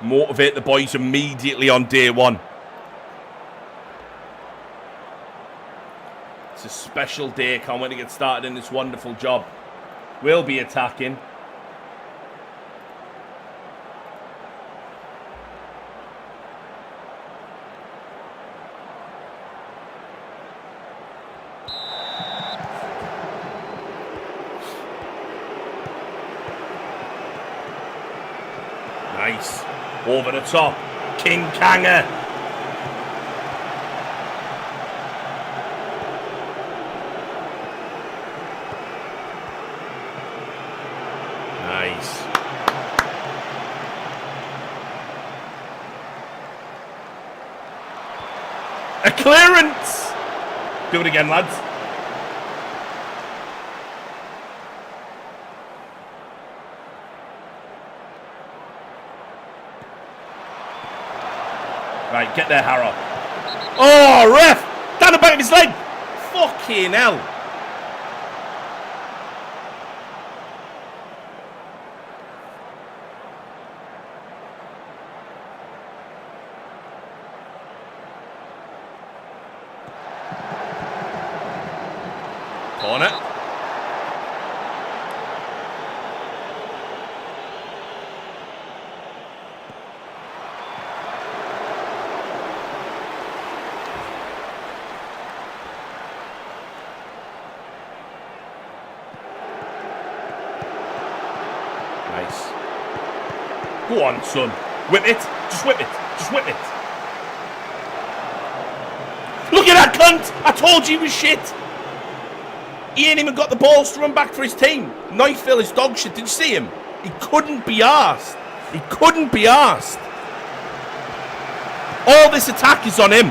Motivate the boys immediately on day one. It's a special day. Can't wait to get started in this wonderful job. We'll be attacking. Nice. Over the top. King Kanga. Nice. A clearance. Do it again, lads. Right, get there, Harrow. Oh, ref! Down the back of his leg! Fucking hell. Corner. Nice. Go on, son. Whip it. Just whip it. Just whip it. Look at that cunt! I told you he was shit. He ain't even got the balls to run back for his team. Neufville is dog shit. Did you see him? He couldn't be arsed. He couldn't be arsed. All this attack is on him.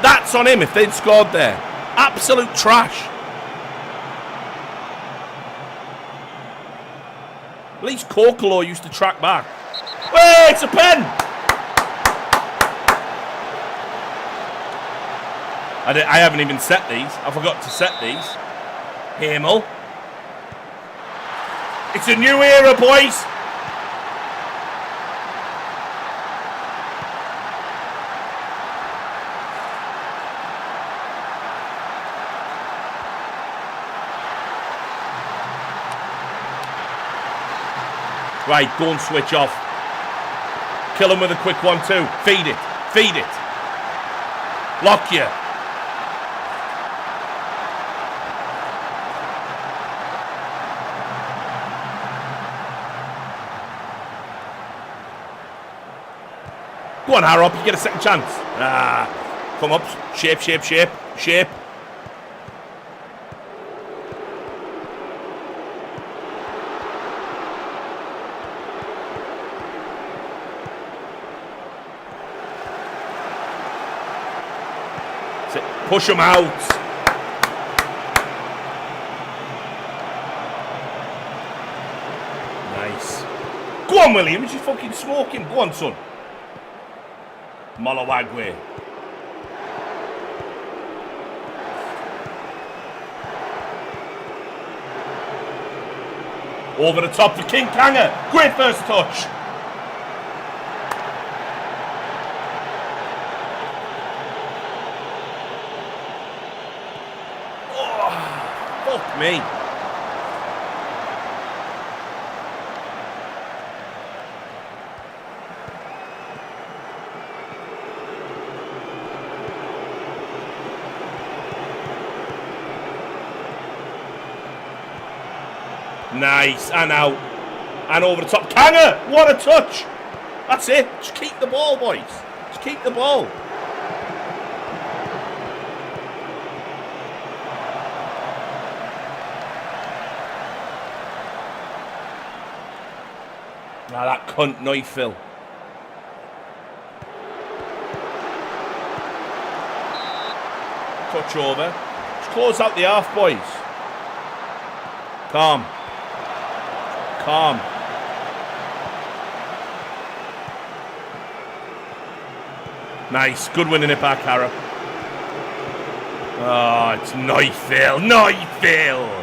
That's on him if they'd scored there. Absolute trash. At least Corkolo used to track back. Hey, it's a pen! I haven't even set these. I forgot to set these. Hamel. It's a new era, boys. Right, go and switch off. Kill him with a quick 1-2. Feed it. Feed it. Lock you. Go on, Harrop. You get a second chance. Ah. Come up. Shape, shape, shape. Shape. Push him out. Nice. Go on, Williams. You fucking smoke him. Go on, son. Molawagwe. Over the top for King Kanga. Great first touch. Fuck me. Nice, and out. And over the top. Kanga! What a touch! That's it. Just keep the ball, boys. Just keep the ball. Now that cunt Neufville. Touch over. Just close out the half, boys. Calm. Calm. Nice. Good winning it back, Harrop. Oh, it's Neufville. Neufville.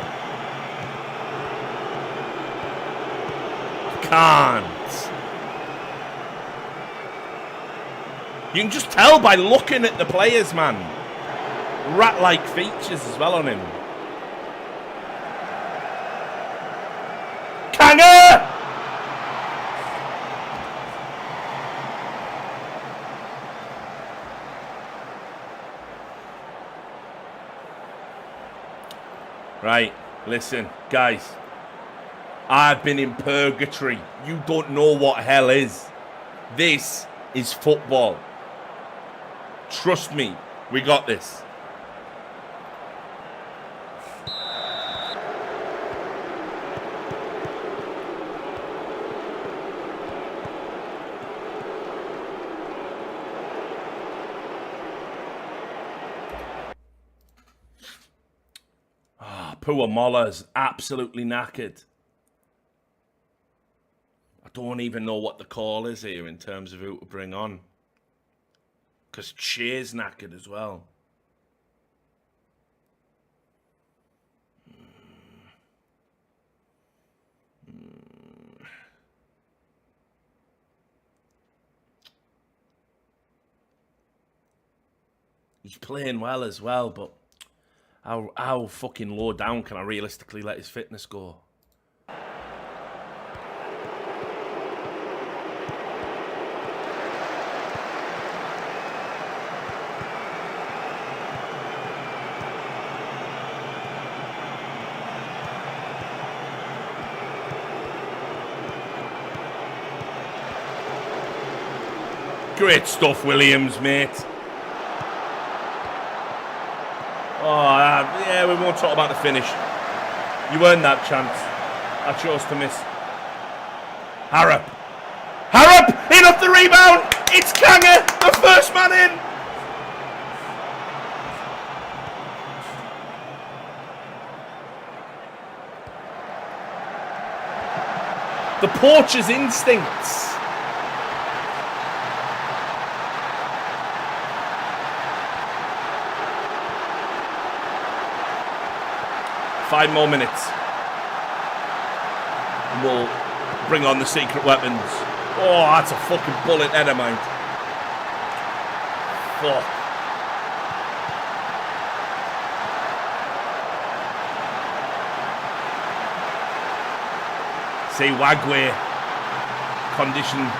Can't. You can just tell by looking at the players, man. Rat-like features as well on him. Kanga! Right, listen, guys. I've been in purgatory. You don't know what hell is. This is football. Trust me, we got this. Poor Moller's absolutely knackered. I don't even know what the call is here in terms of who to bring on. Because Cheer's knackered as well. He's playing well as well, but how fucking low down can I realistically let his fitness go? Great stuff, Williams, mate. Oh, yeah, we won't talk about the finish. You earned that chance. I chose to miss. Harrop. Harrop! In off the rebound! It's Kanga, the first man in! The poacher's instincts. Five more minutes. And we'll bring on the secret weapons. Oh, that's a fucking bullet head of mine. Fuck. See, Wagwe. Condition.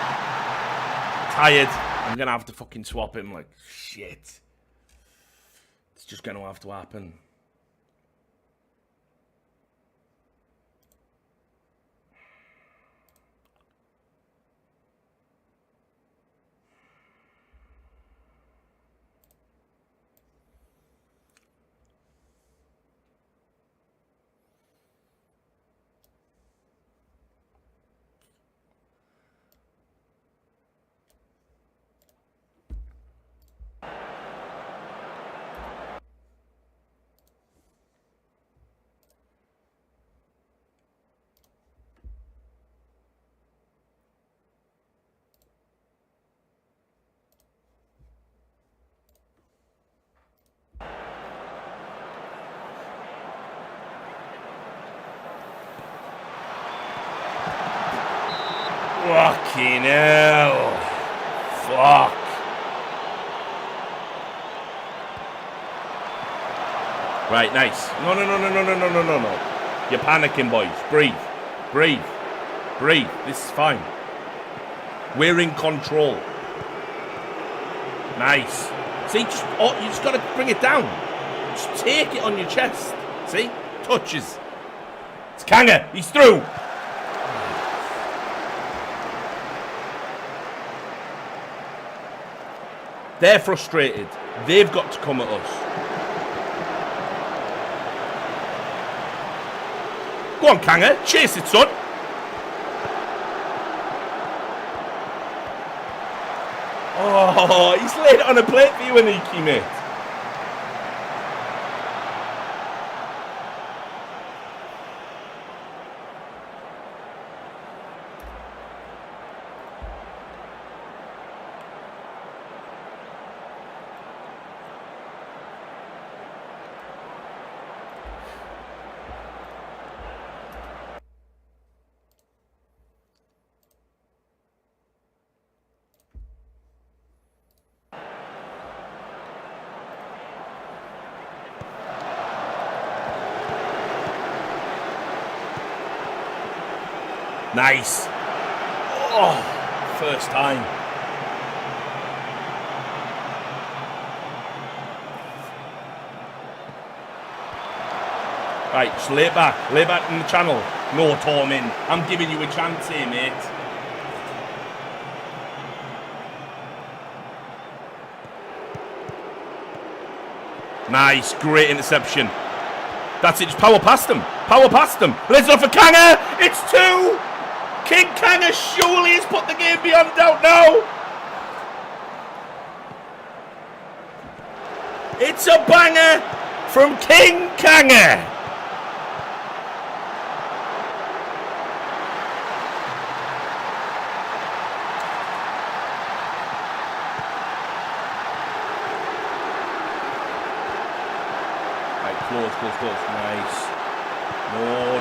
Tired. I'm going to have to fucking swap him. Like, shit. It's just going to have to happen. Fucking hell. Fuck. Right, nice. No. You're panicking, boys. Breathe. This is fine. We're in control. Nice. See, you just got to bring it down. Just take it on your chest. See? Touches. It's Kanga. He's through. They're frustrated. They've got to come at us. Go on, Kanga. Chase it, son. Oh, he's laid it on a plate for you, Aniki, mate. Nice. Oh, first time. Right, just lay it back. Lay it back in the channel. No, Tormin. I'm giving you a chance here, mate. Nice, great interception. That's it, just power past them. Power past them. Let's go for Kanga. It's 2. King Kanga surely has put the game beyond doubt now. It's a banger from King Kanga. Right, close. Nice. No.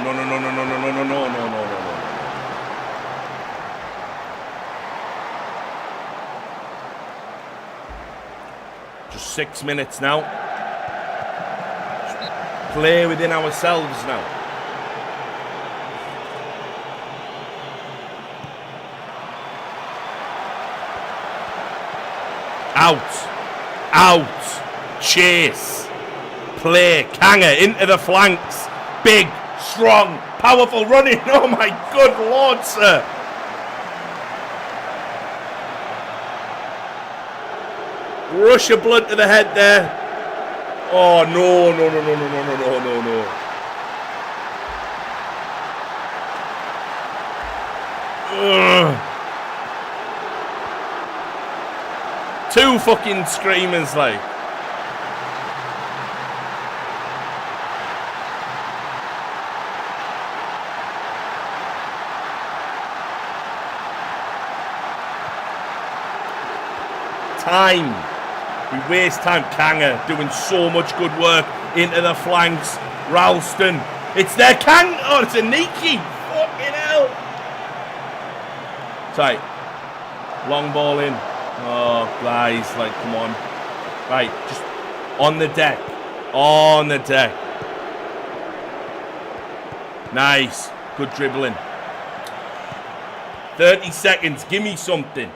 Just 6 minutes now. Just play within ourselves now. Out. Chase. Play. Kanga into the flanks. Big, strong, powerful running. Oh my good lord, sir. Rush of blood to the head there. Oh, no. Ugh. 2 fucking screamers, like. Time. We waste time. Kanga doing so much good work into the flanks. Ralston. It's their Kang. Oh, it's a Niki. Fucking hell. Tight. Long ball in. Oh, guys, like, come on. Right, just on the deck. On the deck. Nice. Good dribbling. 30 seconds. Give me something.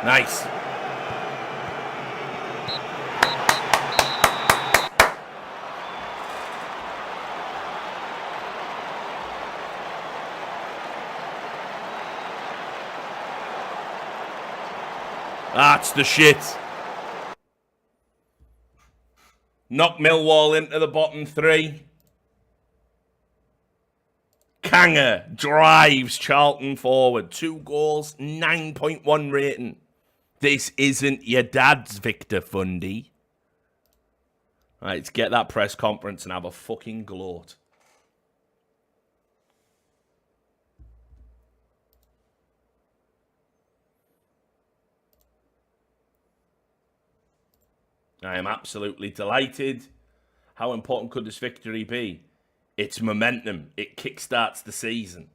Nice. That's the shit. Knock Millwall into the bottom 3. Kanga drives Charlton forward. 2 goals, 9.1 rating. This isn't your dad's Victor Fundy. Right, let's get that press conference and have a fucking gloat. I am absolutely delighted. How important could this victory be? It's momentum. It kickstarts the season.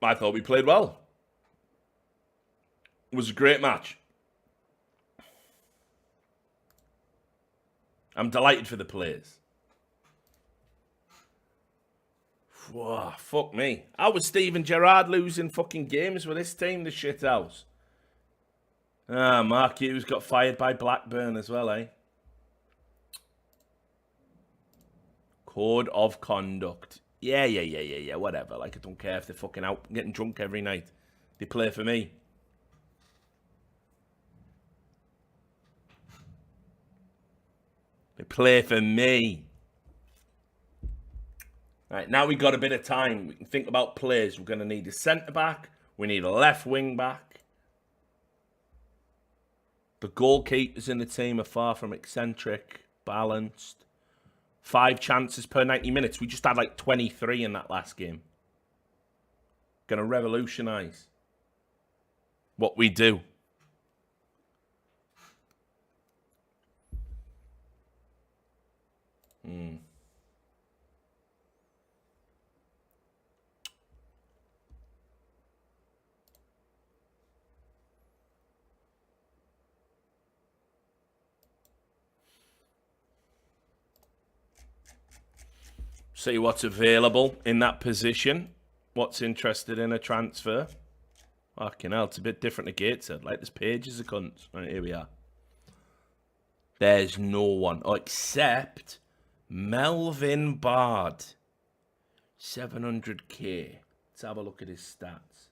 I thought we played well. It was a great match. I'm delighted for the players. Whoa, fuck me. How was Steven Gerrard losing fucking games with this team, the shit house? Ah, Mark Hughes got fired by Blackburn as well, eh? Code of conduct. Yeah, whatever. Like, I don't care if they're fucking out getting drunk every night. They play for me. They play for me. Right, now we've got a bit of time. We can think about players. We're going to need a centre-back. We need a left wing-back. The goalkeepers in the team are far from eccentric, balanced. 5 chances per 90 minutes. We just had like 23 in that last game. Going to revolutionise what we do. See what's available in that position. What's interested in a transfer. Fucking hell, it's a bit different to Gateshead. Like, there's pages of cunts. Right, here we are. There's no one. Oh, except Melvin Bard. 700k. Let's have a look at his stats.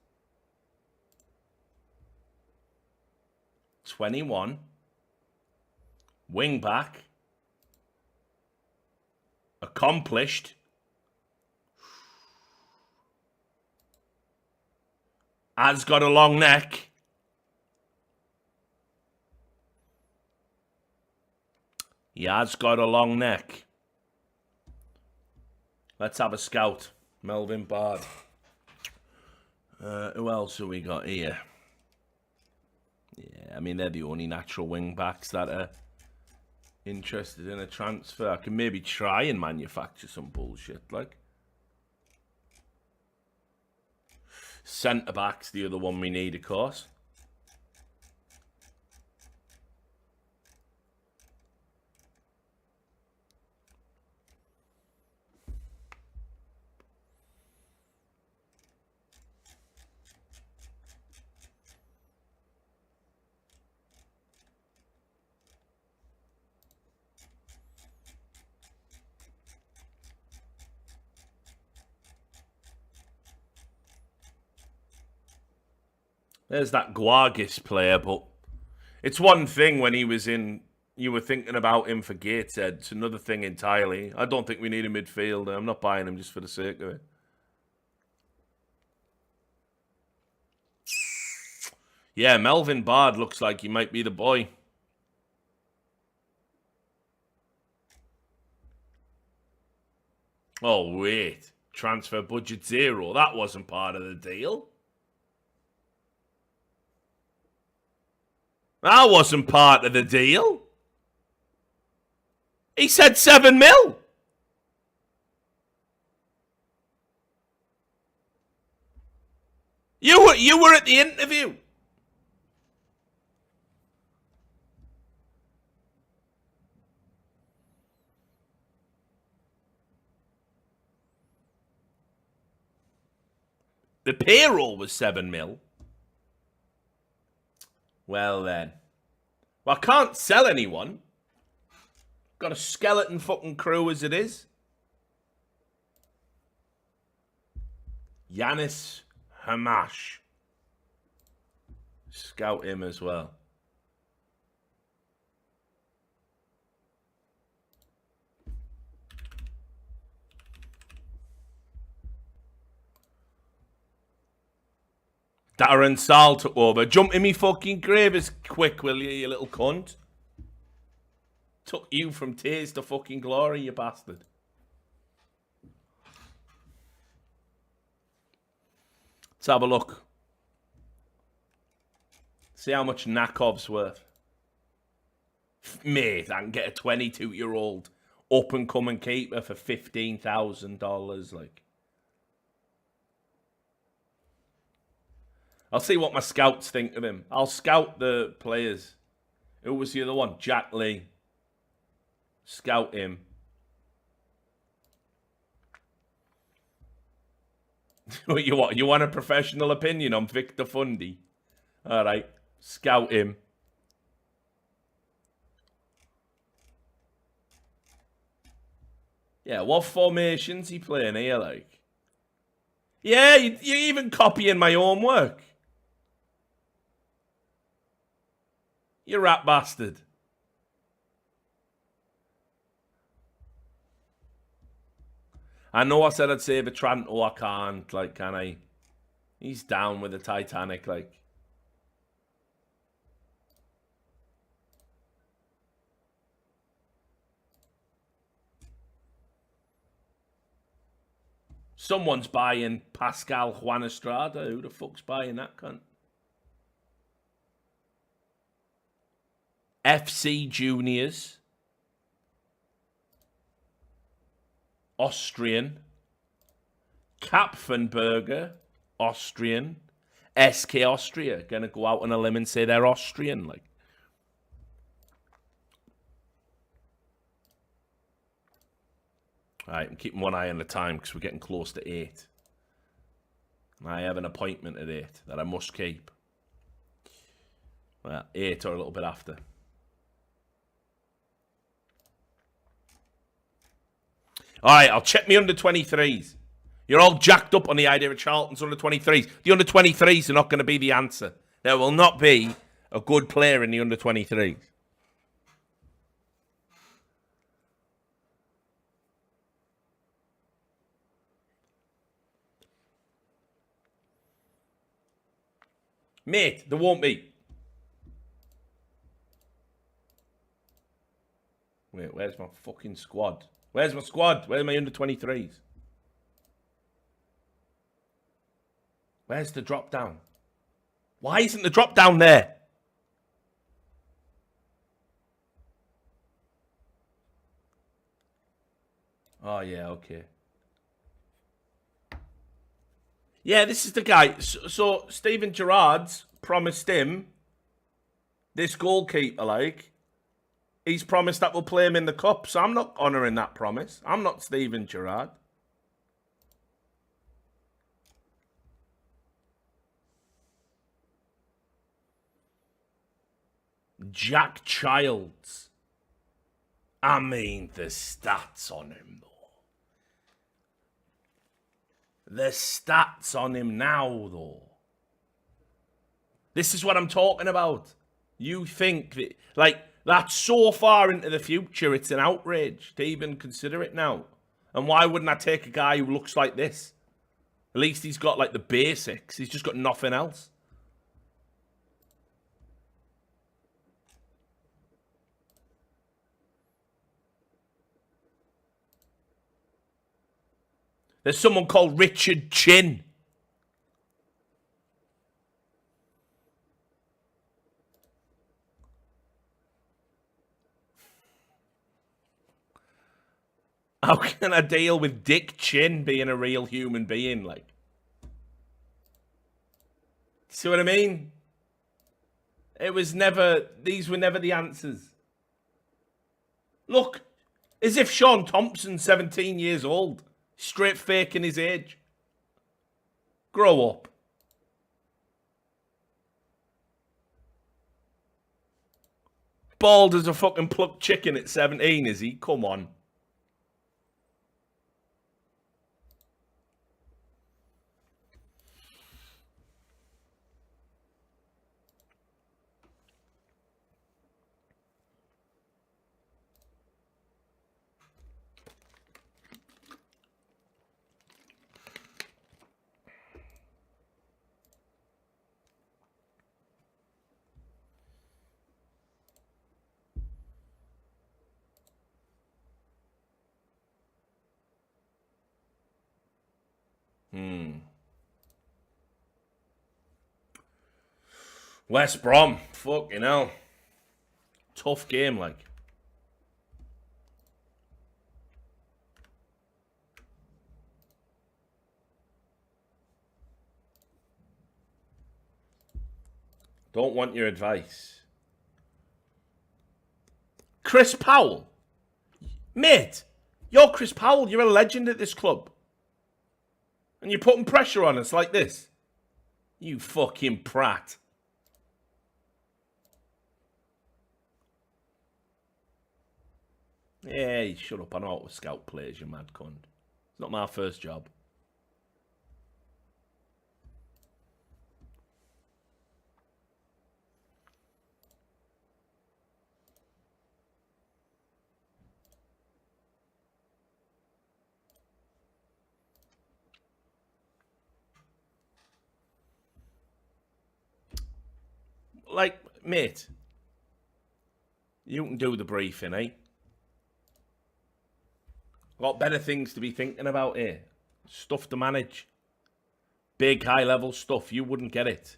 21. Wing back. Accomplished. Has got a long neck. He has got a long neck. Let's have a scout. Melvin Bard. Who else have we got here? Yeah, I mean, they're the only natural wing backs that are interested in a transfer. I can maybe try and manufacture some bullshit, like. Centre-back's the other one we need, of course. There's that Guargis player, but it's one thing when he was in, you were thinking about him for Gateshead. It's another thing entirely. I don't think we need a midfielder. I'm not buying him just for the sake of it. Yeah, Melvin Bard looks like he might be the boy. Oh, wait. Transfer budget 0. That wasn't part of the deal. That wasn't part of the deal. He said 7 mil. You were at the interview. The payroll was 7 mil. Well then. Well, I can't sell anyone. Got a skeleton fucking crew as it is. Yanis Hamash. Scout him as well. Darren Sal took over. Jump in me fucking grave as quick, will you little cunt? Took you from tears to fucking glory, you bastard. Let's have a look. See how much Nakov's worth. Mate, I can get a 22-year-old up-and-coming keeper for $15,000, like. I'll see what my scouts think of him. I'll scout the players. Who was the other one? Jack Lee. Scout him. You what? You want a professional opinion on Victor Fundy? All right, scout him. Yeah, what formations he playing here, like? Yeah, you're even copying my homework. You rat bastard. I know I said I'd save a Tranto, I can't, like, can I? He's down with the Titanic, like. Someone's buying Pascal Juan Estrada. Who the fuck's buying that cunt? FC Juniors. Austrian. Kapfenberger. Austrian. SK Austria. Gonna go out on a limb and say they're Austrian, like. All right, I'm keeping one eye on the time because we're getting close to 8. I have an appointment at 8 that I must keep. Well, 8 or a little bit after. All right, I'll check me under 23s. You're all jacked up on the idea of Charlton's under 23s. The under 23s are not going to be the answer. There will not be a good player in the under 23s. Mate, there won't be. Wait, where's my fucking squad? Where's my squad? Where's my under 23s? Where's the drop down? Why isn't the drop down there? Oh, yeah, okay. Yeah, this is the guy. So Steven Gerrard's promised him this goalkeeper, like. He's promised that we'll play him in the cup, so I'm not honouring that promise. I'm not Steven Gerrard. Jack Childs. I mean, the stats on him, though. The stats on him now, though. This is what I'm talking about. You think that, like, that's so far into the future, it's an outrage to even consider it now. And why wouldn't I take a guy who looks like this? At least he's got, like, the basics. He's just got nothing else. There's someone called Richard Chin. How can I deal with Dick Chin being a real human being, like? See what I mean? It was never, these were never the answers. Look, as if Sean Thompson's 17 years old. Straight faking his age. Grow up. Bald as a fucking plucked chicken at 17, is he? Come on. West Brom. Fucking hell. Tough game, like. Don't want your advice. Chris Powell. Mate, you're Chris Powell. You're a legend at this club. And you're putting pressure on us like this. You fucking prat. Yeah, shut up. I know what scout players, you mad cunt. It's not my first job. Like, mate, you can do the briefing, eh? Got better things to be thinking about here. Stuff to manage. Big, high-level stuff. You wouldn't get it.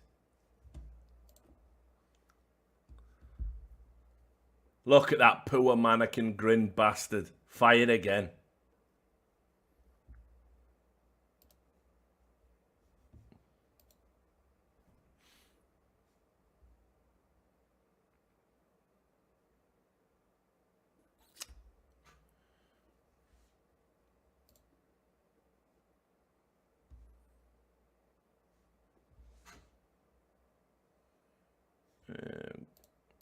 Look at that poor mannequin grin bastard. Fired again.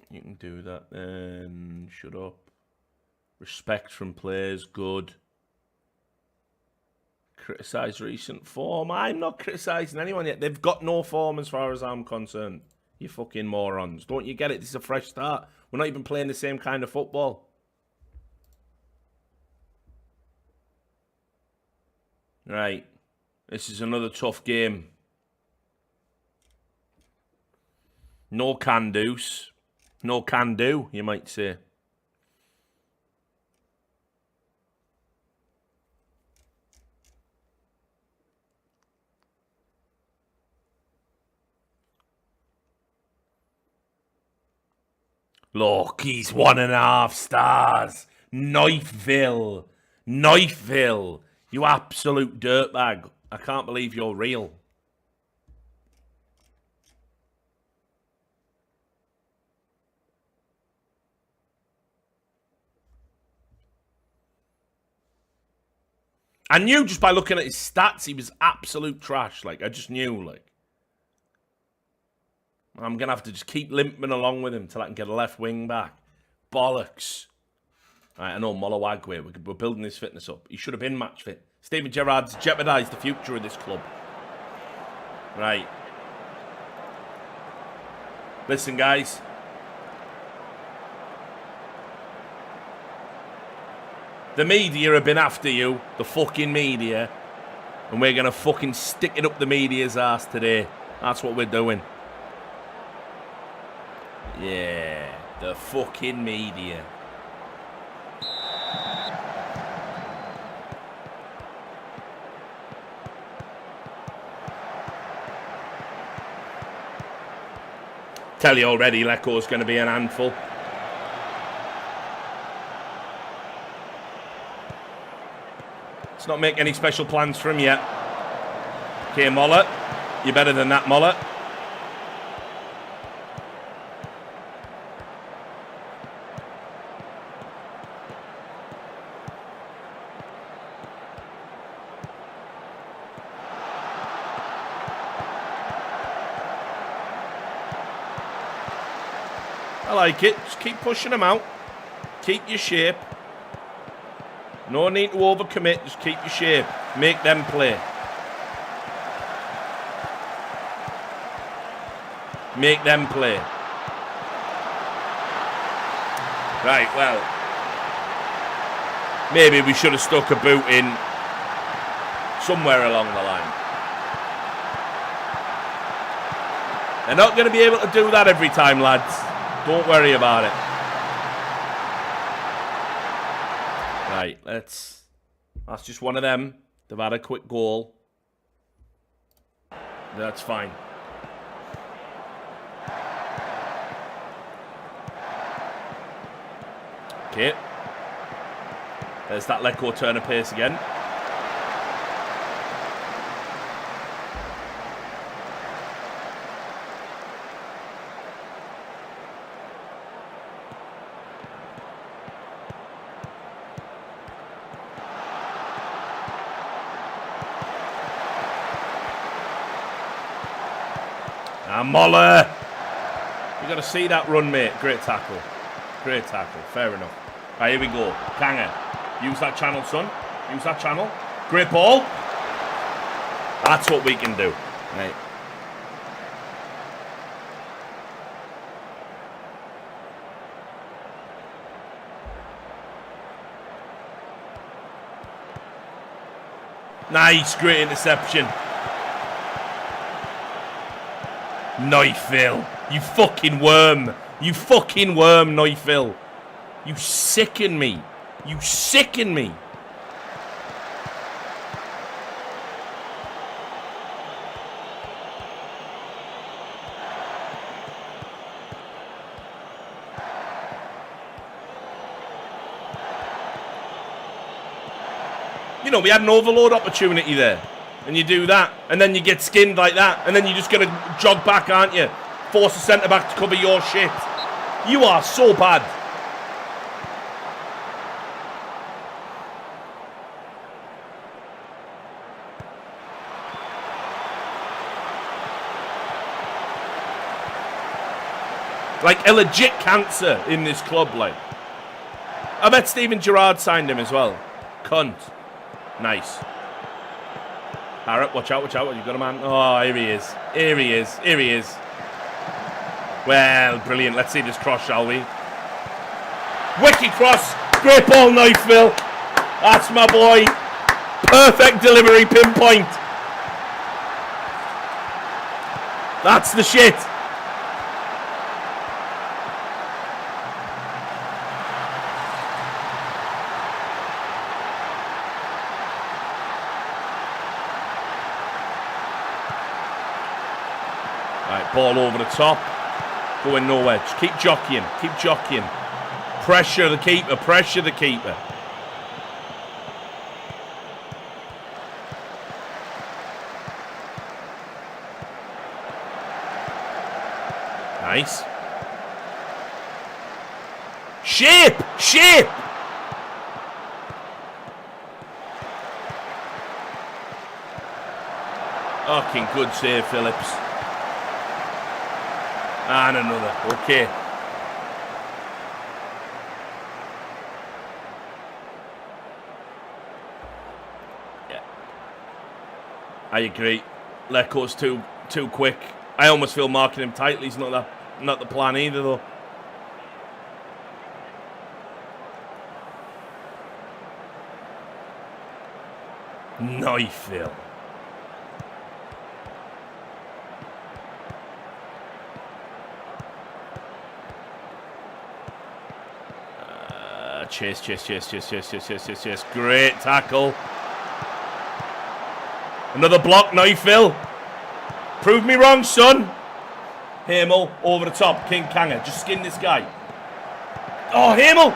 You can do that then. Shut up. Respect from players, good. Criticise recent form. I'm not criticising anyone yet. They've got no form as far as I'm concerned. You fucking morons. Don't you get it? This is a fresh start. We're not even playing the same kind of football. Right. This is another tough game. No can-dos. No can-do, you might say. Look, he's 1.5 stars. Knifeville. Knifeville. You absolute dirtbag. I can't believe you're real. I knew just by looking at his stats, he was absolute trash. Like, I just knew, like. I'm going to have to just keep limping along with him till I can get a left wing back. Bollocks. Right, I know Molawagwe. We're building his fitness up. He should have been match fit. Steven Gerrard's jeopardised the future of this club. Right. Listen, guys. The media have been after you. The fucking media. And we're going to fucking stick it up the media's ass today. That's what we're doing. Yeah. The fucking media. Tell you already, Leco's going to be an handful. Let's not make any special plans for him yet. Okay, Moller. You're better than that, Moller. I like it. Just keep pushing them out. Keep your shape. No need to overcommit. Just keep your shape. Make them play. Make them play. Right, well. Maybe we should have stuck a boot in somewhere along the line. They're not going to be able to do that every time, lads. Don't worry about it. Right, that's just one of them. They've had a quick goal. That's fine. Okay. There's that Leco turn of pace again. And Moller. You got to see that run, mate. Great tackle. Great tackle. Fair enough. Right, here we go. Kanga. Use that channel, son. Use that channel. Great ball. That's what we can do. Right. Nice. Great interception. Neufville. You fucking worm. You fucking worm, Neufville. You sicken me. You sicken me. You know, we had an overload opportunity there. And you do that. And then you get skinned like that. And then you just got to jog back, aren't you? Force the centre-back to cover your shit. You are so bad. Like a legit cancer in this club, like. I bet Steven Gerrard signed him as well. Cunt. Nice. Barrett, watch out, watch out. You've got a man. Oh, here he is. Here he is. Here he is. Well, brilliant. Let's see this cross, shall we? Wicked cross. Great ball, Neufville. That's my boy. Perfect delivery, pinpoint. That's the shit. Right, ball over the top. Going nowhere. Just keep jockeying. Keep jockeying. Pressure the keeper. Pressure the keeper. Nice. Shape! Shape! Fucking good save, Phillips. And another. Okay. Yeah. I agree. Let go's too quick. I almost feel marking him tightly is not the plan either, though. Neufville. Chase. Great tackle. Another block, Neufville. Prove me wrong, son. Hamel over the top. King Kanga. Just skin this guy. Oh, Hamel.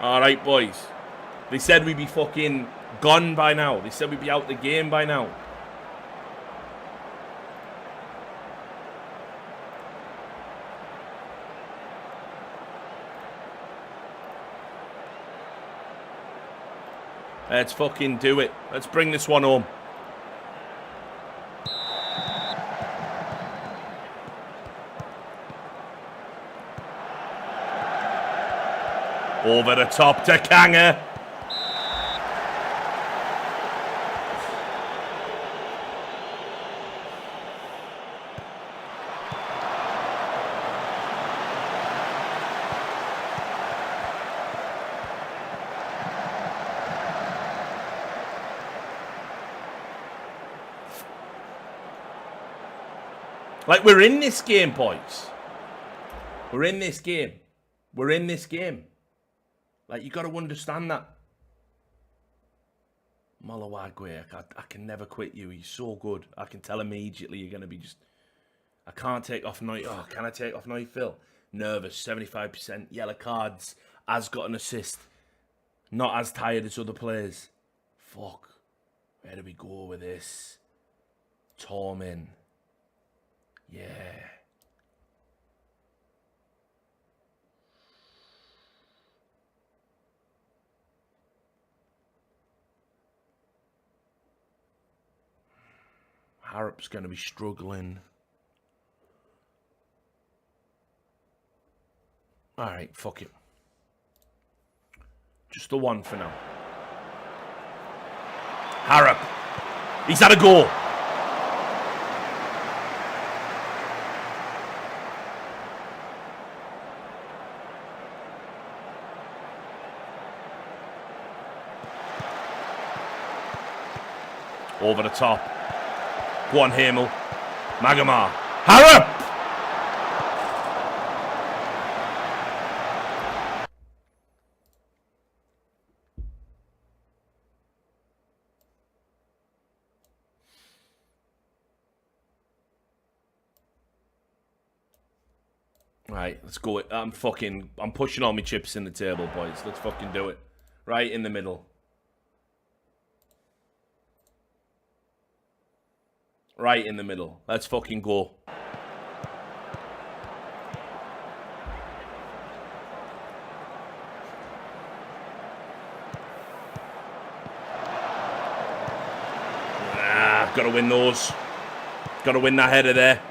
All right, boys. They said we'd be fucking gone by now. They said we'd be out the game by now. Let's fucking do it. Let's bring this one home. Over the top to Kanga. Like, we're in this game, boys. We're in this game. We're in this game. Like, you got to understand that. Malawagwe, I can never quit you. He's so good. I can tell immediately you're going to be just... I can't take off Neufville. Oh, can I take off Neufville? Nervous, 75%. Yellow cards. Has got an assist. Not as tired as other players. Fuck. Where do we go with this? Tormin. Yeah. Harrop's going to be struggling. All right, fuck it. Just the one for now. Harrop. He's had a go. Over the top. Go on, Hamel. Magamar. Harrop! Right, let's go. I'm pushing all my chips in the table, boys. Let's fucking do it. Right in the middle. Right in the middle. Let's fucking go. Gotta win those. Gotta win that header there.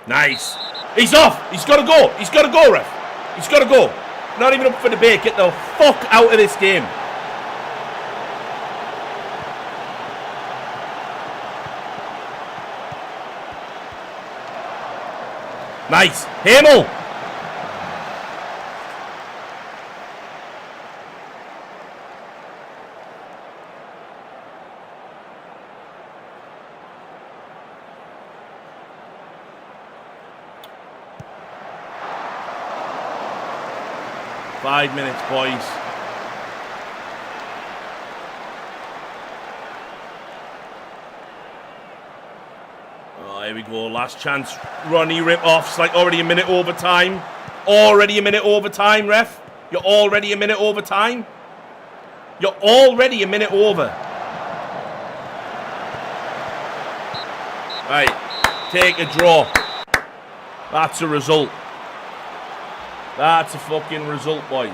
Nice. He's off. He's got to go. He's got to go, ref. He's got to go. Not even up for debate. Get the fuck out of this game. Nice. Hamel. Five minutes, boys. Oh, here we go. Last chance. Ronnie rip-offs. Like already a minute overtime. Already a minute overtime, ref. You're already a minute overtime. You're already a minute over. Right. Take a draw. That's a result. That's a fucking result, boys.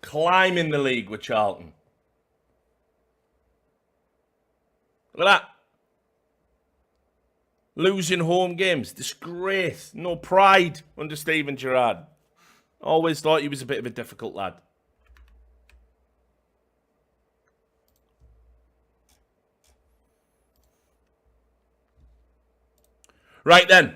Climbing the league with Charlton. Look at that. Losing home games. Disgrace. No pride under Steven Gerrard. Always thought he was a bit of a difficult lad. Right then,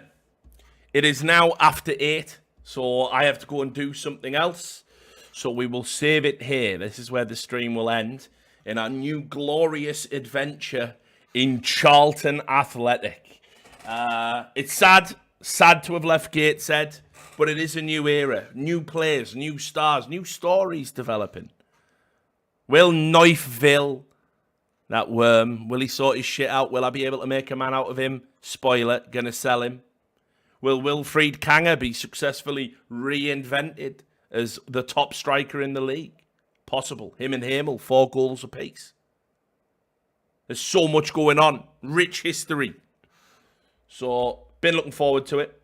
it is now after 8, so I have to go and do something else. So we will save it here. This is where the stream will end in our new glorious adventure in Charlton Athletic. It's sad to have left Gateshead, but it is a new era. New players, new stars, new stories developing. Will Knifeville, that worm, will he sort his shit out? Will I be able to make a man out of him? Spoiler, gonna sell him. Will Wilfried Kanger be successfully reinvented as the top striker in the league? Possible. Him and Hamel, 4 goals apiece. There's so much going on. Rich history. So, been looking forward to it.